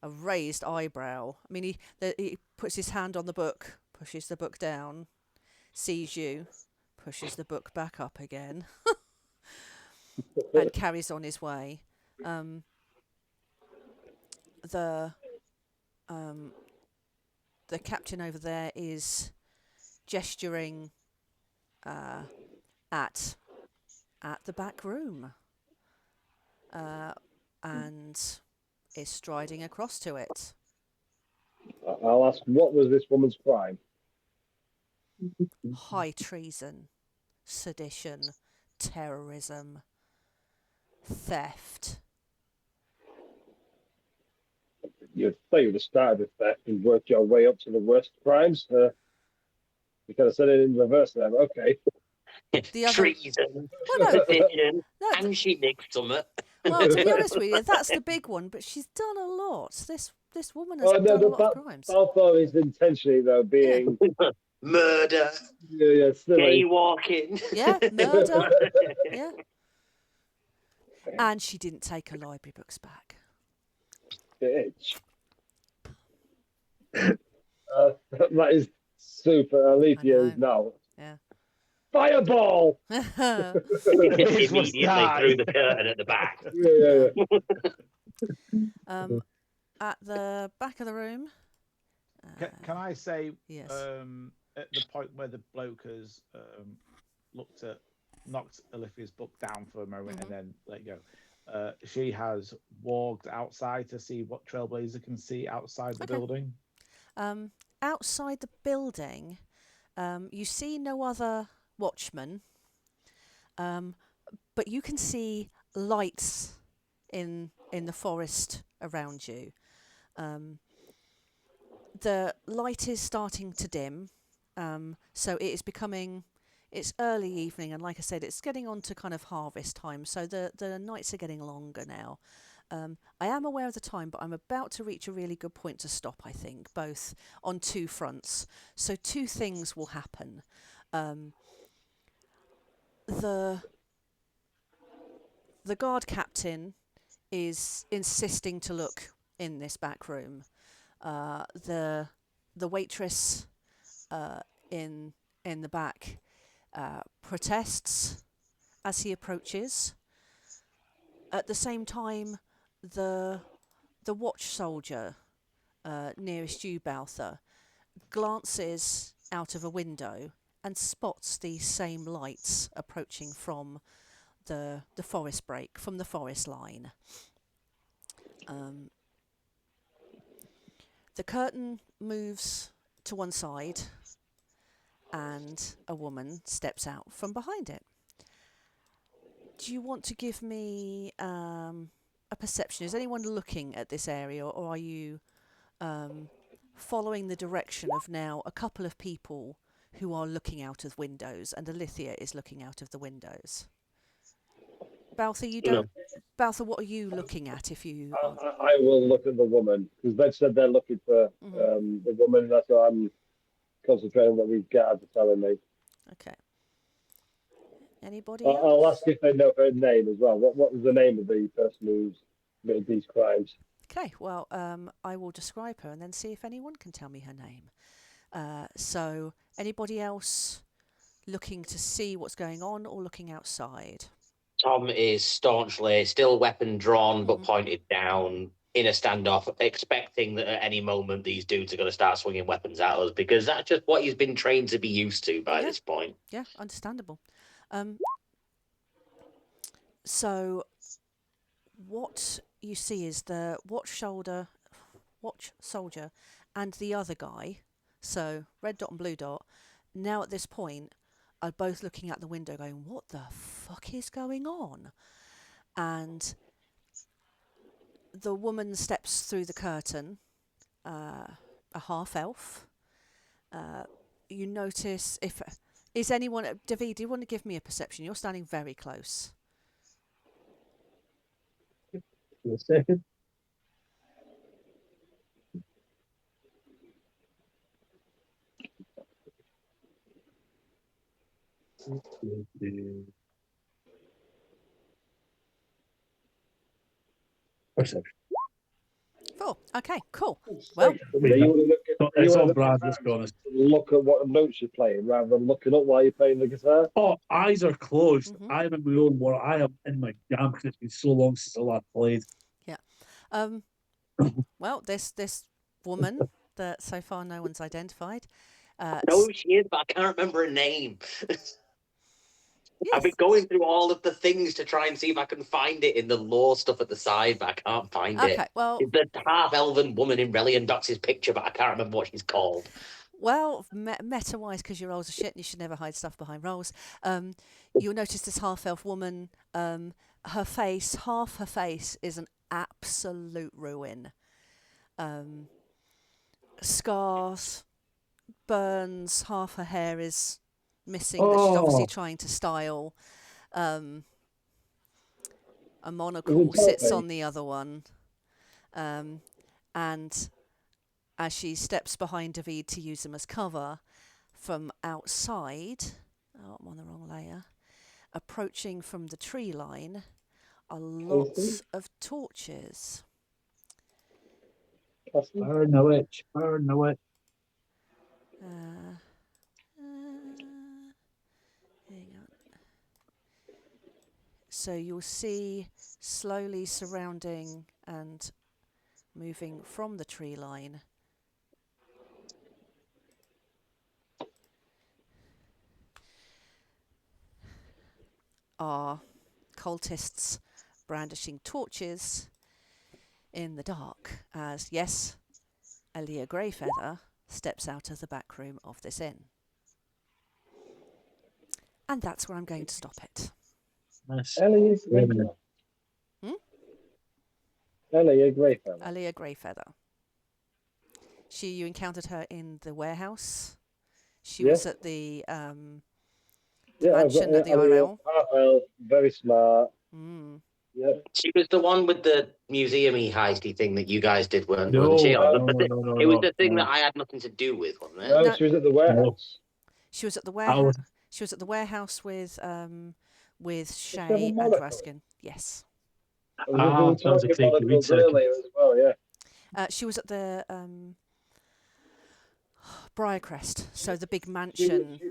raised eyebrow. I mean, he puts his hand on the book, pushes the book down, sees you, pushes the book back up again, and carries on his way. The captain over there is gesturing at the back room, and is striding across to it. I'll ask, what was this woman's crime? High treason, sedition, terrorism, theft. You'd think you'd have started with theft and worked your way up to the worst crimes. You could have said it in reverse there. Okay. The other- Treason, Well, no, sedition, no, and she nicked something. well, to be honest with you, that's the big one. But she's done a lot. This woman has Oh, no, done a lot of crimes. Balfour is intentionally, though, being... Murder, Yeah, silly. jaywalking. Yeah, murder. Yeah, and she didn't take her library books back. Bitch. That is super. Alethea is now. Yeah. Fireball! Immediately through the curtain at the back. Yeah. At the back of the room. Can I say, Yes. at the point where the bloke has knocked Alethea's book down for a moment and then let go, she has walked outside to see what Trailblazer can see outside the building. Outside the building, you see no other watchmen, but you can see lights in the forest around you. The light is starting to dim, so it is becoming. It's early evening, and like I said, it's getting on to kind of harvest time, so the nights are getting longer now. I am aware of the time, but I'm about to reach a really good point to stop, I think, both on two fronts. So two things will happen. The guard captain is insisting to look in this back room. The waitress in the back protests as he approaches. At the same time, the watch soldier nearest you, Balthor, glances out of a window and spots these same lights approaching from the forest break, from the forest line. The curtain moves to one side and a woman steps out from behind it. Do you want to give me a perception? Is anyone looking at this area, or are you following the direction of now a couple of people who are looking out of windows, and Alethea is looking out of the windows? Balthor, you don't. Balthor, what are you looking at? If you, I will look at the woman because they've said they're looking for the woman. That's what I'm concentrating on. What these guards are telling me. Okay. Anybody else? I'll ask if they know her name as well. What was the name of the person who's committed these crimes? Okay, well, I will describe her and then see if anyone can tell me her name. So, anybody else looking to see what's going on or looking outside? Tom is staunchly still weapon drawn but pointed down in a standoff, expecting that at any moment these dudes are going to start swinging weapons at us, because that's just what he's been trained to be used to by this point. Yeah, understandable. So what you see is the watch soldier and the other guy, so red dot and blue dot, now at this point are both looking out the window going, what the fuck is going on? And the woman steps through the curtain, a half elf. You notice is anyone, David, do you want to give me a perception? You're standing very close. In a second. Perception. 4. Okay, cool. Well, It's on brand, let's be honest. Look at what notes you're playing rather than looking up while you're playing the guitar. Oh, eyes are closed. Mhm. I remember knowing what I am in my jam because it's been so long since I last played. well, this woman that so far no one's identified. I know who she is, but I can't remember her name. I've Yes. been going through all of the things to try and see if I can find it in the lore stuff at the side, but I can't find it. Okay, well, It's the half-elven woman in Relian Dox's picture, but I can't remember what she's called. well, meta-wise, because your rolls are shit and you should never hide stuff behind rolls, you'll notice this half-elf woman, her face, half her face is an absolute ruin. Scars, burns, half her hair is missing that she's obviously trying to style. A monocle sits on the other one. And as she steps behind David to use them as cover, from outside, oh, I'm on the wrong layer, approaching from the tree line are lots of torches. Burn the witch, burn the witch. Hang on. So you'll see slowly surrounding and moving from the tree line are cultists brandishing torches in the dark as, yes, Elia Greyfeather steps out of the back room of this inn. And that's where I'm going to stop it. Nice. Ellie Greyfeather. Elia Greyfeather. You encountered her in the warehouse. She was at the mansion at the RL. Well, very smart. Yeah. She was the one with the museum-y heisty thing that you guys did, wasn't No, she? no, It was the thing that I had nothing to do with, wasn't it? No, she was at the warehouse. She was at the warehouse. She was at the warehouse with Shay and Raskin. Yes. Sounds like Craig Reed said. Earlier as well, yeah. She was at the Briarcrest, so the big mansion.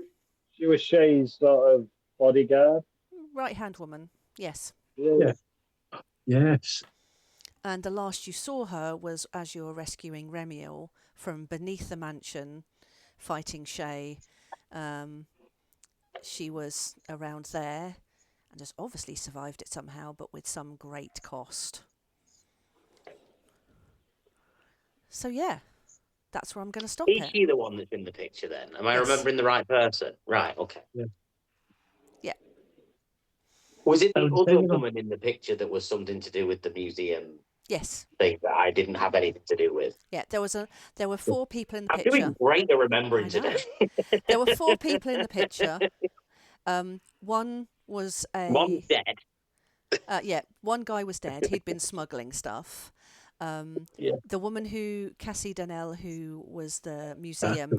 She was Shay's sort of bodyguard. Right-hand woman, yes. Yeah. Yes. And the last you saw her was as you were rescuing Remiel from beneath the mansion, fighting Shay. She was around there and has obviously survived it somehow, but with some great cost. So yeah, that's where I'm going to stop Is it. she the one that's in the picture then? Am I Yes. remembering the right person? Right, okay. Yeah. Yeah. Was it the other woman in the picture that was something to do with the museum Yes. thing that I didn't have anything to do with? Yeah, there were 4 people in the I'm picture. doing great at remembering I know. today. There were 4 people in the picture. One was One's dead. one guy was dead. He'd been smuggling stuff. The woman Cassie Donnell, who was the museum,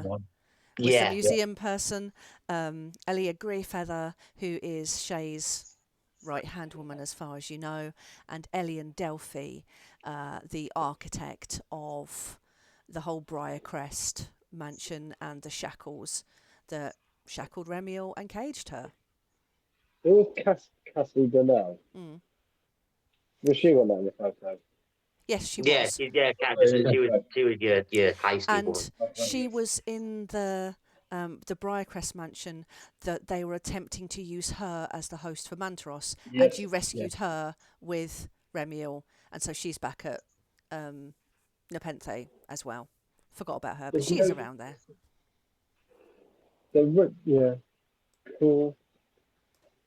the museum person. Elia Greyfeather, who is Shay's right-hand woman, as far as you know, and Elian Delphi, the architect of the whole Briarcrest mansion and the shackles that shackled Remiel and caged her. Who was Cassie Donnell? Was she one that in the photo? Yes, she Yeah, was. she was your heisty And woman. she was in the Briarcrest mansion that they were attempting to use her as the host for Mantaros, and you rescued her with Remiel, and so she's back at Nepenthe as well. Forgot about her, but she is around there. Yeah, cool.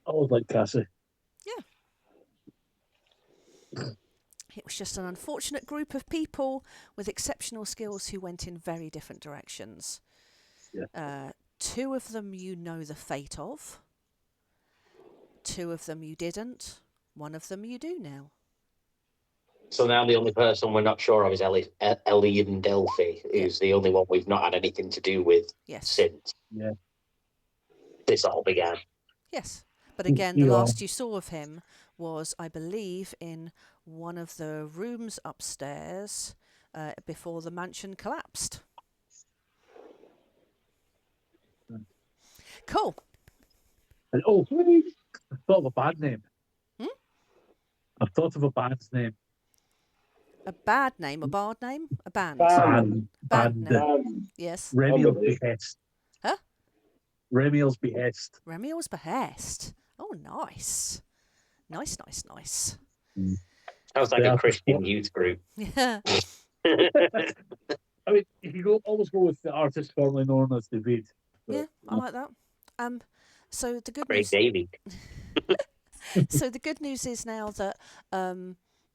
I always like Cassie. It was just an unfortunate group of people with exceptional skills who went in very different directions. Yeah. 2 of them you know the fate of. 2 of them you didn't. 1 of them you do now. So now the only person we're not sure of is Ellie and Delphi, who's the only one we've not had anything to do with since this all began. Yes. But again, the last you saw of him was, I believe, in one of the rooms upstairs before the mansion collapsed. Cool. And, I thought of a bad name. I've thought of a band's name. A bad name, a bard name, a band. Band. Name. Yes. Remiel's Behest. Huh? Remiel's Behest. Remiel's Behest. Oh, nice. Nice. Sounds like a Christian youth group. Yeah. I mean, you could always go with the artist formerly known as David. Yeah, I like that. So the good Great news. Davy. So the good news is now that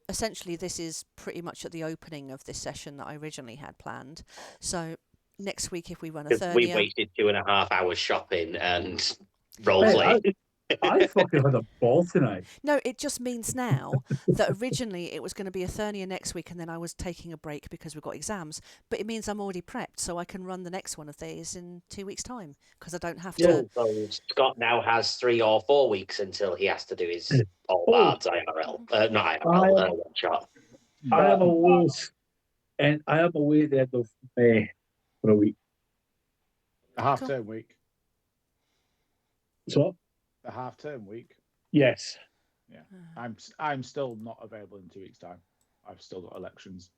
essentially this is pretty much at the opening of this session that I originally had planned. So next week, if we run a Because third, we wasted 2.5 hours shopping and roleplay. I fucking had a ball tonight. No, it just means now that originally it was going to be a Thernia next week, and then I was taking a break because we've got exams. But it means I'm already prepped, so I can run the next one of these in 2 weeks' time because I don't have to. So Scott now has 3 or 4 weeks until he has to do his all bards IRL. Not IRL, one shot. I am away, and I am away at the end of May for a week. A half-term week. So? A half-term week. Yes. Yeah, I'm still not available in 2 weeks' time. I've still got elections.